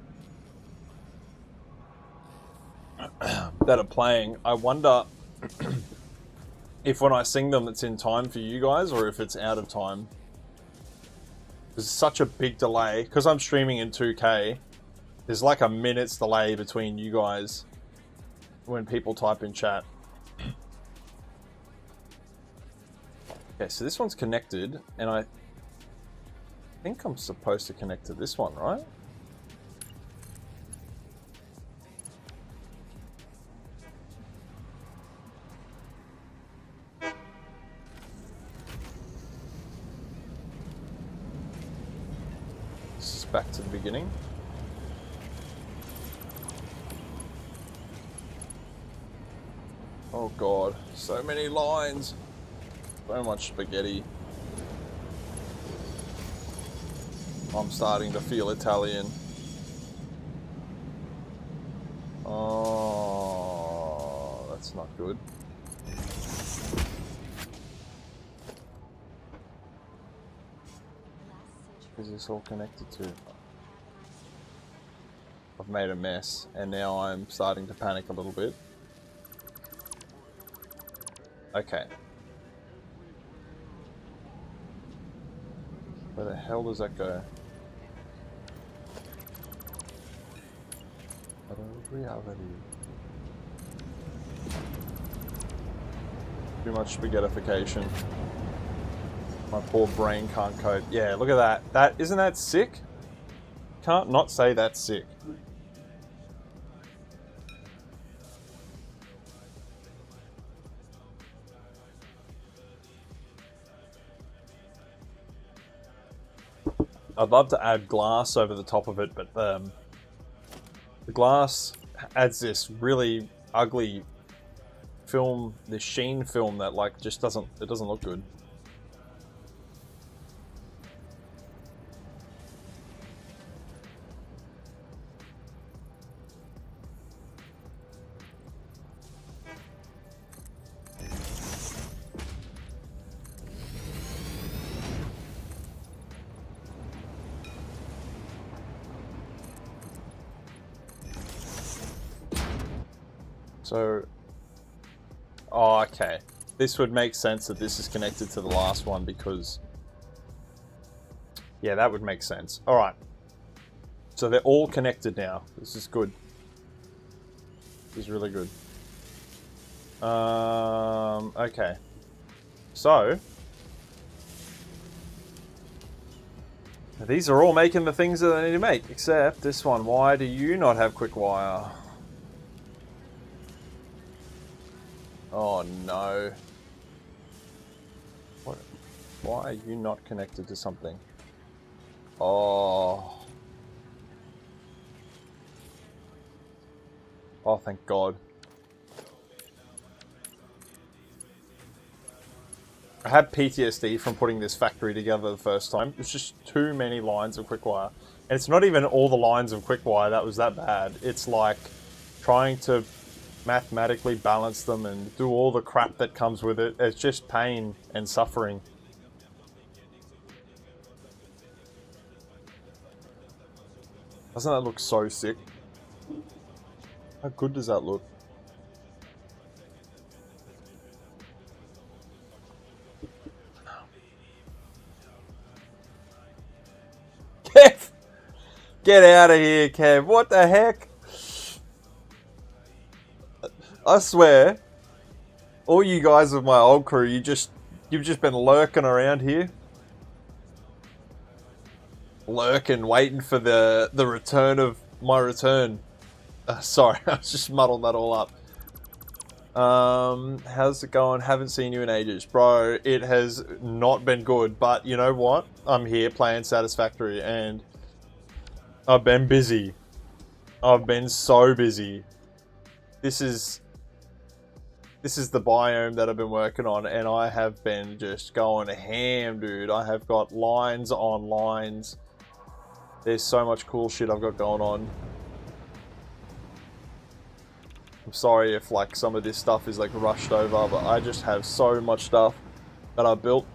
that are playing, I wonder if when I sing them it's in time for you guys or if it's out of time. There's such a big delay because I'm streaming in 2K. There's like a minute's delay between you guys when people type in chat. Okay, so this one's connected, and I think I'm supposed to connect to this one, right? This is back to the beginning. Oh god, so many lines. So much spaghetti. I'm starting to feel Italian. Oh, that's not good. Is this all connected to? I've made a mess, and now I'm starting to panic a little bit. Okay. Where the hell does that go? Reality. Too much spaghettification. My poor brain can't cope. Yeah, look at that. Isn't that sick? Can't not say that's sick. I'd love to add glass over the top of it, but the glass adds this really ugly film, this sheen film that like just doesn't look good. So, oh, okay. This would make sense that this is connected to the last one because Yeah, that would make sense. Alright. So they're all connected now. This is good. This is really good. Okay. So... these are all making the things that they need to make, except this one. Why do you not have quick wire? Oh no. What? Why are you not connected to something? Oh. Oh, thank God. I had PTSD from putting this factory together the first time. It's just too many lines of quick wire. And it's not even all the lines of quick wire that was that bad. It's like trying to mathematically balance them and do all the crap that comes with it. It's just pain and suffering. Doesn't that look so sick? How good does that look? Kev! Get out of here, Kev. What the heck? I swear, all you guys of my old crew, you've just been lurking around here. Lurking, waiting for the return of my return. Sorry, I just muddled that all up. How's it going? Haven't seen you in ages. Bro, it has not been good, but you know what? I'm here playing Satisfactory and I've been busy. I've been so busy. This is the biome that I've been working on and I have been just going ham, dude. I have got lines on lines. There's so much cool shit I've got going on. I'm sorry if like some of this stuff is like rushed over, but I just have so much stuff that I built.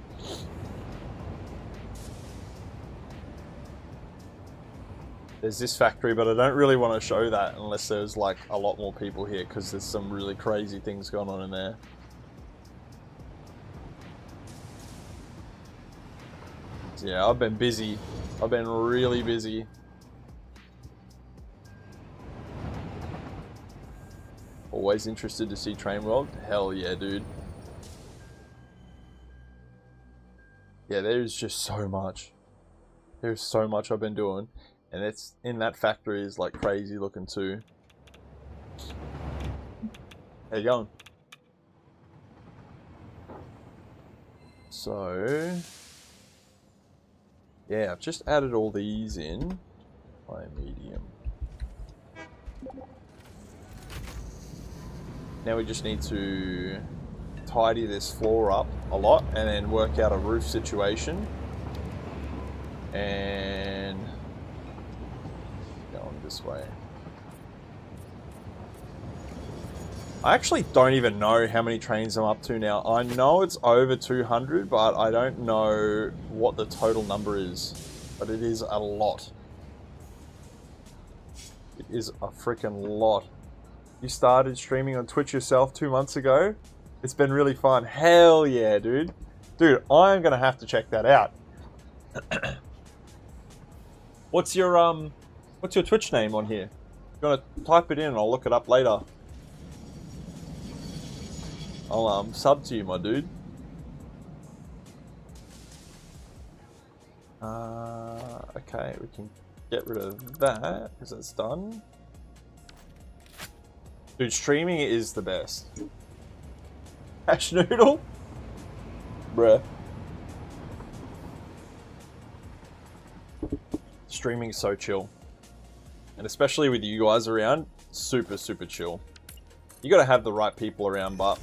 There's this factory, but I don't really want to show that unless there's like a lot more people here because there's some really crazy things going on in there. So yeah, I've been busy. I've been really busy. Always interested to see TRAINWORLD? Hell yeah, dude. Yeah, there's just so much. There's so much I've been doing. And it's in that factory is like crazy looking too. How you going? So... yeah, I've just added all these in. High, medium. Now we just need to tidy this floor up a lot and then work out a roof situation. And going this way. I actually don't even know how many trains I'm up to now. I know it's over 200, but I don't know what the total number is. But it is a lot. It is a freaking lot. You started streaming on Twitch yourself 2 months ago. It's been really fun. Hell yeah, dude. Dude, I'm gonna have to check that out. What's your Twitch name on here? I'm gonna type it in and I'll look it up later. I'll sub to you, my dude. Okay, we can get rid of that because it's done. Dude, streaming is the best. Hash noodle? Bruh. Streaming is so chill. And especially with you guys around, super, super chill. You gotta have the right people around, but...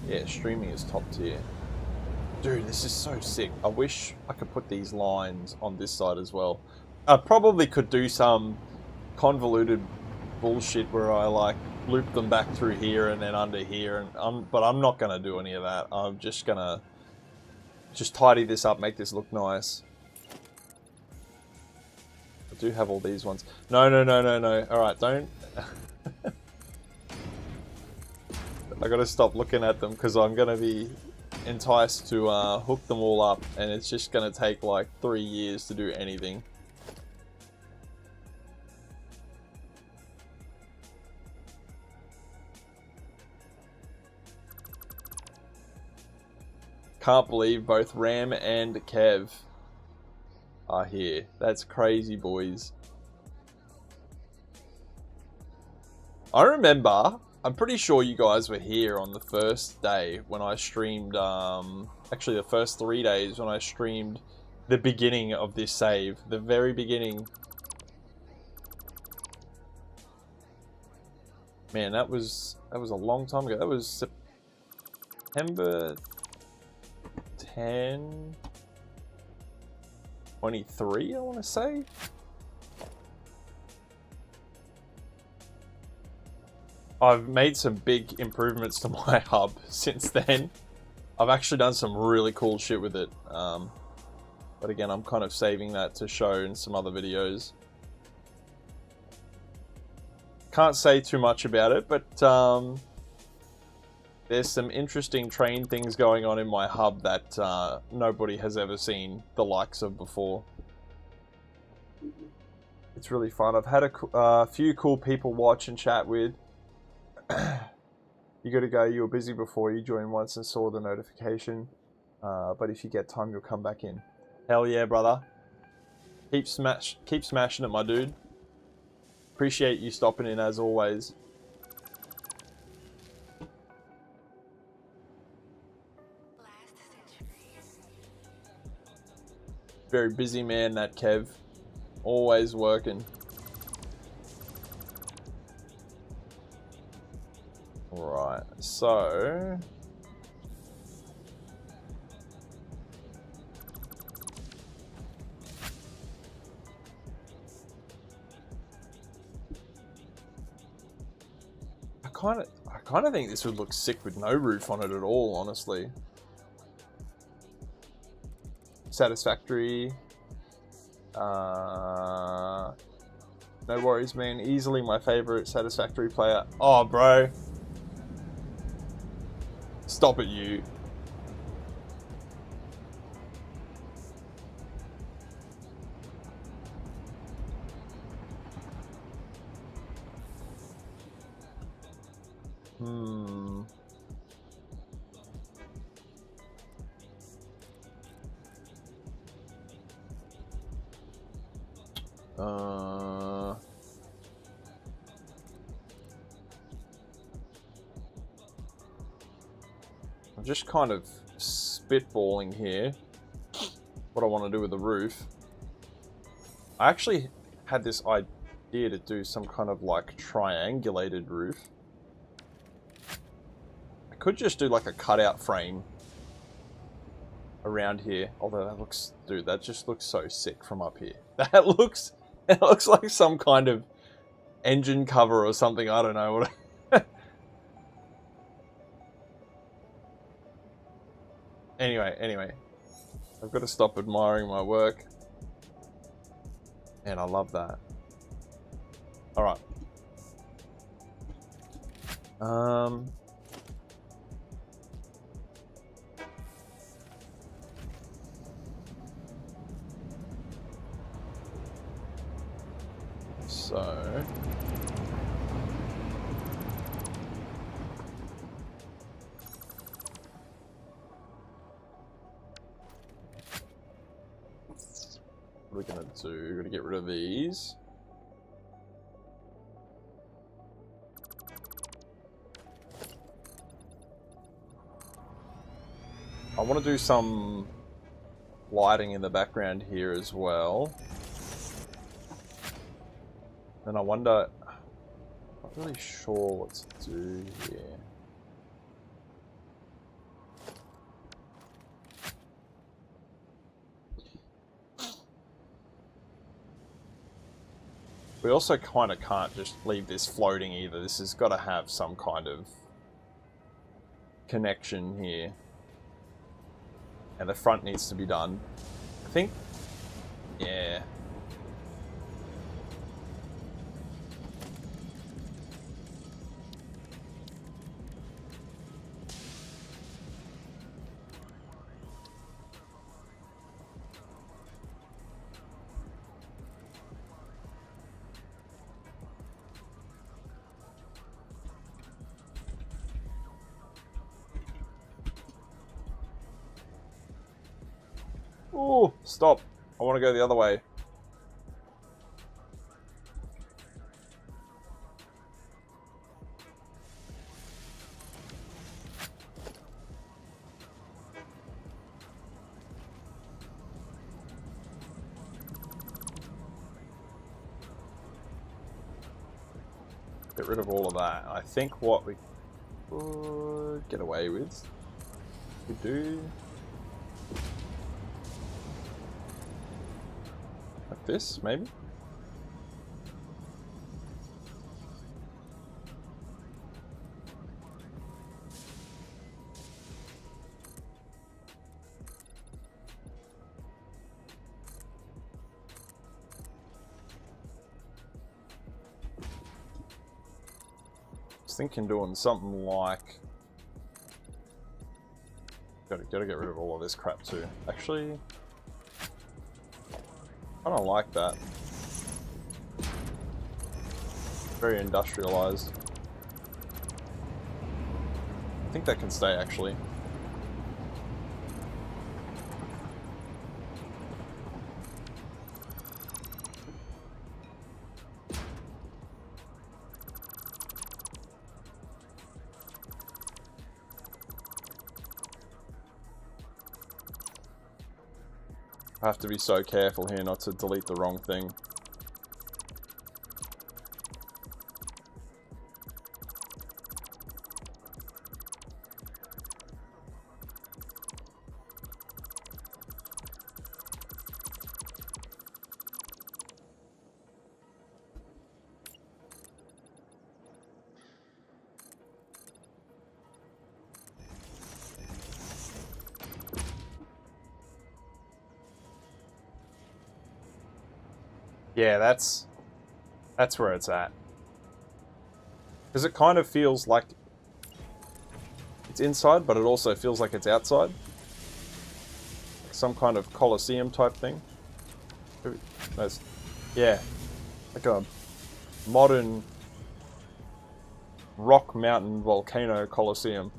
yeah, streaming is top tier. Dude, this is so sick. I wish I could put these lines on this side as well. I probably could do some convoluted bullshit where I like loop them back through here and then under here, and but I'm not gonna do any of that. I'm just gonna tidy this up, make this look nice. I do have all these ones. No. All right, don't. I gotta stop looking at them because I'm gonna be enticed to hook them all up, and it's just gonna take like 3 years to do anything. Can't believe both Ram and Kev are here. That's crazy, boys. I remember, I'm pretty sure you guys were here on the first day when I streamed, actually the first 3 days when I streamed the beginning of this save. The very beginning. Man, that was a long time ago. That was September 10, 23, I want to say. I've made some big improvements to my hub since then. I've actually done some really cool shit with it. But again, I'm kind of saving that to show in some other videos. Can't say too much about it, but there's some interesting train things going on in my hub that nobody has ever seen the likes of before. It's really fun. I've had a few cool people watch and chat with. You gotta go. You were busy before. You joined once and saw the notification. But if you get time, you'll come back in. Hell yeah, brother. Keep smashing it, my dude. Appreciate you stopping in as always. Very busy man, that Kev. Always working. Right, so... I kind of think this would look sick with no roof on it at all, honestly. Satisfactory. No worries, man. Easily my favorite Satisfactory player. Oh, bro. Stop it, you. I'm just kind of spitballing here what I want to do with the roof. I actually had this idea to do some kind of like triangulated roof. I could just do like a cutout frame around here, although that looks, dude, that just looks so sick from up here. That looks, it looks like some kind of engine cover or something. I don't know what. Anyway, I've got to stop admiring my work. And I love that. Alright. So... what are we gonna do? We're gonna get rid of these. I want to do some lighting in the background here as well. And I wonder, I'm not really sure what to do here. We also kind of can't just leave this floating either. This has got to have some kind of connection here. And the front needs to be done. I think, yeah. Oh, stop. I want to go the other way. Get rid of all of that. I think what we could get away with, we do like this, maybe. Thinking doing something like gotta get rid of all of this crap too. Actually, I don't like that. Very industrialized. I think that can stay actually. I have to be so careful here not to delete the wrong thing. Yeah, that's where it's at. Because it kind of feels like it's inside, but it also feels like it's outside. Some kind of Colosseum type thing. Nice. Yeah, like a modern rock mountain volcano Colosseum.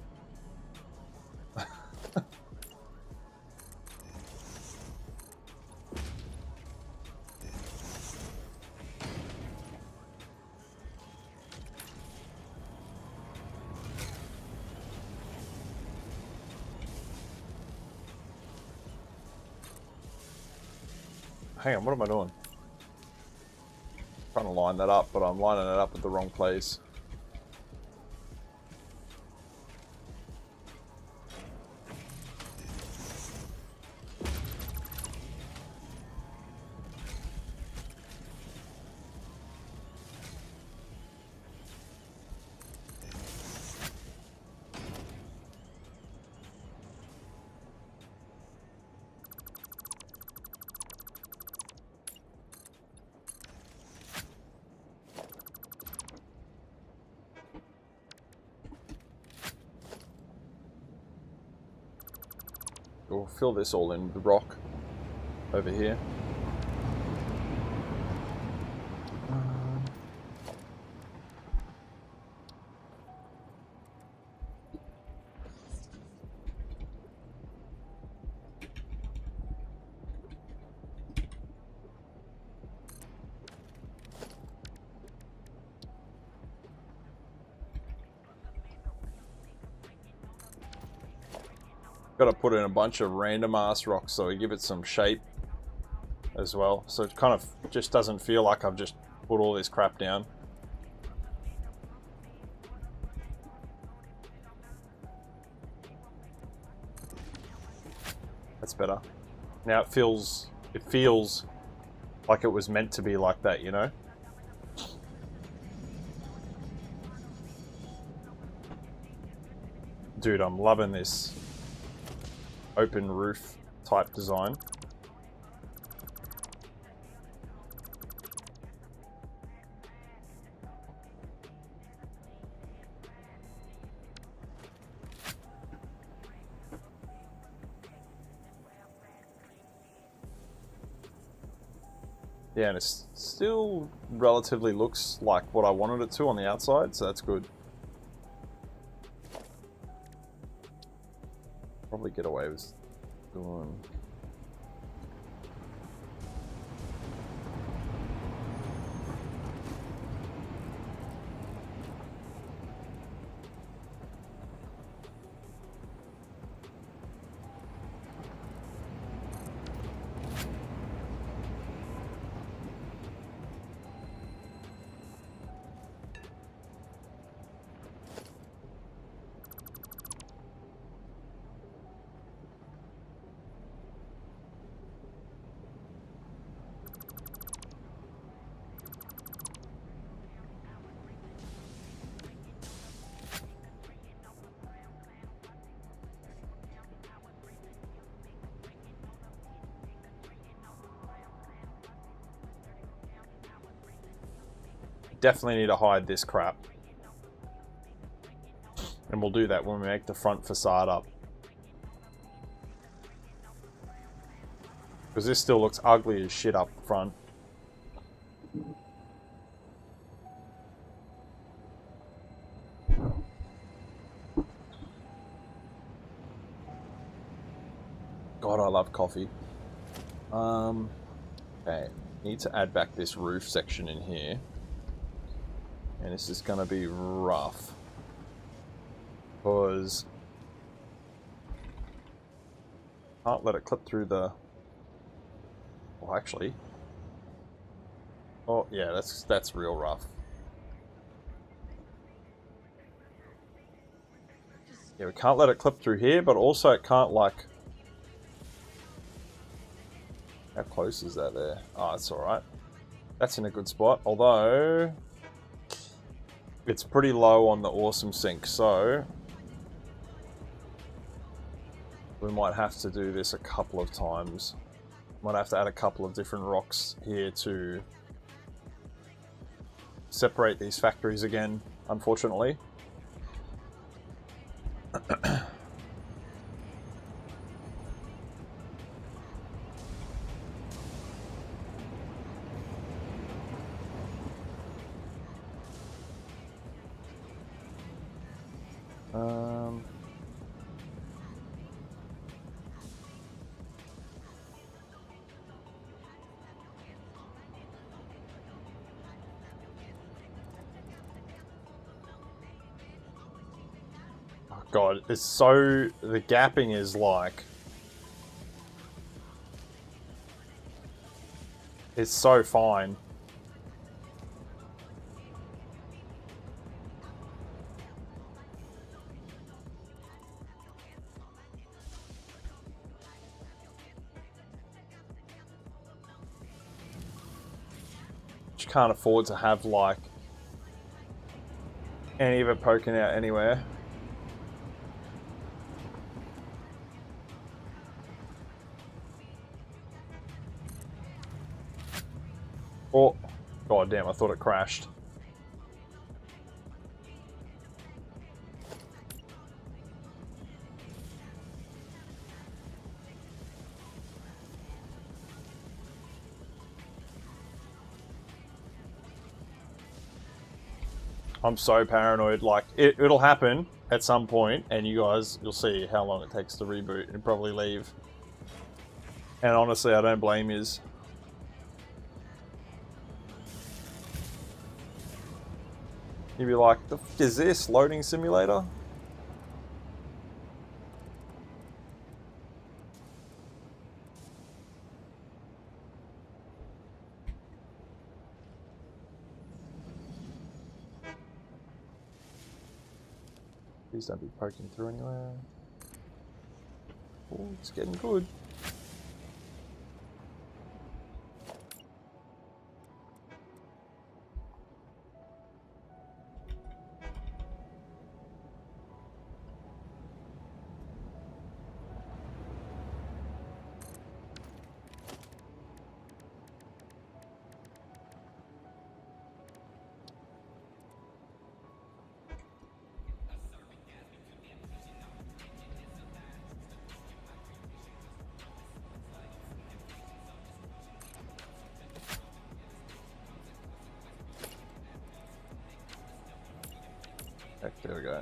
Hang on, what am I doing? Trying to line that up, but I'm lining it up at the wrong place. We'll fill this all in with rock over here. Got to put in a bunch of random ass rocks so we give it some shape as well. So it kind of just doesn't feel like I've just put all this crap down. That's better. Now it feels like it was meant to be like that, you know? Dude, I'm loving this open roof type design. Yeah, and it still relatively looks like what I wanted it to on the outside, so that's good. Probably get away with doing definitely need to hide this crap. And we'll do that when we make the front facade up. Because this still looks ugly as shit up front. God, I love coffee. Okay, need to add back this roof section in here. And this is going to be rough. Because can't let it clip through the... Oh, actually. Oh, yeah, that's real rough. Yeah, we can't let it clip through here, but also it can't, like... How close is that there? Oh, it's alright. That's in a good spot, although... It's pretty low on the awesome sink, so... We might have to do this a couple of times. Might have to add a couple of different rocks here to separate these factories again, unfortunately. Oh God, it's so... The gapping is like... It's so fine. You can't afford to have like any of it poking out anywhere. Oh, God damn, I thought it crashed. I'm so paranoid, like, it'll happen at some point, and you'll see how long it takes to reboot and probably leave. And honestly, I don't blame yous. You'd be like, the f is this? Loading simulator? Please don't be poking through anywhere. Oh, it's getting good. There we go.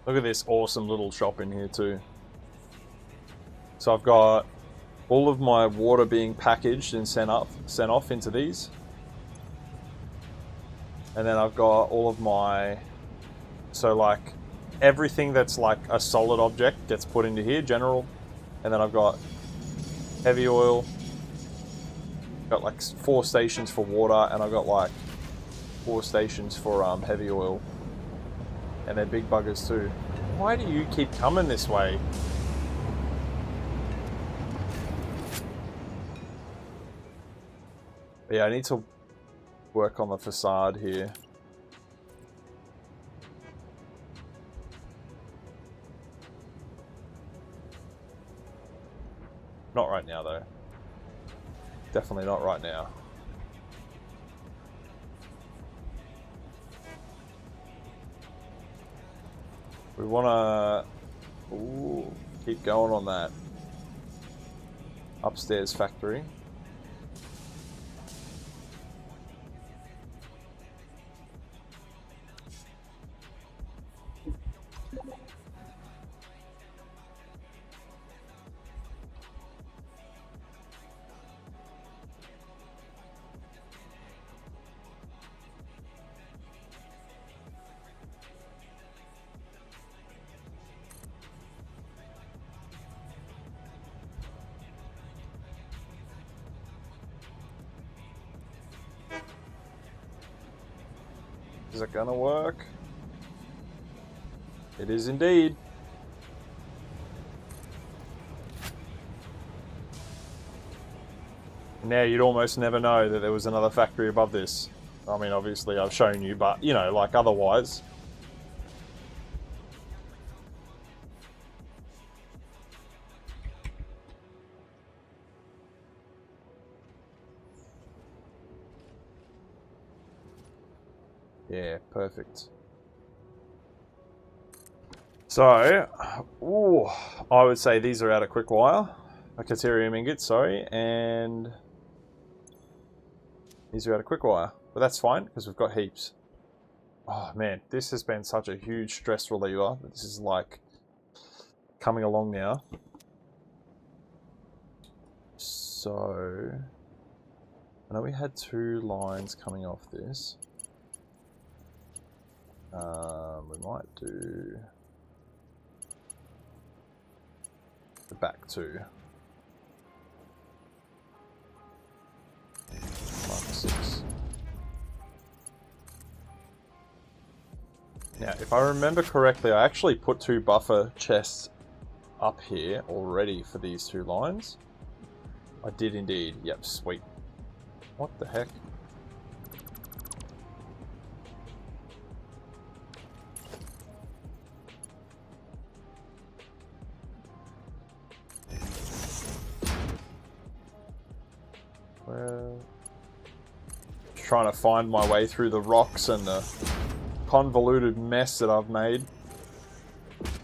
Look at this awesome little shop in here too. So I've got all of my water being packaged and sent off into these. And then I've got all of my... So like everything that's like a solid object gets put into here, general. And then I've got heavy oil. Got like 4 stations for water, and I've got like 4 stations for heavy oil. And they're big buggers too. Why do you keep coming this way? But yeah, I need to work on the facade here. Not right now though. Definitely not right now. We want to keep going on that upstairs factory. Is it gonna work? It is indeed. Now you'd almost never know that there was another factory above this. I mean, obviously I've shown you, but you know, like otherwise. Yeah, perfect. So, I would say these are out of quick wire. Caterium ingots, sorry, and these are out of quick wire. But that's fine, because we've got heaps. Oh man, this has been such a huge stress reliever. This is like coming along now. So, I know we had 2 lines coming off this. We might do the back 2. Mark 6. Now, if I remember correctly, I actually put 2 buffer chests up here already for these 2 lines. I did indeed. Yep, sweet. What the heck? Just trying to find my way through the rocks and the convoluted mess that I've made.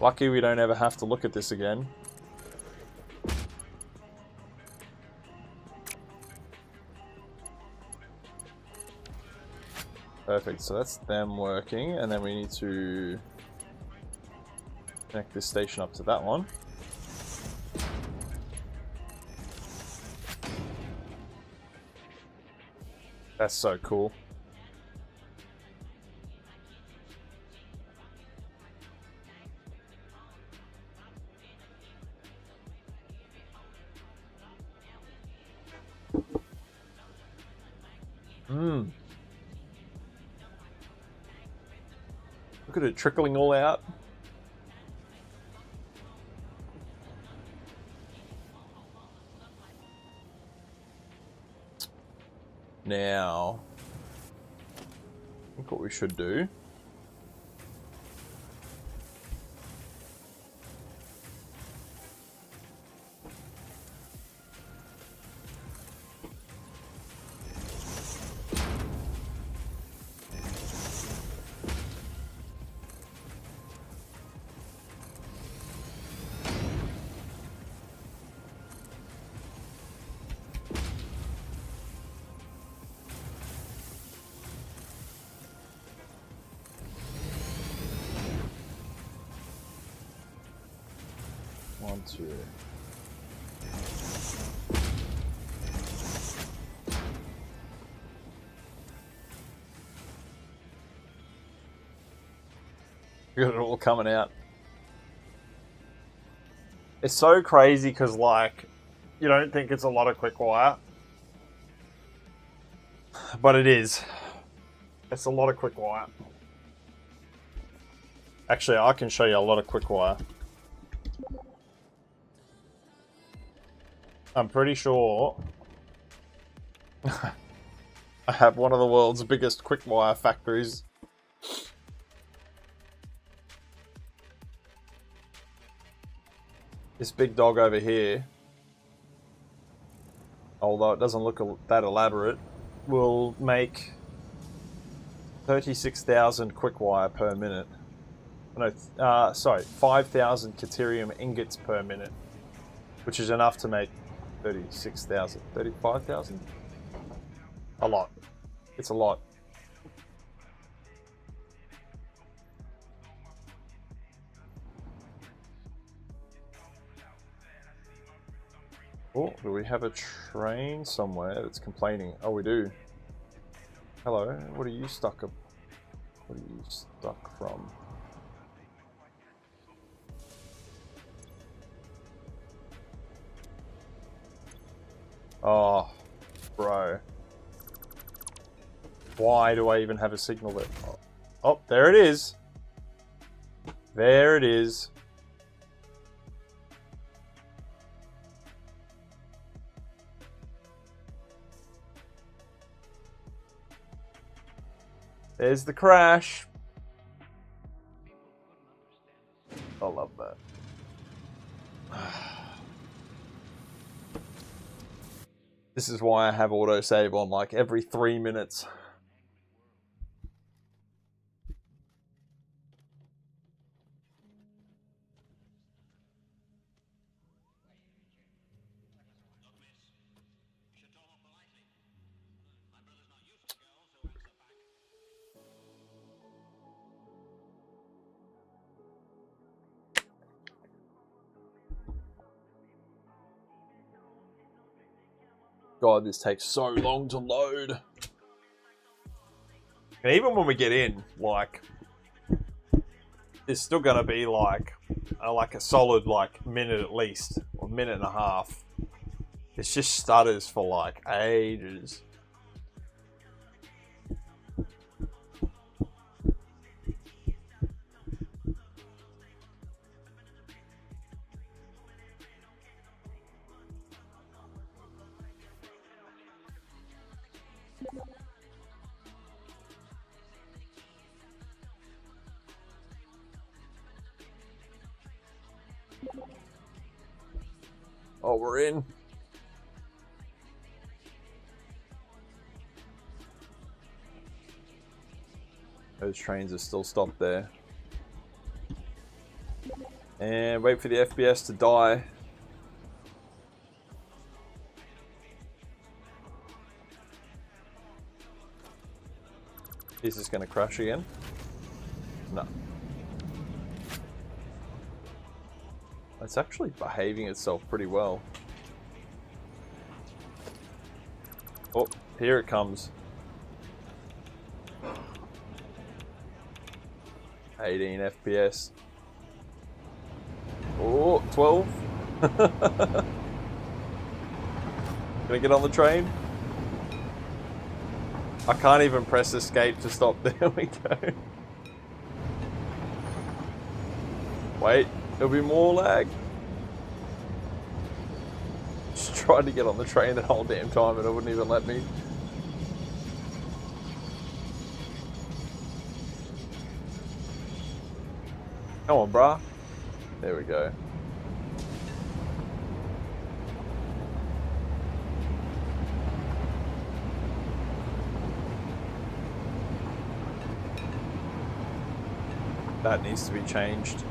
Lucky we don't ever have to look at this again. Perfect, so that's them working, and then we need to connect this station up to that one. That's so cool. Look at it trickling all out. Now, I think what we should do . One, two. Got it all coming out. It's so crazy because, like, you don't think it's a lot of quick wire, but it is. It's a lot of quick wire. Actually, I can show you a lot of quick wire. I'm pretty sure I have one of the world's biggest quick wire factories. This big dog over here, although it doesn't look that elaborate, will make 36,000 quick wire per minute. No, sorry, 5,000 Caterium ingots per minute, which is enough to make 36,000, 35,000? A lot. It's a lot. Oh, do we have a train somewhere that's complaining? Oh, we do. Hello, what are you stuck up? What are you stuck from? Oh, bro. Why do I even have a signal there? Oh, there it is. There it is. There's the crash. I love that. This is why I have autosave on like every 3 minutes. God, this takes so long to load. And even when we get in, like, it's still gonna be like a solid like minute at least, or minute and a half. It's just stutters for like ages. Oh, we're in. Those trains are still stopped there. And wait for the FPS to die. Is this going to crash again? No. It's actually behaving itself pretty well. Oh, here it comes. 18 FPS. Oh, 12. Gonna get on the train? I can't even press escape to stop. There we go. Wait, there'll be more lag. Just tried to get on the train the whole damn time and it wouldn't even let me. Come on, brah. There we go. That needs to be changed.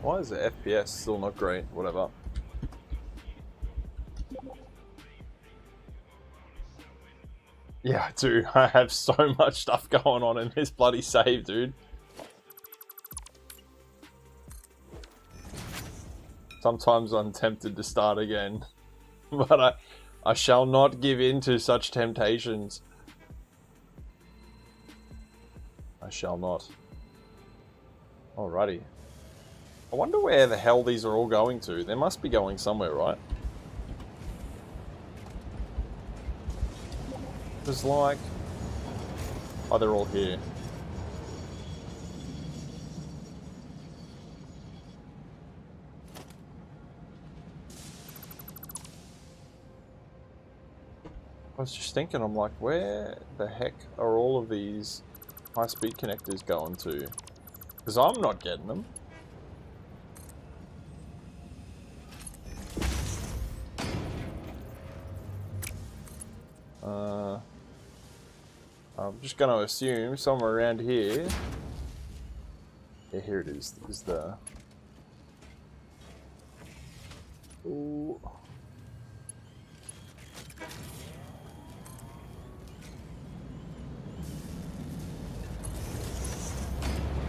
Why is the FPS still not great? Whatever. Yeah, I do. I have so much stuff going on in this bloody save, dude. Sometimes I'm tempted to start again, but I shall not give in to such temptations. I shall not. Alrighty. I wonder where the hell these are all going to. They must be going somewhere, right? There's like... Oh, they're all here. I was just thinking, I'm like, where the heck are all of these high-speed connectors going to? Because I'm not getting them. I'm just going to assume somewhere around here. Yeah, here it is. This is the... Ooh.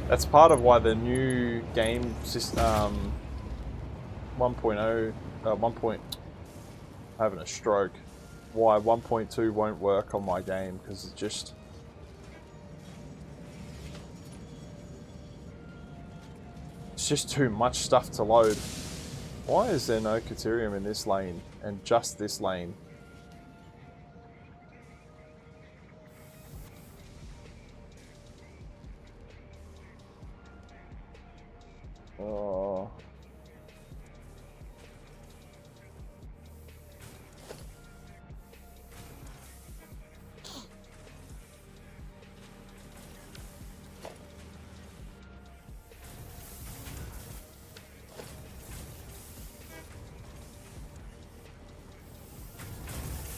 That's part of why the new game system 1.0, having a stroke. Why 1.2 won't work on my game, because it's just too much stuff to load. Why is there no Caterium in this lane and just this lane? Oh.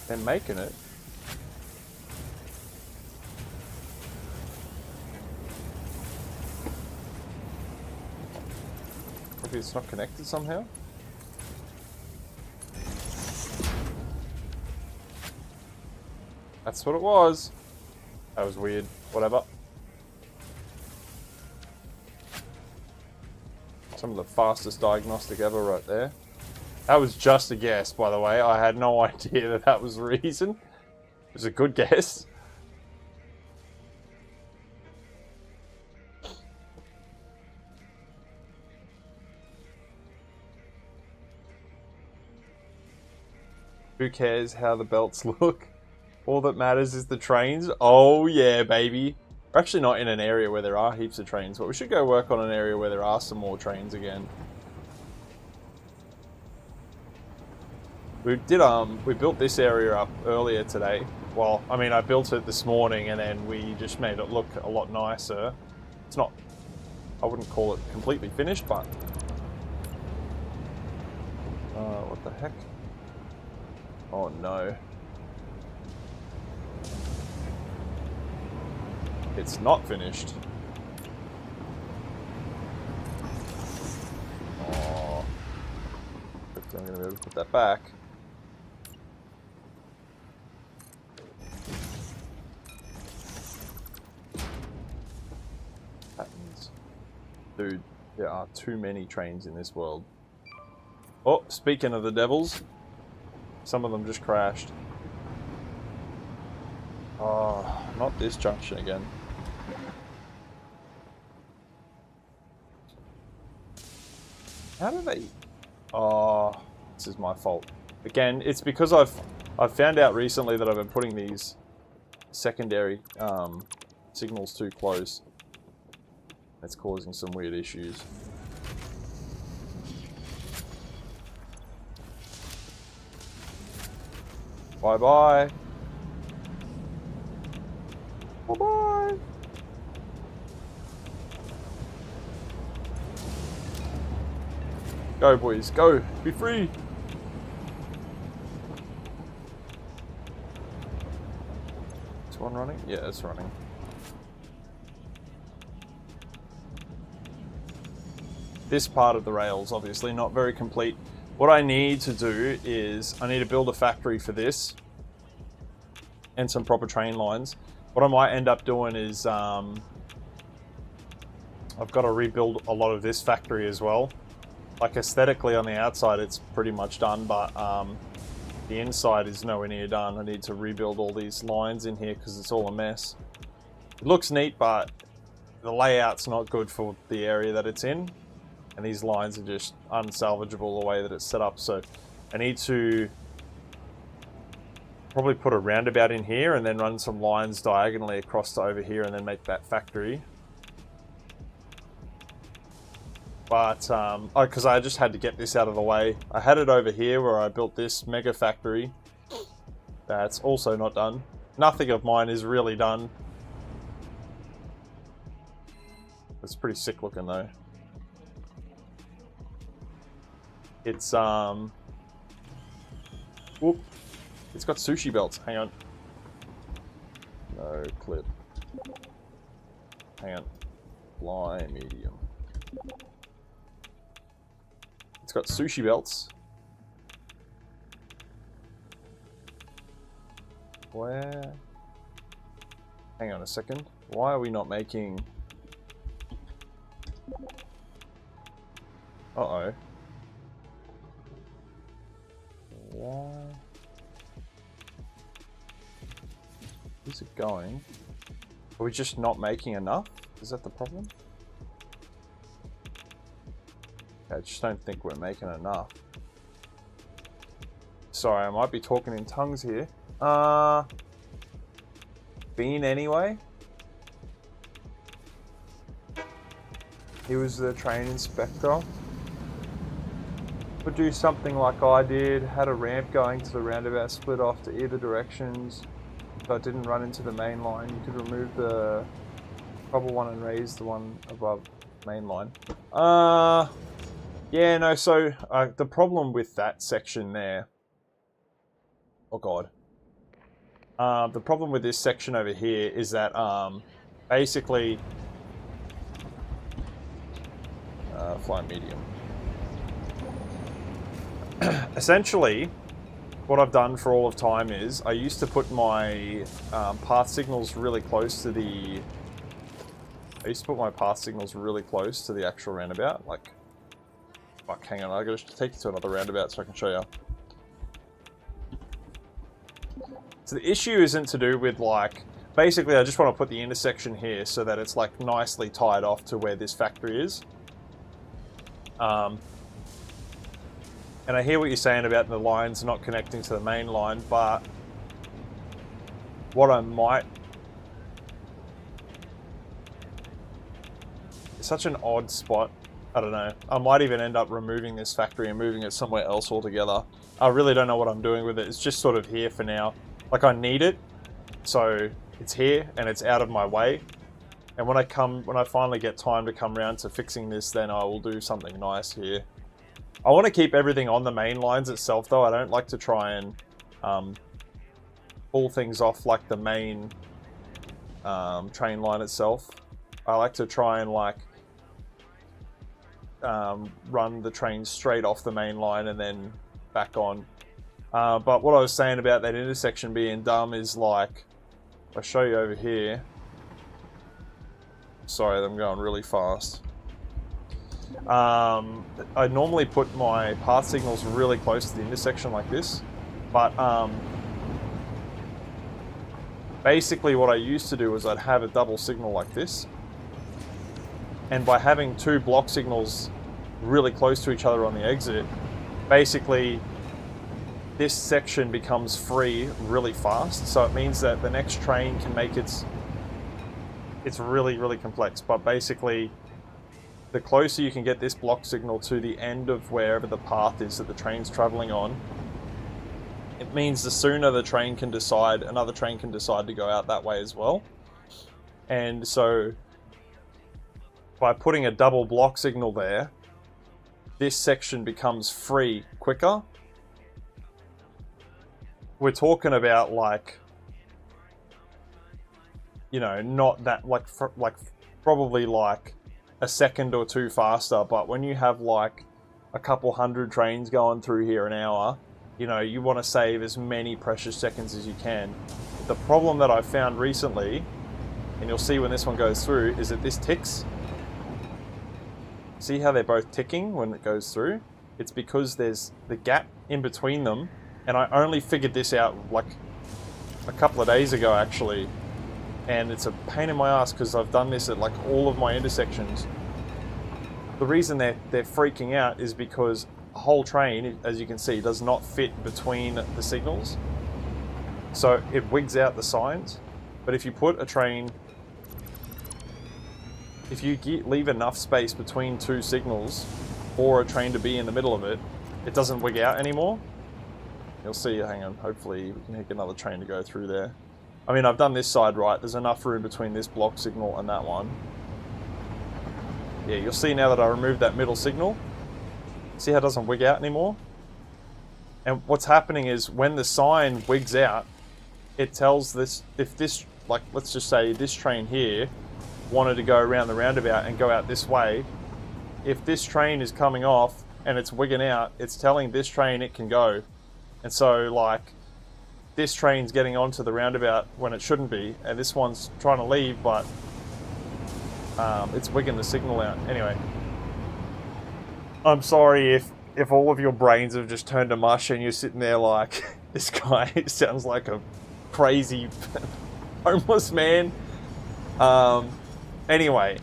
They're making it. Maybe it's not connected somehow? That's what it was. That was weird. Whatever. Some of the fastest diagnostic ever right there. That was just a guess, by the way. I had no idea that that was the reason. It was a good guess. Who cares how the belts look? All that matters is the trains. Oh yeah, baby. We're actually not in an area where there are heaps of trains, but we should go work on an area where there are some more trains again. We built this area up earlier today. Well, I mean, I built it this morning and then we just made it look a lot nicer. It's not, I wouldn't call it completely finished, but... what the heck? Oh no. It's not finished. Oh. Hopefully I'm going to be able to put that back. Patterns. Dude, there are too many trains in this world. Oh, speaking of the devils, some of them just crashed. Oh, not this junction again. How do they... Oh, this is my fault. Again, it's because I've found out recently that I've been putting these secondary signals too close. It's causing some weird issues. Bye-bye. Bye-bye. Go, boys, go. Be free. Is one running? Yeah, it's running. This part of the rail's obviously not very complete. What I need to do is I need to build a factory for this and some proper train lines. What I might end up doing is I've got to rebuild a lot of this factory as well. Like aesthetically on the outside it's pretty much done, but the inside is nowhere near done. I need to rebuild all these lines in here because it's all a mess. It looks neat, but the layout's not good for the area that it's in, and these lines are just unsalvageable the way that it's set up. So I need to probably put a roundabout in here and then run some lines diagonally across to over here and then make that factory. But, because I just had to get this out of the way. I had it over here where I built this mega factory. That's also not done. Nothing of mine is really done. It's pretty sick looking though. It's, whoop. It's got sushi belts. Hang on. No clip. Hang on. Fly medium. It's got sushi belts. Where? Hang on a second. Why are we not making... Uh-oh. Why? Where's it going? Are we just not making enough? Is that the problem? I just don't think we're making enough. Sorry, I might be talking in tongues here. Bean anyway? He was the train inspector. Would do something like I did, had a ramp going to the roundabout, split off to either directions, but didn't run into the main line. You could remove the trouble one and raise the one above main line. Yeah, no, so the problem with that section there... Oh god. The problem with this section over here is that basically... fly medium. Essentially, what I've done for all of time is I used to put my path signals really close to the... I used to put my path signals really close to the actual roundabout, like... Fuck, hang on, I gotta take you to another roundabout so I can show you. So the issue isn't to do with like... Basically, I just want to put the intersection here so that it's like nicely tied off to where this factory is. And I hear what you're saying about the lines not connecting to the main line, but what I might... It's such an odd spot. I don't know. I might even end up removing this factory and moving it somewhere else altogether. I really don't know what I'm doing with it. It's just sort of here for now. Like, I need it, so it's here and it's out of my way. And when I finally get time to come around to fixing this, then I will do something nice here. I want to keep everything on the main lines itself, though. I don't like to try and pull things off like the main train line itself. I like to try and like run the train straight off the main line and then back on. But what I was saying about that intersection being dumb is like, I'll show you over here. Sorry, I'm going really fast. I normally put my path signals really close to the intersection like this, but basically what I used to do was I'd have a double signal like this, and by having two block signals really close to each other on the exit, basically this section becomes free really fast, so it means that the next train can make it's really, really complex, but basically the closer you can get this block signal to the end of wherever the path is that the train's traveling on, it means the sooner the train can decide, another train can decide to go out that way as well. And so by putting a double block signal there, this section becomes free quicker. We're talking about like, you know, not that like probably like a second or two faster, but when you have like a couple hundred trains going through here an hour, you know, you want to save as many precious seconds as you can. The problem that I've found recently, and you'll see when this one goes through, is that this ticks. See how they're both ticking when it goes through? It's because there's the gap in between them, and I only figured this out like a couple of days ago actually. And it's a pain in my ass because I've done this at like all of my intersections. The reason they're freaking out is because a whole train, as you can see, does not fit between the signals. So it wigs out the signs. But if you put a train, if you leave enough space between two signals for a train to be in the middle of it, it doesn't wig out anymore. You'll see, hang on, hopefully we can get another train to go through there. I mean, I've done this side right. There's enough room between this block signal and that one. Yeah, you'll see now that I removed that middle signal. See how it doesn't wig out anymore? And what's happening is when the sign wigs out, it tells this, if this, like, let's just say this train here wanted to go around the roundabout and go out this way, if this train is coming off and it's wigging out, it's telling this train it can go. And so, like, this train's getting onto the roundabout when it shouldn't be, and this one's trying to leave, but it's wigging the signal out. Anyway, I'm sorry if all of your brains have just turned to mush and you're sitting there like, this guy sounds like a crazy homeless man. Anyway,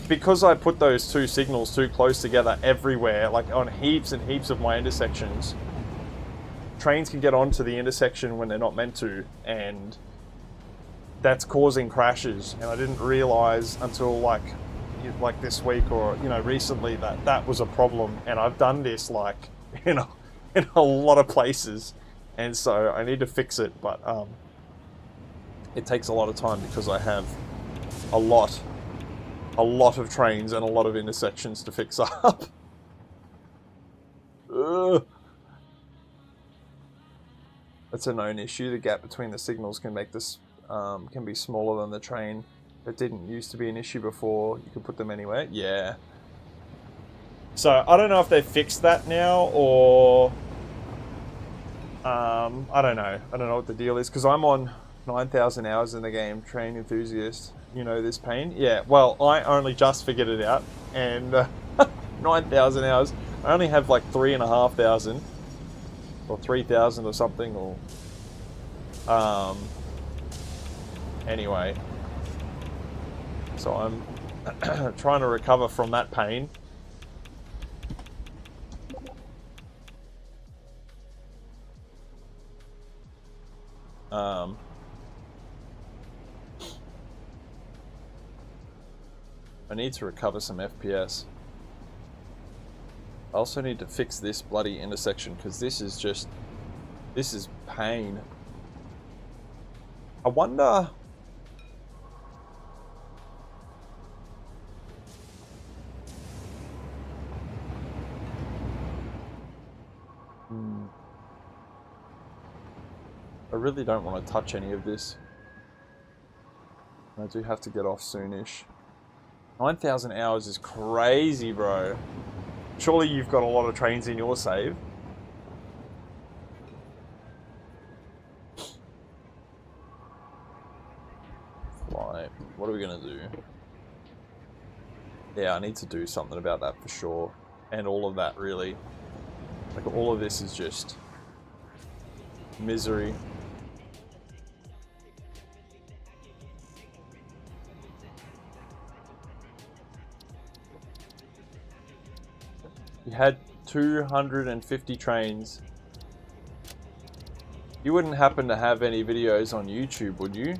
because I put those two signals too close together everywhere, like on heaps and heaps of my intersections, trains can get onto the intersection when they're not meant to, and that's causing crashes. And I didn't realize until like this week or, you know, recently that was a problem. And I've done this like in a lot of places, and so I need to fix it. But it takes a lot of time because I have a lot of trains and a lot of intersections to fix up. Ugh. That's a known issue. The gap between the signals can make this can be smaller than the train. That didn't used to be an issue before. You could put them anywhere. Yeah. So I don't know if they fixed that now or I don't know. I don't know what the deal is because I'm on 9,000 hours in the game. Train enthusiast. You know this pain? Yeah. Well, I only just figured it out, and 9,000 hours. I only have like 3,500. Or 3,000 or something, or anyway, so I'm trying to recover from that pain. I need to recover some FPS. I also need to fix this bloody intersection because this is pain. I wonder... I really don't want to touch any of this. I do have to get off soonish. 9,000 hours is crazy, bro. Surely you've got a lot of trains in your save. Right, what are we gonna do? Yeah, I need to do something about that for sure. And all of that, really. Like, all of this is just misery. You had 250 trains. You wouldn't happen to have any videos on YouTube, would you?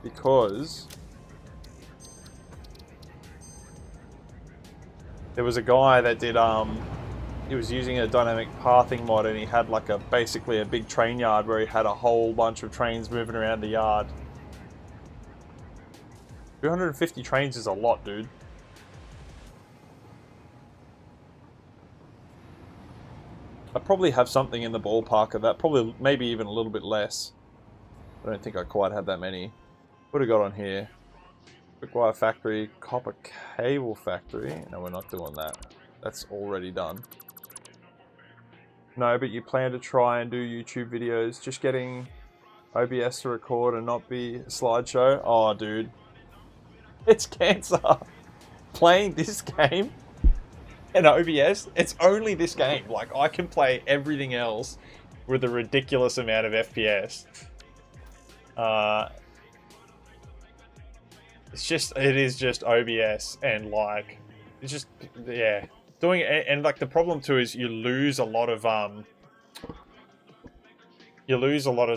Because there was a guy that did he was using a dynamic pathing mod, and he had like basically a big train yard where he had a whole bunch of trains moving around the yard. 250 trains is a lot, dude. I probably have something in the ballpark of that. Probably, maybe even a little bit less. I don't think I quite have that many. What have we got on here? Quick wire factory, copper cable factory. No, we're not doing that. That's already done. No, but you plan to try and do YouTube videos. Just getting OBS to record and not be a slideshow. Oh, dude. It's cancer. Playing this game. and OBS, it's only this game. Like, I can play everything else with a ridiculous amount of FPS. It is just OBS, and like, it's just, yeah. Doing it, and like the problem too is you lose a lot of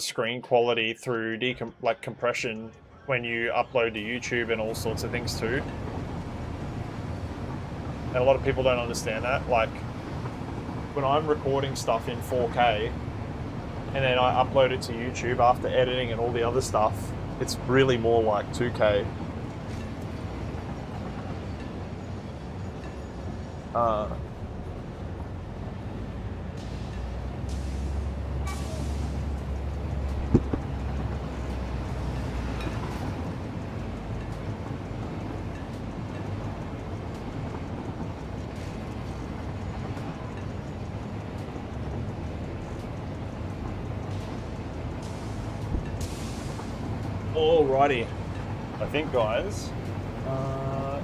screen quality through compression when you upload to YouTube and all sorts of things too. And a lot of people don't understand that. Like, when I'm recording stuff in 4K and then I upload it to YouTube after editing and all the other stuff, it's really more like 2K. Alrighty. I think, guys,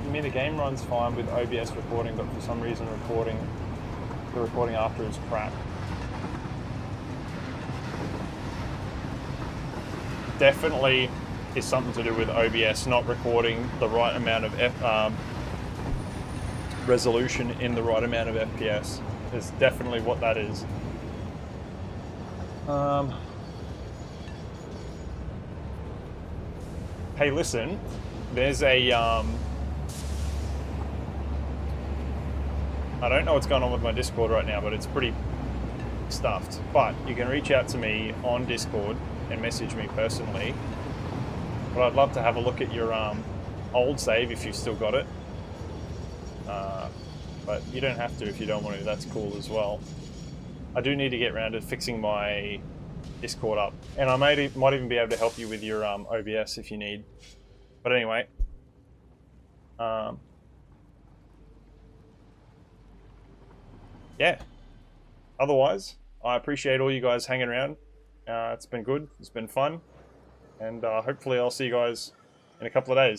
you mean the game runs fine with OBS recording, but for some reason the recording after is crap. Definitely is something to do with OBS not recording the right amount of resolution in the right amount of FPS. Is definitely what that is. Hey, listen, there's a, I don't know what's going on with my Discord right now, but it's pretty stuffed. But you can reach out to me on Discord and message me personally. But I'd love to have a look at your old save if you've still got it. But you don't have to if you don't want to, that's cool as well. I do need to get around to fixing my Discord up, and I might even be able to help you with your OBS if you need. But anyway, yeah. Otherwise, I appreciate all you guys hanging around. It's been good. It's been fun, and hopefully I'll see you guys in a couple of days.